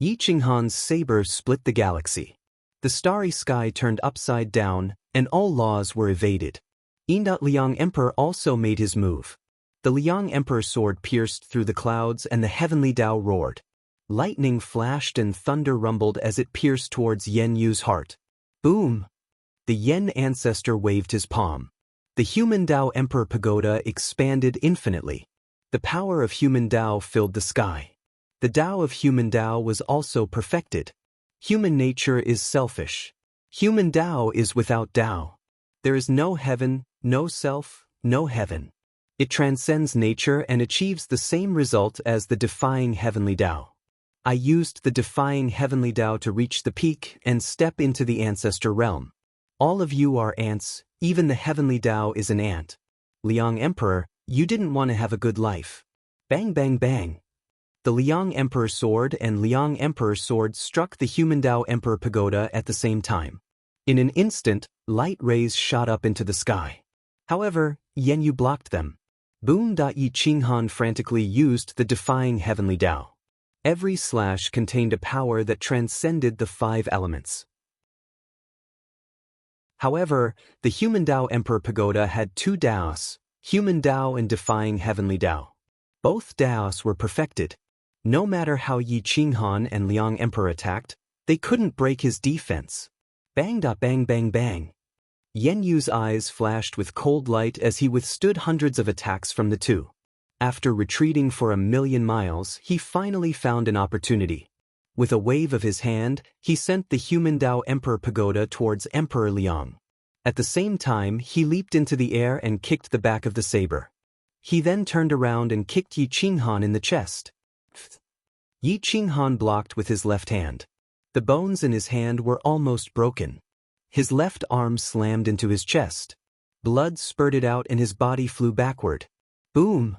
Yi Qinghan's saber split the galaxy. The starry sky turned upside down, and all laws were evaded. Liang Emperor also made his move. The Liang Emperor sword pierced through the clouds and the heavenly Tao roared. Lightning flashed and thunder rumbled as it pierced towards Yen Yu's heart. Boom! The Yen ancestor waved his palm. The human Tao Emperor Pagoda expanded infinitely. The power of human Tao filled the sky. The Tao of human Tao was also perfected. Human nature is selfish. Human Tao is without Tao. There is no heaven, no self, no heaven. It transcends nature and achieves the same result as the defying heavenly Tao. I used the defying heavenly Tao to reach the peak and step into the ancestor realm. All of you are ants, even the heavenly Tao is an ant. Liang Emperor, you didn't want to have a good life. Bang bang bang. The Liang Emperor sword and Liang Emperor sword struck the human Tao Emperor pagoda at the same time. In an instant, light rays shot up into the sky. However, Yan Yu blocked them. Boom. Yi Qinghan frantically used the defying heavenly Tao. Every slash contained a power that transcended the 5 elements. However, the human Tao Emperor pagoda had 2 Daos, human Tao and defying heavenly Tao. Both Daos were perfected. No matter how Yi Qinghan and Liang Emperor attacked, they couldn't break his defense. Bang. Bang bang bang. Yan Yu's eyes flashed with cold light as he withstood hundreds of attacks from the 2. After retreating for 1,000,000 miles, he finally found an opportunity. With a wave of his hand, he sent the human Tao Emperor pagoda towards Emperor Liang. At the same time, he leaped into the air and kicked the back of the saber. He then turned around and kicked Yi Qinghan in the chest. Yi Qinghan blocked with his left hand. The bones in his hand were almost broken. His left arm slammed into his chest. Blood spurted out and his body flew backward. Boom!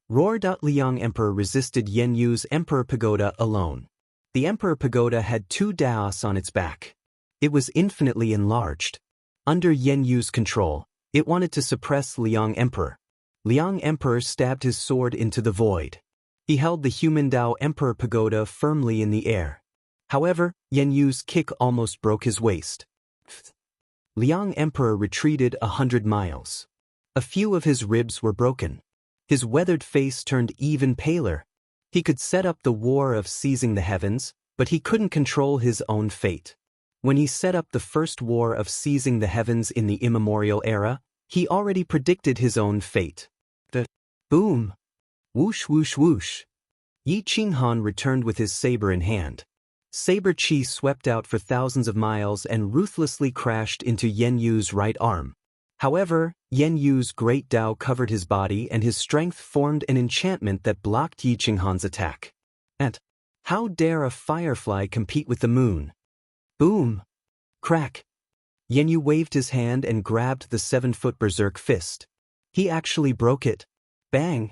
Roar. Liang Emperor resisted Yan Yu's Emperor pagoda alone. The Emperor pagoda had 2 Daos on its back. It was infinitely enlarged. Under Yan Yu's control, it wanted to suppress Liang Emperor. Liang Emperor stabbed his sword into the void. He held the human Tao Emperor pagoda firmly in the air. However, Yan Yu's kick almost broke his waist. Liang Emperor retreated 100 miles. A few of his ribs were broken. His weathered face turned even paler. He could set up the war of seizing the heavens, but he couldn't control his own fate. When he set up the first war of seizing the heavens in the immemorial era, he already predicted his own fate. Boom! Whoosh whoosh whoosh. Yi Qinghan returned with his saber in hand. Saber chi swept out for thousands of miles and ruthlessly crashed into Yan Yu's right arm. However, Yan Yu's great Tao covered his body and his strength formed an enchantment that blocked Yi Qinghan's attack. And how dare a firefly compete with the moon? Boom! Crack! Yan Yu waved his hand and grabbed the 7-foot berserk fist. He actually broke it. Bang!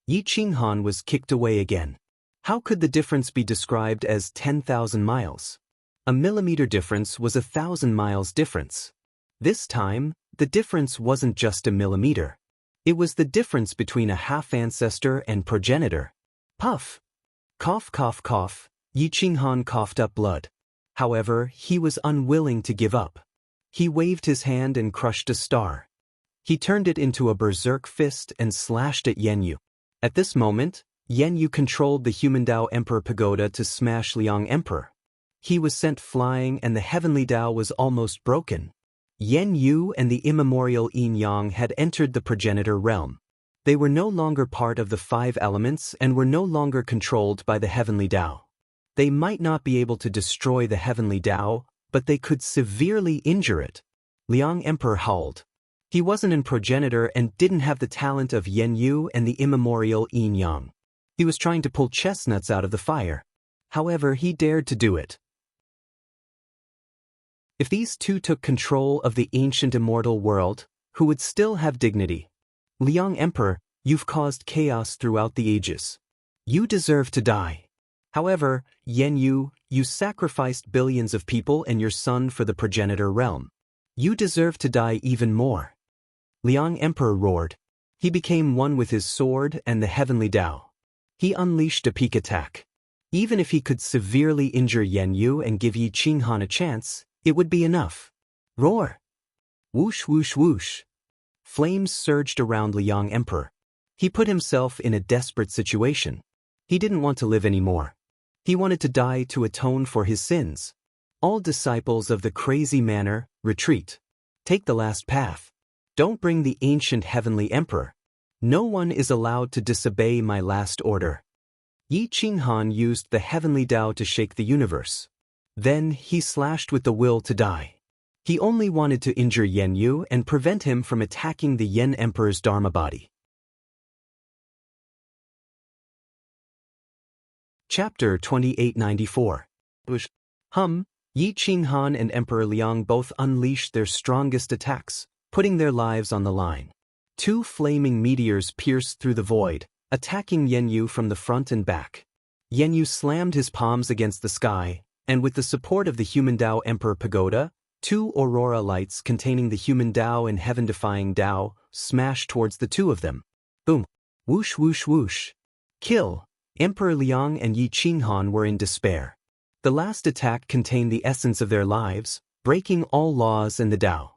Yi Qinghan was kicked away again. How could the difference be described as 10,000 miles? A millimeter difference was 1,000 miles difference. This time, the difference wasn't just a millimeter. It was the difference between a half-ancestor and progenitor. Puff! Cough cough cough, Yi Qinghan coughed up blood. However, he was unwilling to give up. He waved his hand and crushed a star. He turned it into a berserk fist and slashed at Yan Yu. At this moment, Yan Yu controlled the human Tao Emperor pagoda to smash Liang Emperor. He was sent flying and the heavenly Tao was almost broken. Yan Yu and the immemorial Yin Yang had entered the progenitor realm. They were no longer part of the 5 elements and were no longer controlled by the heavenly Tao. They might not be able to destroy the heavenly Tao, but they could severely injure it. Liang Emperor howled. He wasn't a progenitor and didn't have the talent of Yan Yu and the immemorial Yin Yang. He was trying to pull chestnuts out of the fire. However, he dared to do it. If these 2 took control of the ancient immortal world, who would still have dignity? Liang Emperor, you've caused chaos throughout the ages. You deserve to die. However, Yan Yu, you sacrificed billions of people and your son for the progenitor realm. You deserve to die even more. Liang Emperor roared. He became one with his sword and the heavenly Tao. He unleashed a peak attack. Even if he could severely injure Yan Yu and give Yi Qinghan a chance, it would be enough. Roar! Whoosh whoosh whoosh. Flames surged around Liang Emperor. He put himself in a desperate situation. He didn't want to live anymore. He wanted to die to atone for his sins. All disciples of the crazy manner, retreat. Take the last path. Don't bring the ancient heavenly emperor. No one is allowed to disobey my last order. Yi Qinghan used the heavenly Tao to shake the universe. Then he slashed with the will to die. He only wanted to injure Yen Yu and prevent him from attacking the Yen Emperor's Dharma body. Chapter 2894. Yi Qinghan and Emperor Liang both unleashed their strongest attacks, putting their lives on the line. Two flaming meteors pierced through the void, attacking Yen Yu from the front and back. Yen Yu slammed his palms against the sky, and with the support of the Human Tao Emperor Pagoda, two aurora lights containing the Human Tao and heaven-defying Tao smashed towards the two of them. Boom! Whoosh whoosh whoosh! Kill! Emperor Liang and Yi Qinghan were in despair. The last attack contained the essence of their lives, breaking all laws and the Tao.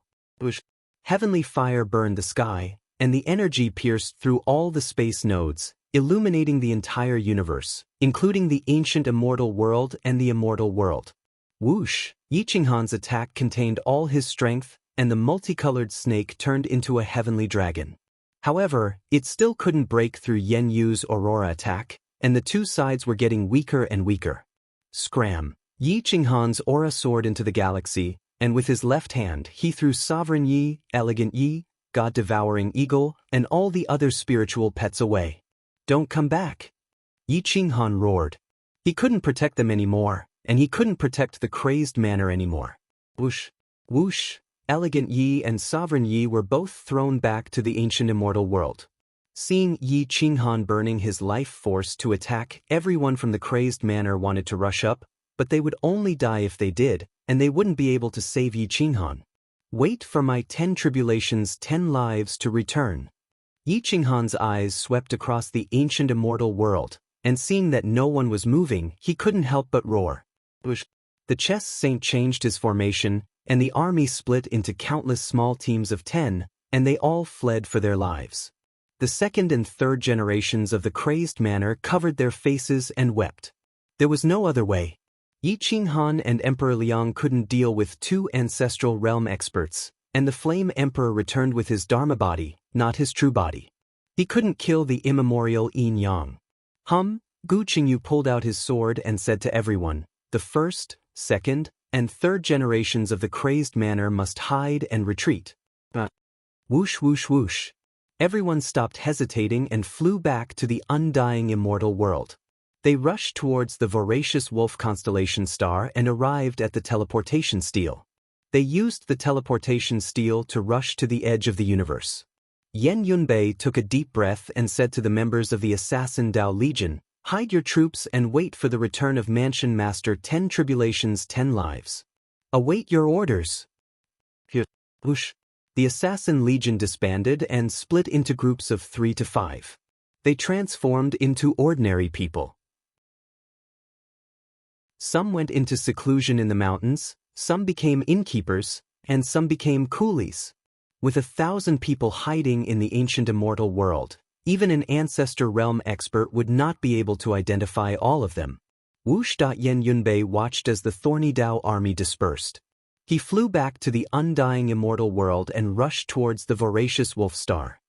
Heavenly fire burned the sky, and the energy pierced through all the space nodes, illuminating the entire universe, including the ancient immortal world and the immortal world. Whoosh! Yi Qinghan's attack contained all his strength, and the multicolored snake turned into a heavenly dragon. However, it still couldn't break through Yen Yu's aurora attack, and the two sides were getting weaker and weaker. Scram! Yi Qinghan's aura soared into the galaxy, and with his left hand he threw Sovereign Yi, Elegant Yi, God-devouring eagle, and all the other spiritual pets away. Don't come back! Yi Qinghan roared. He couldn't protect them anymore, and he couldn't protect the crazed manor anymore. Whoosh! Whoosh! Elegant Yi and Sovereign Yi were both thrown back to the ancient immortal world. Seeing Yi Qinghan burning his life force to attack, everyone from the crazed manor wanted to rush up, but they would only die if they did, and they wouldn't be able to save Yi Qinghan. Wait for my 10 tribulations, 10 lives to return. Yi Qinghan's eyes swept across the ancient immortal world, and seeing that no one was moving, he couldn't help but roar. The chess saint changed his formation, and the army split into countless small teams of 10, and they all fled for their lives. The second and third generations of the crazed manor covered their faces and wept. There was no other way. Yi Qinghan and Emperor Liang couldn't deal with two ancestral realm experts, and the Flame Emperor returned with his Dharma body, not his true body. He couldn't kill the immemorial Yin Yang. Gu Qingyu pulled out his sword and said to everyone, the first, second, and third generations of the crazed manor must hide and retreat. Whoosh whoosh whoosh. Everyone stopped hesitating and flew back to the undying immortal world. They rushed towards the voracious wolf constellation star and arrived at the teleportation stele. They used the teleportation stele to rush to the edge of the universe. Yen Yunbei took a deep breath and said to the members of the Assassin Dao Legion, hide your troops and wait for the return of Mansion Master 10 Tribulations 10 Lives. Await your orders. Whoosh. The Assassin Legion disbanded and split into groups of 3 to 5. They transformed into ordinary people. Some went into seclusion in the mountains, some became innkeepers, and some became coolies. With 1,000 people hiding in the ancient immortal world, even an ancestor realm expert would not be able to identify all of them. Whoosh. Yen Yunbei watched as the thorny Dao army dispersed. He flew back to the undying immortal world and rushed towards the voracious wolf star.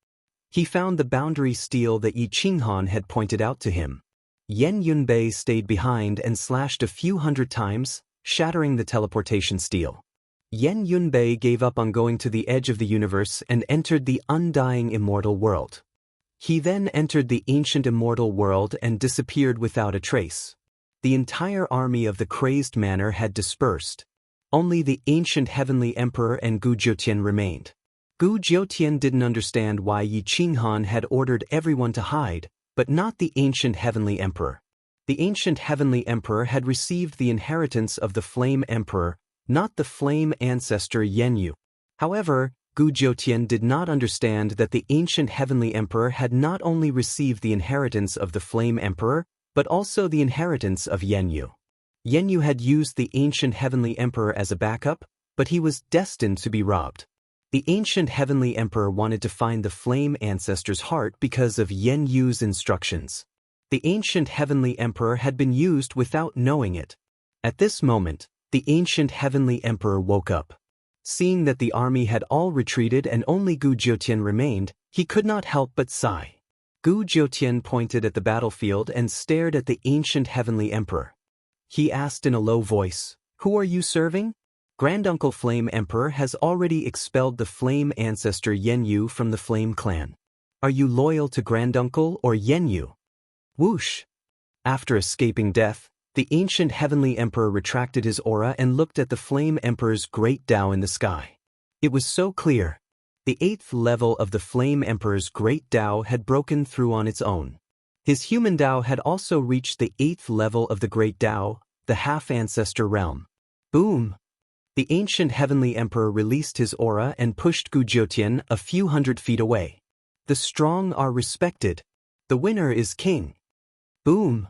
He found the boundary stele that Yi Qinghan had pointed out to him. Yen Yunbei stayed behind and slashed a few hundred times, shattering the teleportation stele. Yen Yunbei gave up on going to the edge of the universe and entered the undying immortal world. He then entered the ancient immortal world and disappeared without a trace. The entire army of the crazed manor had dispersed. Only the ancient heavenly emperor and Gu Jiutian remained. Gu Jiutian didn't understand why Yi Qinghan had ordered everyone to hide, but not the ancient heavenly emperor. The ancient heavenly emperor had received the inheritance of the Flame Emperor, not the flame ancestor Yen Yu. However, Gu Jiutian did not understand that the ancient heavenly emperor had not only received the inheritance of the Flame Emperor, but also the inheritance of Yen Yu. Yen Yu had used the ancient heavenly emperor as a backup, but he was destined to be robbed. The ancient heavenly emperor wanted to find the flame ancestor's heart because of Yen Yu's instructions. The ancient heavenly emperor had been used without knowing it. At this moment, the ancient heavenly emperor woke up. Seeing that the army had all retreated and only Gu Jiutian remained, he could not help but sigh. Gu Jiutian pointed at the battlefield and stared at the ancient heavenly emperor. He asked in a low voice, "Who are you serving?" Granduncle Flame Emperor has already expelled the flame ancestor Yenyu from the Flame clan. Are you loyal to Granduncle or Yenyu? Whoosh! After escaping death, the ancient heavenly emperor retracted his aura and looked at the Flame Emperor's great Tao in the sky. It was so clear. The 8th level of the Flame Emperor's great Tao had broken through on its own. His human Tao had also reached the 8th level of the great Tao, the half-ancestor realm. Boom! The ancient heavenly emperor released his aura and pushed Gu Jiutian a few hundred feet away. The strong are respected. The winner is king. Boom!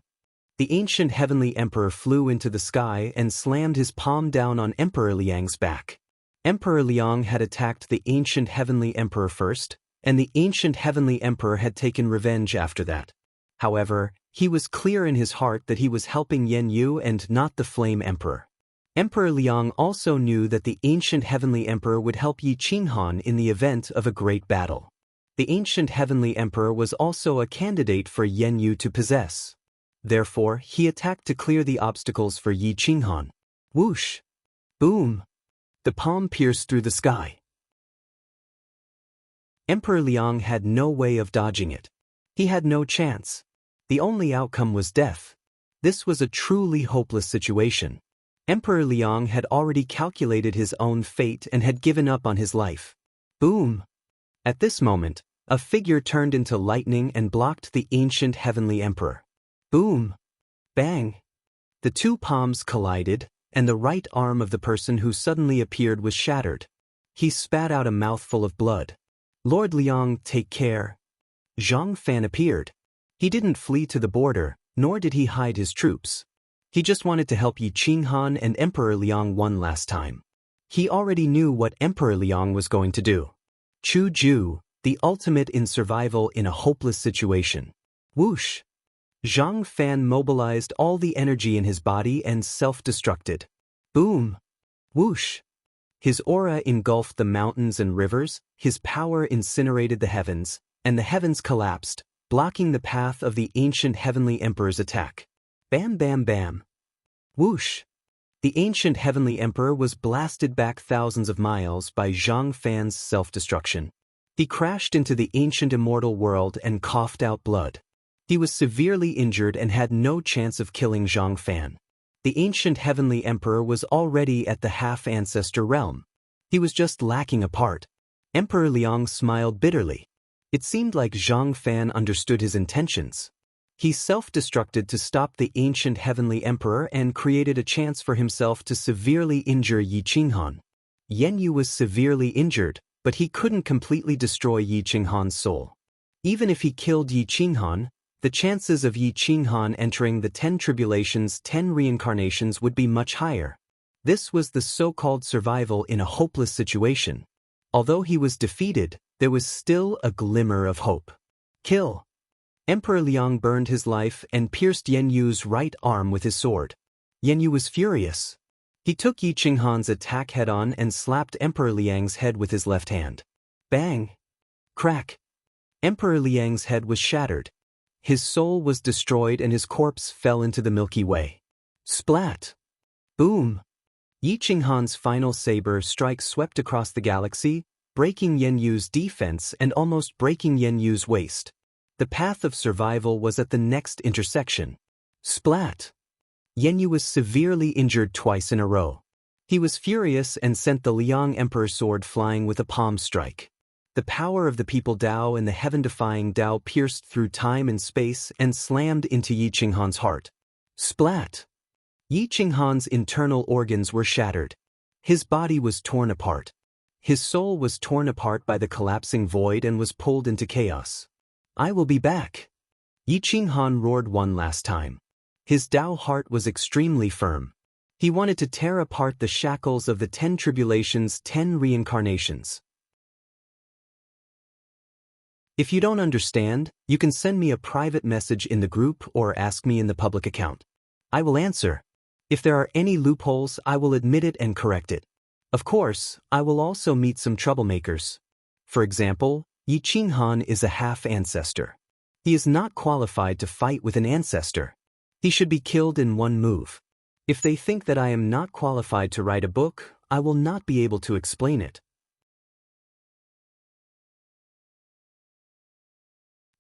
The ancient heavenly emperor flew into the sky and slammed his palm down on Emperor Liang's back. Emperor Liang had attacked the ancient heavenly emperor first, and the ancient heavenly emperor had taken revenge after that. However, he was clear in his heart that he was helping Yenyu and not the Flame Emperor. Emperor Liang also knew that the ancient heavenly emperor would help Yi Qinghan in the event of a great battle. The ancient heavenly emperor was also a candidate for Yenyu to possess. Therefore, he attacked to clear the obstacles for Yi Qinghan. Whoosh! Boom! The palm pierced through the sky. Emperor Liang had no way of dodging it. He had no chance. The only outcome was death. This was a truly hopeless situation. Emperor Liang had already calculated his own fate and had given up on his life. Boom! At this moment, a figure turned into lightning and blocked the ancient heavenly emperor. Boom! Bang! The two palms collided, and the right arm of the person who suddenly appeared was shattered. He spat out a mouthful of blood. Lord Liang, take care. Zhang Fan appeared. He didn't flee to the border, nor did he hide his troops. He just wanted to help Yi Qinghan and Emperor Liang one last time. He already knew what Emperor Liang was going to do. Chu Ju, the ultimate in survival in a hopeless situation. Whoosh! Zhang Fan mobilized all the energy in his body and self-destructed. Boom! Whoosh! His aura engulfed the mountains and rivers, his power incinerated the heavens, and the heavens collapsed, blocking the path of the ancient heavenly emperor's attack. Bam bam bam. Whoosh! The ancient heavenly emperor was blasted back thousands of miles by Zhang Fan's self-destruction. He crashed into the ancient immortal world and coughed out blood. He was severely injured and had no chance of killing Zhang Fan. The ancient heavenly emperor was already at the half-ancestor realm. He was just lacking a part. Emperor Liang smiled bitterly. It seemed like Zhang Fan understood his intentions. He self-destructed to stop the ancient heavenly emperor and created a chance for himself to severely injure Yi Qinghan. Yenyu was severely injured, but he couldn't completely destroy Yi Qinghan's soul. Even if he killed Yi Qinghan, the chances of Yi Qinghan entering the 10 tribulations, 10 reincarnations would be much higher. This was the so-called survival in a hopeless situation. Although he was defeated, there was still a glimmer of hope. Kill! Emperor Liang burned his life and pierced Yenyu's right arm with his sword. Yenyu was furious. He took Yi Qinghan's attack head-on and slapped Emperor Liang's head with his left hand. Bang! Crack! Emperor Liang's head was shattered. His soul was destroyed and his corpse fell into the Milky Way. Splat! Boom! Yi Qinghan's final saber strike swept across the galaxy, breaking Yenyu's defense and almost breaking Yenyu's waist. The path of survival was at the next intersection. Splat! Yenyu was severely injured twice in a row. He was furious and sent the Liang Emperor sword flying with a palm strike. The power of the people Tao and the heaven-defying Tao pierced through time and space and slammed into Yi Qinghan's heart. Splat! Yi Qinghan's internal organs were shattered. His body was torn apart. His soul was torn apart by the collapsing void and was pulled into chaos. I will be back. Yi Qinghan roared one last time. His Tao heart was extremely firm. He wanted to tear apart the shackles of the 10 tribulations, 10 reincarnations. If you don't understand, you can send me a private message in the group or ask me in the public account. I will answer. If there are any loopholes, I will admit it and correct it. Of course, I will also meet some troublemakers. For example, Yi Qinghan is a half-ancestor. He is not qualified to fight with an ancestor. He should be killed in one move. If they think that I am not qualified to write a book, I will not be able to explain it.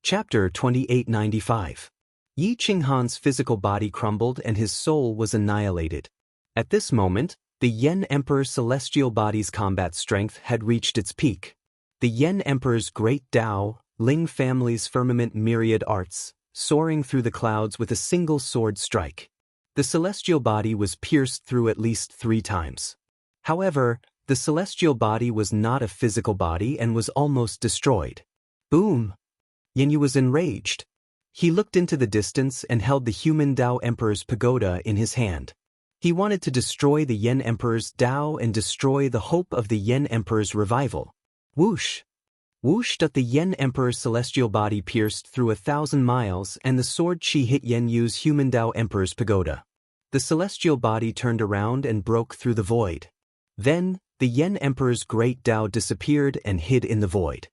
Chapter 2895. Yi Qinghan's physical body crumbled and his soul was annihilated. At this moment, the Yen Emperor's celestial body's combat strength had reached its peak. The Yen Emperor's great Tao, Ling family's firmament myriad arts, soaring through the clouds with a single sword strike. The celestial body was pierced through at least 3 times. However, the celestial body was not a physical body and was almost destroyed. Boom! Yanyu was enraged. He looked into the distance and held the human Tao Emperor's pagoda in his hand. He wanted to destroy the Yen Emperor's Tao and destroy the hope of the Yen Emperor's revival. Whoosh! Whoosh! The Yen Emperor's celestial body pierced through 1,000 miles and the sword chi hit Yenyu's human Tao Emperor's pagoda. The celestial body turned around and broke through the void. Then, the Yen Emperor's great Tao disappeared and hid in the void.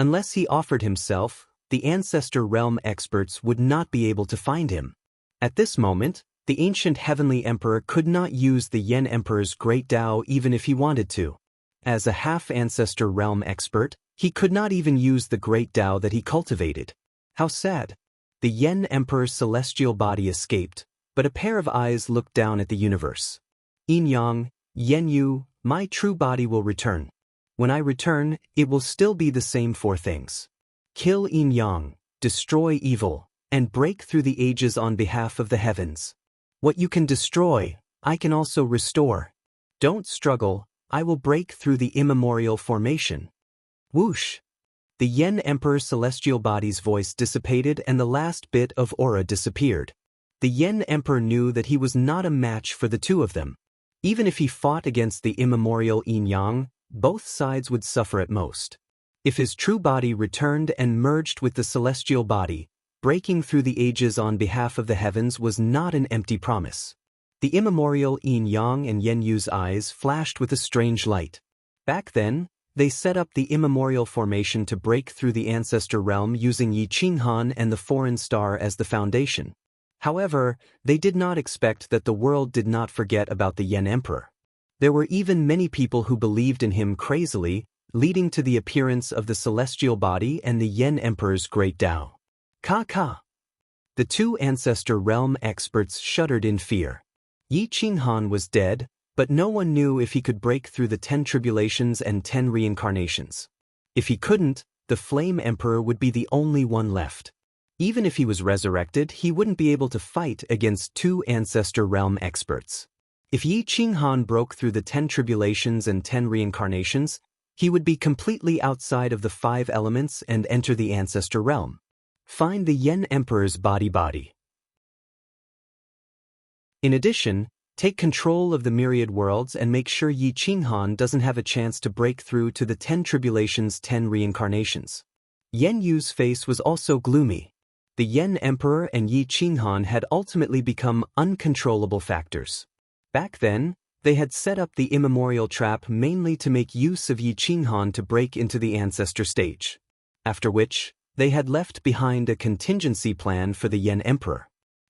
Unless he offered himself, the Ancestor Realm experts would not be able to find him. At this moment, the ancient Heavenly Emperor could not use the Yen Emperor's great Tao even if he wanted to. As a half-Ancestor Realm expert, he could not even use the great Tao that he cultivated. How sad. The Yen Emperor's celestial body escaped, but a pair of eyes looked down at the universe. Yin Yang, Yenyu, my true body will return. When I return, it will still be the same 4 things. Kill Yin Yang, destroy evil, and break through the ages on behalf of the heavens. What you can destroy, I can also restore. Don't struggle, I will break through the immemorial formation. Whoosh! The Yen Emperor's celestial body's voice dissipated and the last bit of aura disappeared. The Yen Emperor knew that he was not a match for the 2 of them. Even if he fought against the immemorial Yin Yang, both sides would suffer at most. If his true body returned and merged with the celestial body, breaking through the ages on behalf of the heavens was not an empty promise. The immemorial Yin Yang and Yenyu's eyes flashed with a strange light. Back then, they set up the immemorial formation to break through the Ancestor Realm using Yi Qinghan and the foreign star as the foundation. However, they did not expect that the world did not forget about the Yen Emperor. There were even many people who believed in him crazily, leading to the appearance of the celestial body and the Yen Emperor's great Tao. Ka. The 2 Ancestor Realm experts shuddered in fear. Yi Qinghan was dead, but no one knew if he could break through the 10 tribulations and 10 reincarnations. If he couldn't, the Flame Emperor would be the only one left. Even if he was resurrected, he wouldn't be able to fight against 2 Ancestor Realm experts. If Yi Qinghan broke through the 10 tribulations and 10 reincarnations, he would be completely outside of the 5 elements and enter the Ancestor Realm. Find the Yen Emperor's body. In addition, take control of the myriad worlds and make sure Yi Qinghan doesn't have a chance to break through to the 10 tribulations 10 reincarnations. Yenyu's face was also gloomy. The Yen Emperor and Yi Qinghan had ultimately become uncontrollable factors. Back then, they had set up the immemorial trap mainly to make use of Yi Qinghan to break into the Ancestor stage. After which, they had left behind a contingency plan for the Yen Emperor.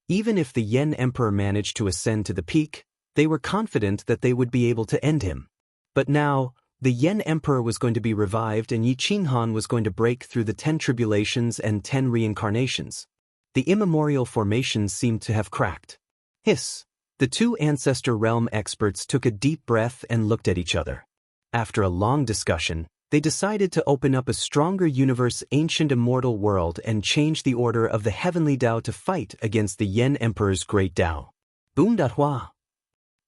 Even if the Yen Emperor managed to ascend to the peak, they were confident that they would be able to end him. But now, the Yen Emperor was going to be revived and Yi Qinghan was going to break through the 10 tribulations and 10 reincarnations. The immemorial formation seemed to have cracked. Hiss! The 2 Ancestor Realm experts took a deep breath and looked at each other. After a long discussion, they decided to open up a stronger universe ancient immortal world and change the order of the heavenly Tao to fight against the Yen Emperor's great Tao. Boom da hua.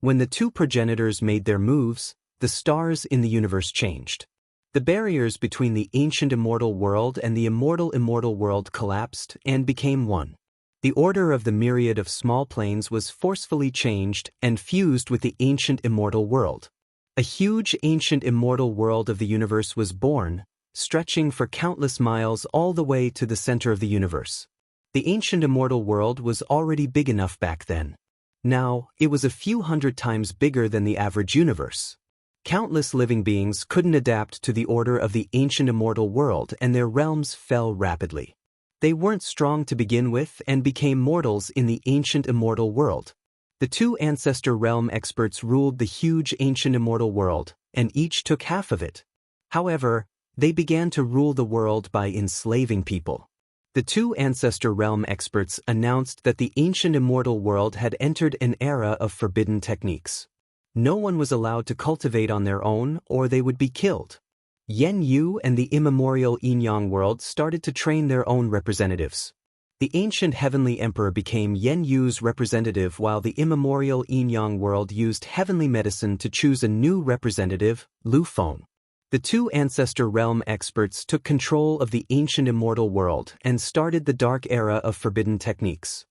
When the 2 progenitors made their moves, the stars in the universe changed. The barriers between the ancient immortal world and the immortal world collapsed and became one. The order of the myriad of small planes was forcefully changed and fused with the ancient immortal world. A huge ancient immortal world of the universe was born, stretching for countless miles all the way to the center of the universe. The ancient immortal world was already big enough back then. Now, it was a few hundred times bigger than the average universe. Countless living beings couldn't adapt to the order of the ancient immortal world and their realms fell rapidly. They weren't strong to begin with and became mortals in the ancient immortal world. The two ancestor realm experts ruled the huge ancient immortal world, and each took half of it. However, they began to rule the world by enslaving people. The two ancestor realm experts announced that the ancient immortal world had entered an era of forbidden techniques. No one was allowed to cultivate on their own or they would be killed. Yen Yu and the immemorial Yin-Yang world started to train their own representatives. The ancient heavenly emperor became Yen Yu's representative while the immemorial Yin-Yang world used heavenly medicine to choose a new representative, Lu Feng. The two ancestor realm experts took control of the ancient immortal world and started the dark era of forbidden techniques.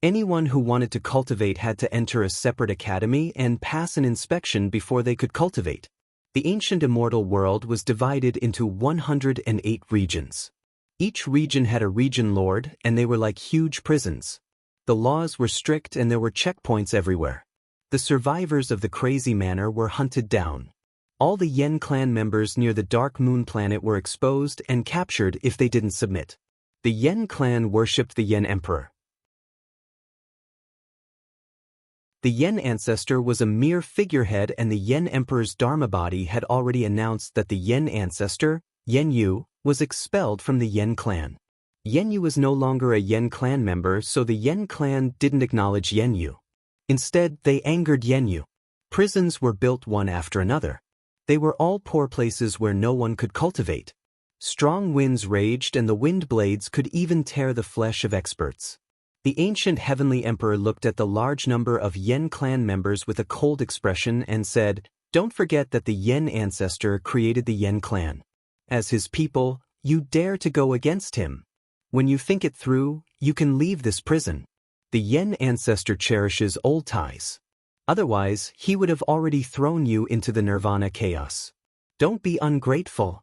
Anyone who wanted to cultivate had to enter a separate academy and pass an inspection before they could cultivate. The ancient immortal world was divided into 108 regions. Each region had a region lord, and they were like huge prisons. The laws were strict and there were checkpoints everywhere. The survivors of the crazy manor were hunted down. All the Yen clan members near the Dark Moon planet were exposed and captured if they didn't submit. The Yen clan worshipped the Yen emperor. The Yen ancestor was a mere figurehead and the Yen emperor's dharma body had already announced that the Yen ancestor, Yen Yu, was expelled from the Yen clan. Yen Yu was no longer a Yen clan member, so the Yen clan didn't acknowledge Yen Yu. Instead, they angered Yen Yu. Prisons were built one after another. They were all poor places where no one could cultivate. Strong winds raged and the wind blades could even tear the flesh of experts. The ancient heavenly emperor looked at the large number of Yen clan members with a cold expression and said, "Don't forget that the Yen ancestor created the Yen clan. As his people, you dare to go against him. When you think it through, you can leave this prison. The Yen ancestor cherishes old ties. Otherwise, he would have already thrown you into the nirvana chaos. Don't be ungrateful."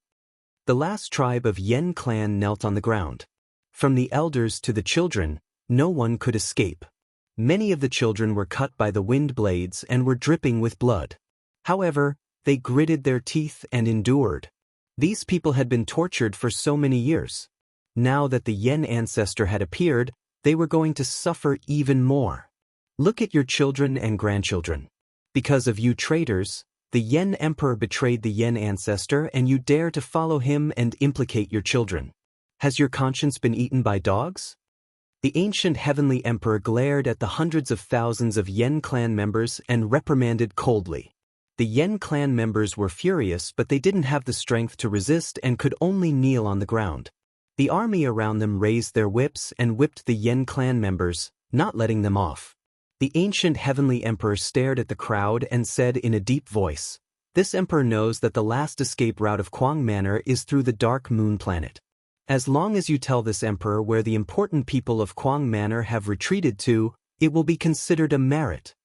The last tribe of Yen clan knelt on the ground. From the elders to the children, no one could escape. Many of the children were cut by the wind blades and were dripping with blood. However, they gritted their teeth and endured. These people had been tortured for so many years. Now that the Yen ancestor had appeared, they were going to suffer even more. Look at your children and grandchildren. Because of you traitors, the Yen emperor betrayed the Yen ancestor and you dare to follow him and implicate your children. Has your conscience been eaten by dogs? The ancient heavenly emperor glared at the hundreds of thousands of Yen clan members and reprimanded coldly. The Yen clan members were furious, but they didn't have the strength to resist and could only kneel on the ground. The army around them raised their whips and whipped the Yen clan members, not letting them off. The ancient heavenly emperor stared at the crowd and said in a deep voice, "This emperor knows that the last escape route of Kwang Manor is through the Dark Moon planet. As long as you tell this emperor where the important people of Kwang Manor have retreated to, it will be considered a merit."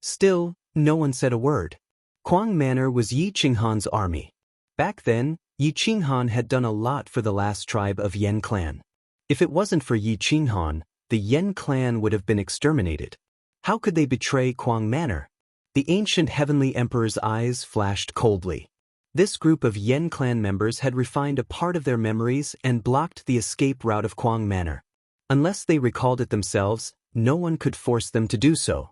Still, no one said a word. Kwang Manor was Yi Qinghan's army. Back then, Yi Qinghan had done a lot for the last tribe of Yen clan. If it wasn't for Yi Qinghan, the Yen clan would have been exterminated. How could they betray Kwang Manor? The ancient heavenly emperor's eyes flashed coldly. This group of Yen clan members had refined a part of their memories and blocked the escape route of Kwang Manor. Unless they recalled it themselves, no one could force them to do so.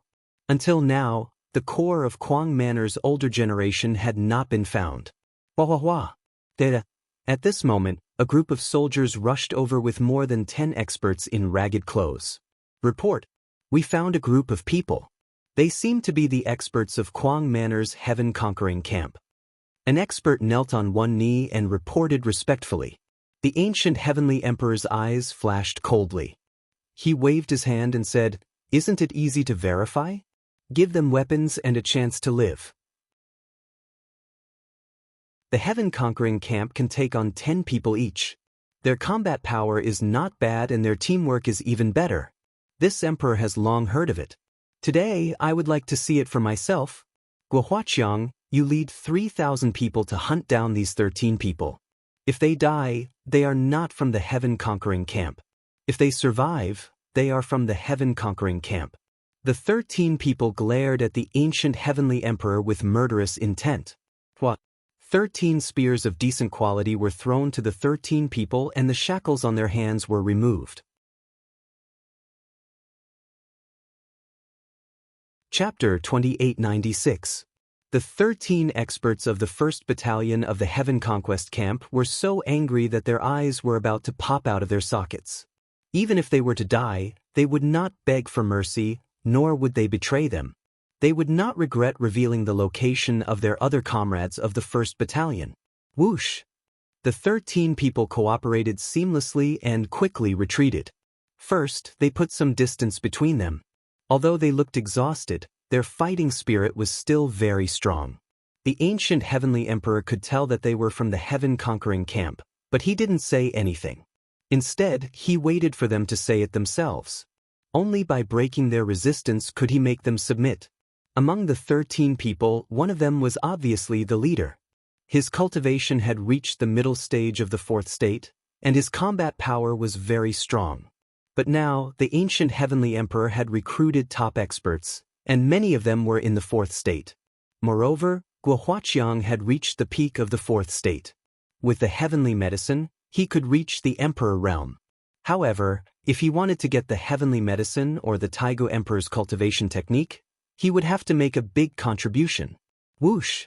Until now, the core of Kwang Manor's older generation had not been found. Wah wah wah. At this moment, a group of soldiers rushed over with more than 10 experts in ragged clothes. "Report. We found a group of people. They seem to be the experts of Kwang Manor's heaven-conquering camp." An expert knelt on one knee and reported respectfully. The ancient heavenly emperor's eyes flashed coldly. He waved his hand and said, "Isn't it easy to verify? Give them weapons and a chance to live." The heaven-conquering camp can take on 10 people each. Their combat power is not bad and their teamwork is even better. This emperor has long heard of it. Today, I would like to see it for myself. Guohuaqiang, you lead 3,000 people to hunt down these 13 people. If they die, they are not from the heaven-conquering camp. If they survive, they are from the heaven-conquering camp. The 13 people glared at the ancient heavenly emperor with murderous intent. What? 13 spears of decent quality were thrown to the 13 people and the shackles on their hands were removed. Chapter 2896. The 13 experts of the 1st Battalion of the Heaven Conquest Camp were so angry that their eyes were about to pop out of their sockets. Even if they were to die, they would not beg for mercy, nor would they betray them. They would not regret revealing the location of their other comrades of the 1st Battalion. Whoosh! The 13 people cooperated seamlessly and quickly retreated. First, they put some distance between them. Although they looked exhausted, their fighting spirit was still very strong. The ancient heavenly emperor could tell that they were from the heaven-conquering camp, but he didn't say anything. Instead, he waited for them to say it themselves. Only by breaking their resistance could he make them submit. Among the 13 people, one of them was obviously the leader. His cultivation had reached the middle stage of the 4th state, and his combat power was very strong. But now, the ancient heavenly emperor had recruited top experts, and many of them were in the 4th state. Moreover, Guohuaqiang had reached the peak of the 4th state. With the heavenly medicine, he could reach the emperor realm. However, if he wanted to get the heavenly medicine or the Taigu emperor's cultivation technique, he would have to make a big contribution. Whoosh!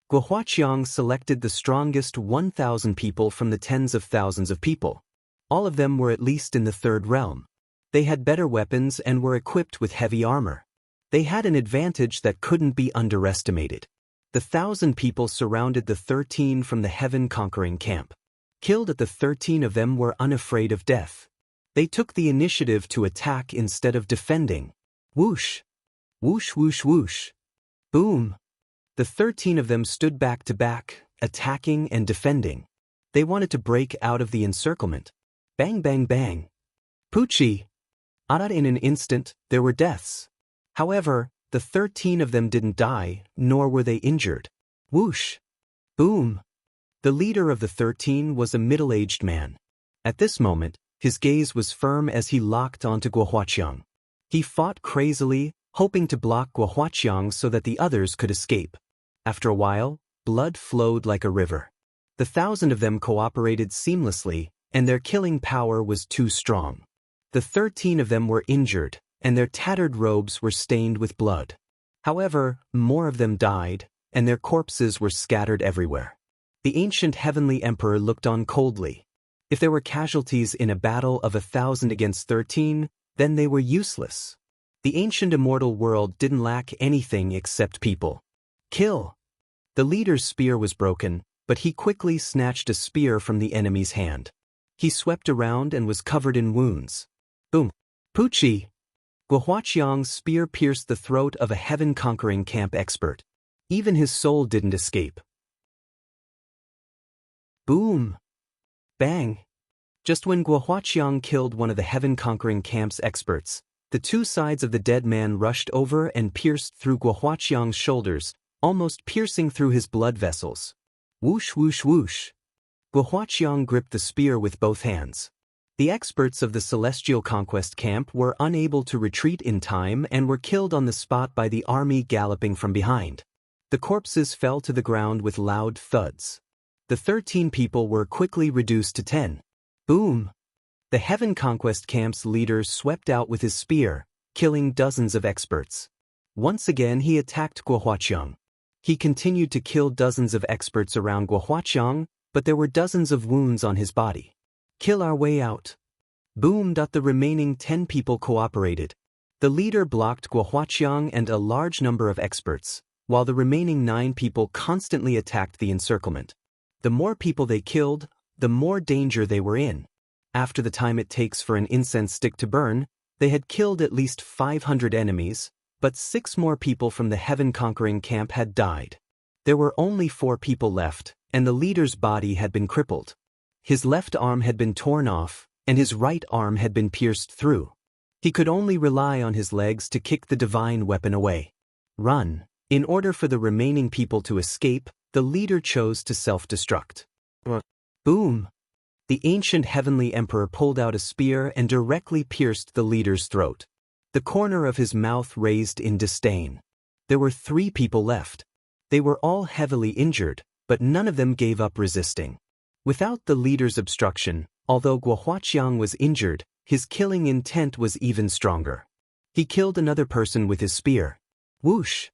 Guohuaqiang selected the strongest 1,000 people from the tens of thousands of people. All of them were at least in the 3rd realm. They had better weapons and were equipped with heavy armor. They had an advantage that couldn't be underestimated. The 1,000 people surrounded the 13 from the heaven-conquering camp. Killed at the 13 of them were unafraid of death. They took the initiative to attack instead of defending. Whoosh! Whoosh whoosh whoosh! Boom! The 13 of them stood back to back, attacking and defending. They wanted to break out of the encirclement. Bang bang bang! Poochie! In an instant, there were deaths. However, the 13 of them didn't die, nor were they injured. Whoosh! Boom! The leader of the 13 was a middle-aged man. At this moment, his gaze was firm as he locked onto Guohuaqiang. He fought crazily, hoping to block Guohuaqiang so that the others could escape. After a while, blood flowed like a river. The 1,000 of them cooperated seamlessly, and their killing power was too strong. The 13 of them were injured, and their tattered robes were stained with blood. However, more of them died, and their corpses were scattered everywhere. The ancient heavenly emperor looked on coldly. If there were casualties in a battle of 1,000 against 13, then they were useless. The ancient immortal world didn't lack anything except people. Kill! The leader's spear was broken, but he quickly snatched a spear from the enemy's hand. He swept around and was covered in wounds. Boom! Poochie! Guohuaqiang's spear pierced the throat of a heaven-conquering camp expert. Even his soul didn't escape. Boom! Bang! Just when Guohuaqiang killed one of the heaven-conquering camp's experts, the two sides of the dead man rushed over and pierced through Guohuaqiang's shoulders, almost piercing through his blood vessels. Whoosh whoosh whoosh! Guohuaqiang gripped the spear with both hands. The experts of the Celestial Conquest Camp were unable to retreat in time and were killed on the spot by the army galloping from behind. The corpses fell to the ground with loud thuds. The 13 people were quickly reduced to 10. Boom! The Heaven Conquest Camp's leader swept out with his spear, killing dozens of experts. Once again he attacked Guohuaqiang. He continued to kill dozens of experts around Guohuaqiang, but there were dozens of wounds on his body. Kill our way out. Boom! The remaining 10 people cooperated. The leader blocked Guohuaqiang and a large number of experts, while the remaining 9 people constantly attacked the encirclement. The more people they killed, the more danger they were in. After the time it takes for an incense stick to burn, they had killed at least 500 enemies, but 6 more people from the heaven-conquering camp had died. There were only 4 people left, and the leader's body had been crippled. His left arm had been torn off, and his right arm had been pierced through. He could only rely on his legs to kick the divine weapon away. Run. In order for the remaining people to escape, the leader chose to self-destruct. Boom! The ancient heavenly emperor pulled out a spear and directly pierced the leader's throat. The corner of his mouth raised in disdain. There were 3 people left. They were all heavily injured, but none of them gave up resisting. Without the leader's obstruction, although Guohuaqiang was injured, his killing intent was even stronger. He killed another person with his spear. Whoosh!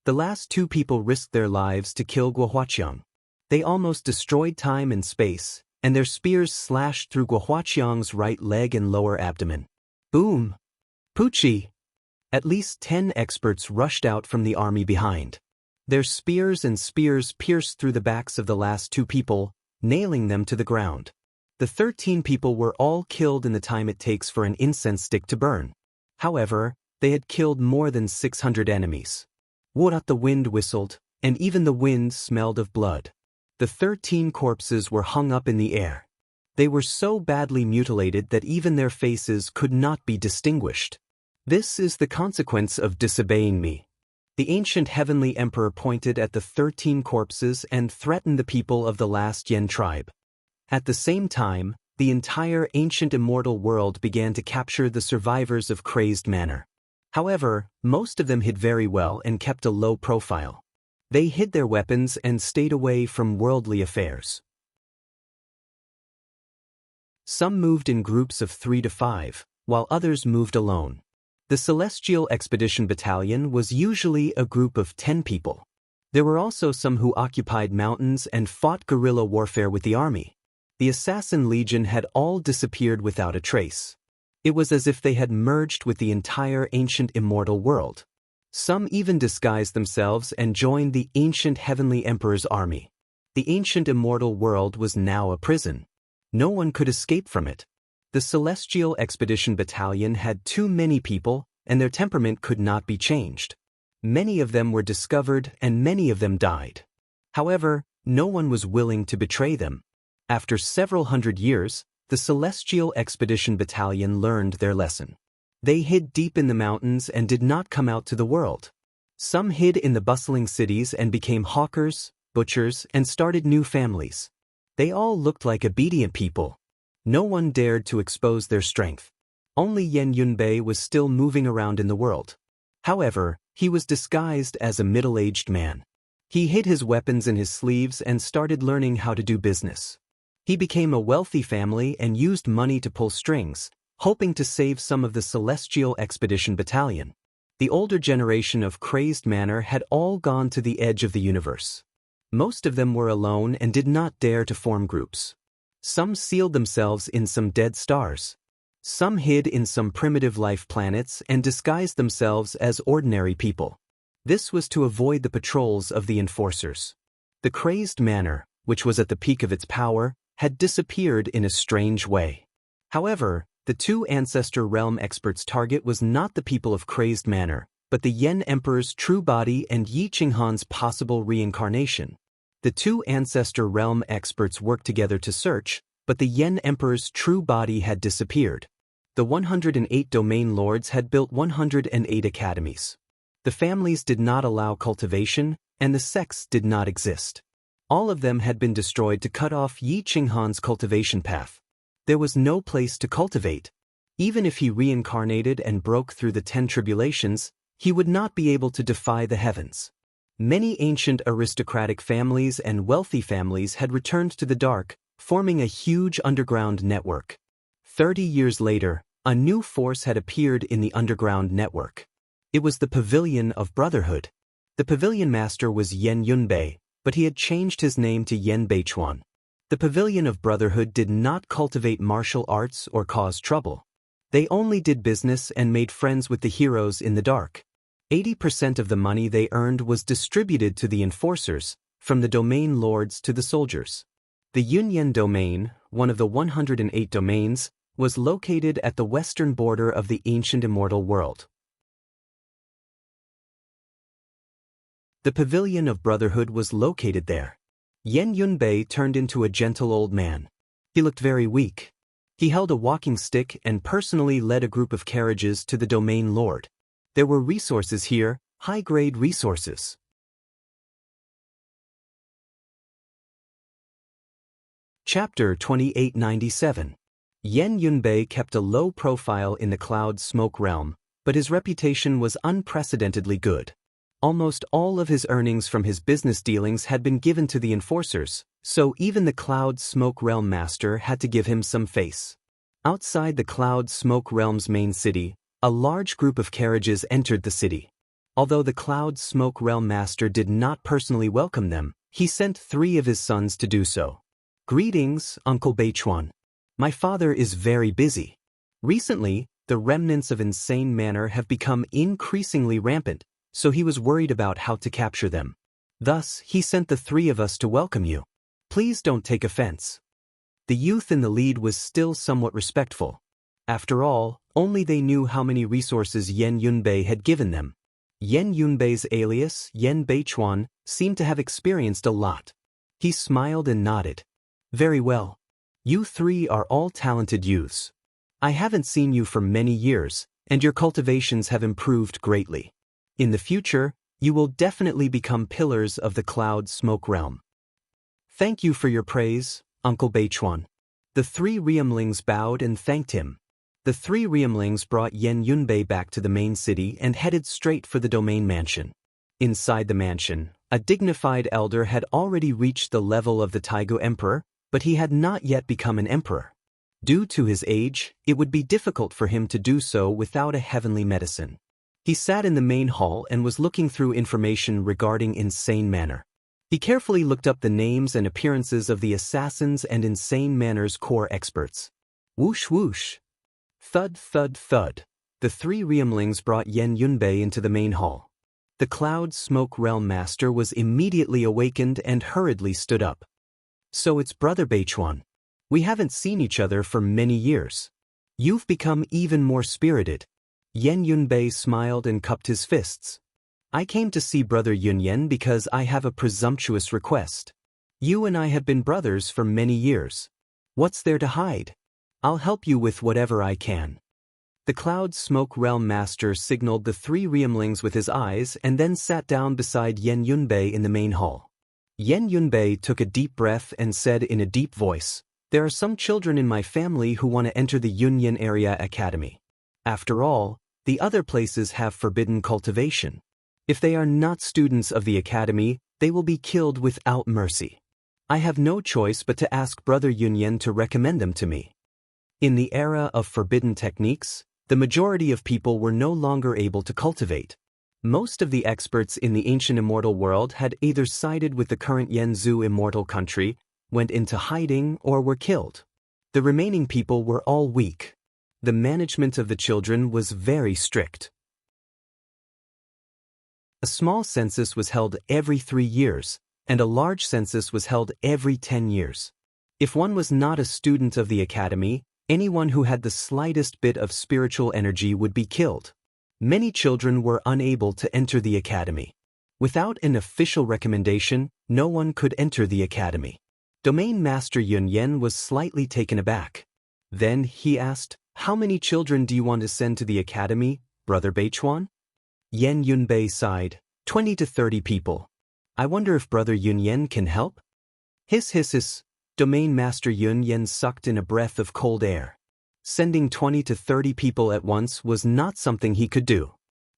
The last two people risked their lives to kill Guohuaqiang. They almost destroyed time and space, and their spears slashed through Guohuaqiang's right leg and lower abdomen. Boom! Poochie! At least 10 experts rushed out from the army behind. Their spears pierced through the backs of the last two people, nailing them to the ground. The 13 people were all killed in the time it takes for an incense stick to burn. However, they had killed more than 600 enemies. What the wind whistled, and even the wind smelled of blood. The 13 corpses were hung up in the air. They were so badly mutilated that even their faces could not be distinguished. This is the consequence of disobeying me. The ancient heavenly emperor pointed at the 13 corpses and threatened the people of the last Yen tribe. At the same time, the entire ancient immortal world began to capture the survivors of Crazed Manor. However, most of them hid very well and kept a low profile. They hid their weapons and stayed away from worldly affairs. Some moved in groups of 3 to 5, while others moved alone. The Celestial Expedition Battalion was usually a group of 10 people. There were also some who occupied mountains and fought guerrilla warfare with the army. The Assassin Legion had all disappeared without a trace. It was as if they had merged with the entire ancient immortal world. Some even disguised themselves and joined the ancient heavenly emperor's army. The ancient immortal world was now a prison. No one could escape from it. The Celestial Expedition Battalion had too many people, and their temperament could not be changed. Many of them were discovered and many of them died. However, no one was willing to betray them. After several hundred years, the Celestial Expedition Battalion learned their lesson. They hid deep in the mountains and did not come out to the world. Some hid in the bustling cities and became hawkers, butchers, and started new families. They all looked like obedient people. No one dared to expose their strength. Only Yen Yunbei was still moving around in the world. However, he was disguised as a middle-aged man. He hid his weapons in his sleeves and started learning how to do business. He became a wealthy family and used money to pull strings, hoping to save some of the Celestial Expedition Battalion. The older generation of Crazed Manor had all gone to the edge of the universe. Most of them were alone and did not dare to form groups. Some sealed themselves in some dead stars. Some hid in some primitive life planets and disguised themselves as ordinary people. This was to avoid the patrols of the enforcers. The Crazed Manor, which was at the peak of its power, had disappeared in a strange way. However, the two Ancestor Realm experts' target was not the people of Crazed Manor, but the Yen Emperor's true body and Yi Qinghan's possible reincarnation. The two Ancestor Realm experts worked together to search, but the Yen Emperor's true body had disappeared. The 108 domain lords had built 108 academies. The families did not allow cultivation, and the sects did not exist. All of them had been destroyed to cut off Yi Qinghan's cultivation path. There was no place to cultivate. Even if he reincarnated and broke through the 10 tribulations, he would not be able to defy the heavens. Many ancient aristocratic families and wealthy families had returned to the dark, forming a huge underground network. 30 years later, a new force had appeared in the underground network. It was the Pavilion of Brotherhood. The pavilion master was Yen Yunbei, but he had changed his name to Yen Beichuan. The Pavilion of Brotherhood did not cultivate martial arts or cause trouble. They only did business and made friends with the heroes in the dark. 80% of the money they earned was distributed to the enforcers, from the domain lords to the soldiers. The Yunyan domain, one of the 108 domains, was located at the western border of the ancient immortal world. The Pavilion of Brotherhood was located there. Yen Yunbei turned into a gentle old man. He looked very weak. He held a walking stick and personally led a group of carriages to the domain lord. There were resources here, high-grade resources. Chapter 2897. Yen Yunbei kept a low profile in the Cloud Smoke realm, but his reputation was unprecedentedly good. Almost all of his earnings from his business dealings had been given to the enforcers, so even the Cloud Smoke Realm master had to give him some face. Outside the Cloud Smoke Realm's main city, a large group of carriages entered the city. Although the Cloud Smoke Realm Master did not personally welcome them, he sent 3 of his sons to do so. Greetings, Uncle Beichuan. My father is very busy. Recently, the remnants of Insane Manor have become increasingly rampant, so he was worried about how to capture them. Thus, he sent the 3 of us to welcome you. Please don't take offense. The youth in the lead was still somewhat respectful. After all, only they knew how many resources Yen Yunbei had given them. Yen Yunbei's alias, Yen Beichuan, seemed to have experienced a lot. He smiled and nodded. Very well. You 3 are all talented youths. I haven't seen you for many years, and your cultivations have improved greatly. In the future, you will definitely become pillars of the Cloud Smoke Realm. Thank you for your praise, Uncle Beichuan. The 3 Riemlings bowed and thanked him. The 3 Riemlings brought Yen Yunbei back to the main city and headed straight for the domain mansion. Inside the mansion, a dignified elder had already reached the level of the Taigu Emperor, but he had not yet become an emperor. Due to his age, it would be difficult for him to do so without a heavenly medicine. He sat in the main hall and was looking through information regarding Insane Manor. He carefully looked up the names and appearances of the assassins and Insane Manor's core experts. Whoosh whoosh. Thud thud thud. The 3 Riemlings brought Yen Yunbei into the main hall. The Cloud Smoke Realm Master was immediately awakened and hurriedly stood up. So it's Brother Beichuan. We haven't seen each other for many years. You've become even more spirited. Yen Yunbei smiled and cupped his fists. I came to see Brother Yunyen because I have a presumptuous request. You and I have been brothers for many years. What's there to hide? I'll help you with whatever I can. The Cloud Smoke Realm Master signaled the 3 Riemlings with his eyes and then sat down beside Yen Yunbei in the main hall. Yen Yunbei took a deep breath and said in a deep voice, "There are some children in my family who want to enter the Yunyan Area Academy. After all, the other places have forbidden cultivation. If they are not students of the academy, they will be killed without mercy. I have no choice but to ask Brother Yunyan to recommend them to me." In the era of forbidden techniques, the majority of people were no longer able to cultivate. Most of the experts in the ancient immortal world had either sided with the current Yanzhou immortal country, went into hiding, or were killed. The remaining people were all weak. The management of the children was very strict. A small census was held every 3 years, and a large census was held every 10 years. If one was not a student of the academy, anyone who had the slightest bit of spiritual energy would be killed. Many children were unable to enter the academy. Without an official recommendation, no one could enter the academy. Domain Master Yun Yen was slightly taken aback. Then he asked, "How many children do you want to send to the academy, Brother Beichuan?" Yen Yunbei sighed, 20 to 30 people. I wonder if Brother Yun Yen can help? Hiss hiss hiss. Domain Master Yun Yen sucked in a breath of cold air. Sending 20 to 30 people at once was not something he could do.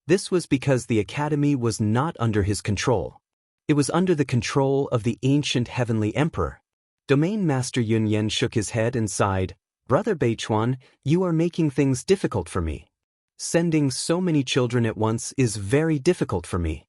This was because the academy was not under his control. It was under the control of the ancient heavenly emperor. Domain Master Yun Yen shook his head and sighed, "Brother Beichuan, you are making things difficult for me. Sending so many children at once is very difficult for me."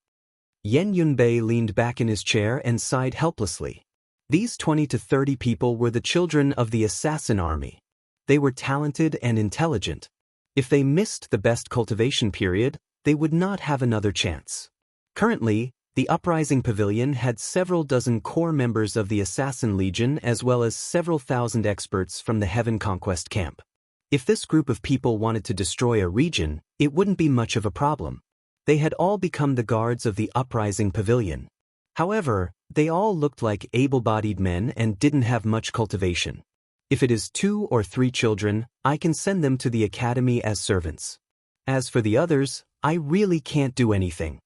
Yen Yunbei leaned back in his chair and sighed helplessly. These 20 to 30 people were the children of the assassin army. They were talented and intelligent. If they missed the best cultivation period, they would not have another chance. Currently, the Uprising Pavilion had several dozen core members of the Assassin Legion as well as several thousand experts from the Heaven Conquest camp. If this group of people wanted to destroy a region, it wouldn't be much of a problem. They had all become the guards of the Uprising Pavilion. However, they all looked like able-bodied men and didn't have much cultivation. If it is 2 or 3 children, I can send them to the academy as servants. As for the others, I really can't do anything.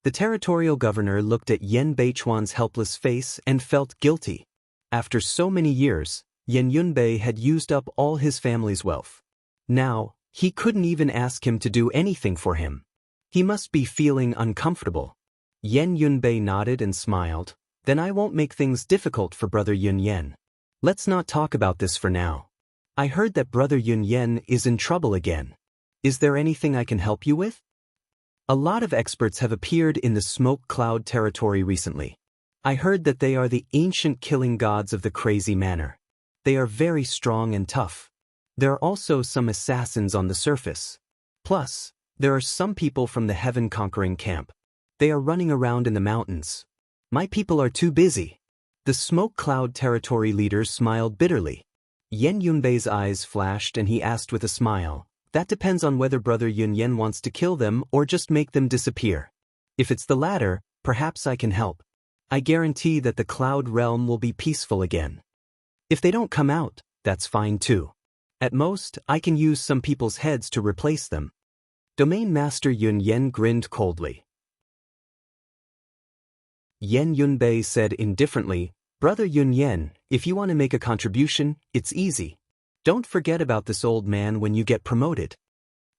The territorial governor looked at Yen Beichuan's helpless face and felt guilty. After so many years, Yen Yunbei had used up all his family's wealth. Now, he couldn't even ask him to do anything for him. He must be feeling uncomfortable. Yen Yunbei nodded and smiled. Then I won't make things difficult for Brother Yun Yen. Let's not talk about this for now. I heard that Brother Yun Yen is in trouble again. Is there anything I can help you with? A lot of experts have appeared in the smoke cloud territory recently. I heard that they are the ancient killing gods of the crazy manor. They are very strong and tough. There are also some assassins on the surface. Plus, there are some people from the heaven-conquering camp. They are running around in the mountains. My people are too busy. The smoke cloud territory leader smiled bitterly. Yan Yunbei's eyes flashed and he asked with a smile, "That depends on whether Brother Yunyen wants to kill them or just make them disappear. If it's the latter, perhaps I can help. I guarantee that the cloud realm will be peaceful again. If they don't come out, that's fine too. At most, I can use some people's heads to replace them." Domain Master Yunyen grinned coldly. Yan Yunbei said indifferently, "Brother Yunyen, if you want to make a contribution, it's easy. Don't forget about this old man when you get promoted."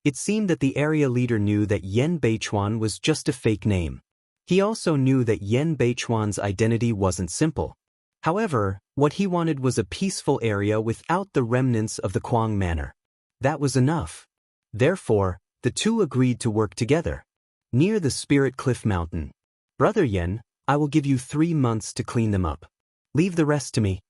It seemed that the area leader knew that Yan Beichuan was just a fake name. He also knew that Yan Beichuan's identity wasn't simple. However, what he wanted was a peaceful area without the remnants of the Kuang Manor. That was enough. Therefore, the two agreed to work together. Near the Spirit Cliff Mountain. "Brother Yan, I will give you 3 months to clean them up. Leave the rest to me."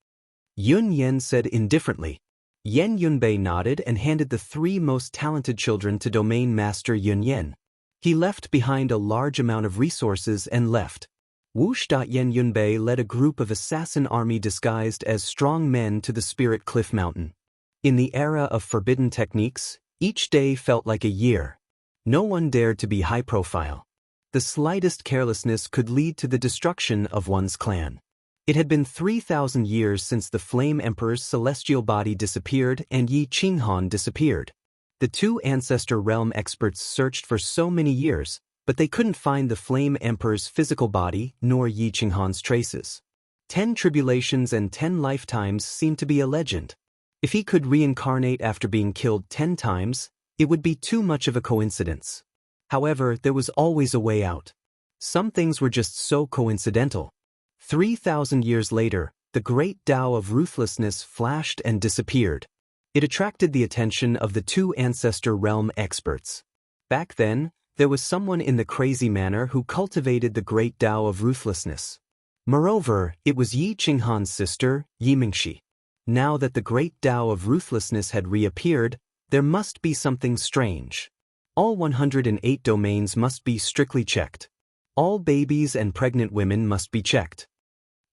Yun Yen said indifferently. Yan Yunbei nodded and handed the 3 most talented children to Domain Master Yun Yen. He left behind a large amount of resources and left. Whoosh! Yan Yunbei led a group of assassin army disguised as strong men to the Spirit Cliff Mountain. In the era of forbidden techniques, each day felt like a year. No one dared to be high profile. The slightest carelessness could lead to the destruction of one's clan. It had been 3,000 years since the Flame Emperor's celestial body disappeared and Yi Qinghan disappeared. The 2 Ancestor Realm experts searched for so many years, but they couldn't find the Flame Emperor's physical body nor Yi Qinghan's traces. 10 tribulations and 10 lifetimes seemed to be a legend. If he could reincarnate after being killed 10 times, it would be too much of a coincidence. However, there was always a way out. Some things were just so coincidental. 3,000 years later, the great Tao of ruthlessness flashed and disappeared. It attracted the attention of the 2 Ancestor Realm experts. Back then, there was someone in the crazy manor who cultivated the great Tao of ruthlessness. Moreover, it was Yi Qinghan's sister, Yi Mingxi. Now that the great Tao of ruthlessness had reappeared, there must be something strange. All 108 domains must be strictly checked. All babies and pregnant women must be checked.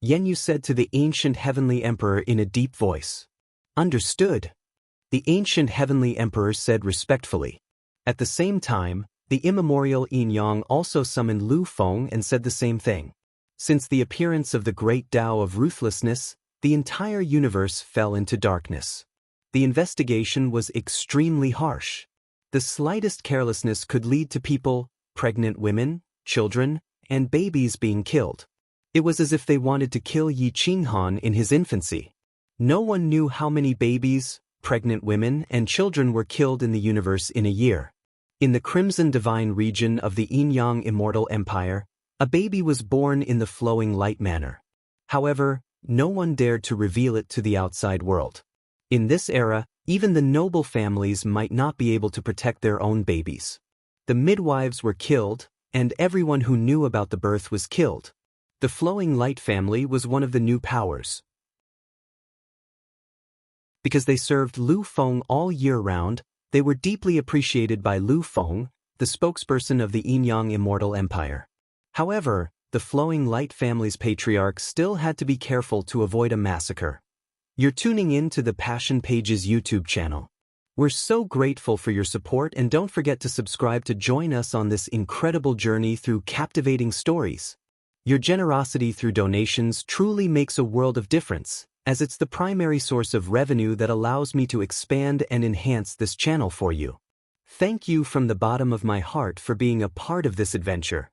Yan Yu said to the ancient heavenly emperor in a deep voice. "Understood." The ancient heavenly emperor said respectfully. At the same time, the immemorial Yin Yang also summoned Lu Feng and said the same thing. Since the appearance of the great Tao of ruthlessness, the entire universe fell into darkness. The investigation was extremely harsh. The slightest carelessness could lead to people, pregnant women, children, and babies being killed. It was as if they wanted to kill Yi Qinghan in his infancy. No one knew how many babies, pregnant women, and children were killed in the universe in a year. In the Crimson Divine region of the Yin-Yang Immortal Empire, a baby was born in the Flowing Light Manor. However, no one dared to reveal it to the outside world. In this era, even the noble families might not be able to protect their own babies. The midwives were killed, and everyone who knew about the birth was killed. The Flowing Light family was one of the new powers. Because they served Lu Feng all year round, they were deeply appreciated by Lu Feng, the spokesperson of the Yin-Yang Immortal Empire. However, the Flowing Light family's patriarch still had to be careful to avoid a massacre. You're tuning in to the Passion Pages YouTube channel. We're so grateful for your support, and don't forget to subscribe to join us on this incredible journey through captivating stories. Your generosity through donations truly makes a world of difference, as it's the primary source of revenue that allows me to expand and enhance this channel for you. Thank you from the bottom of my heart for being a part of this adventure.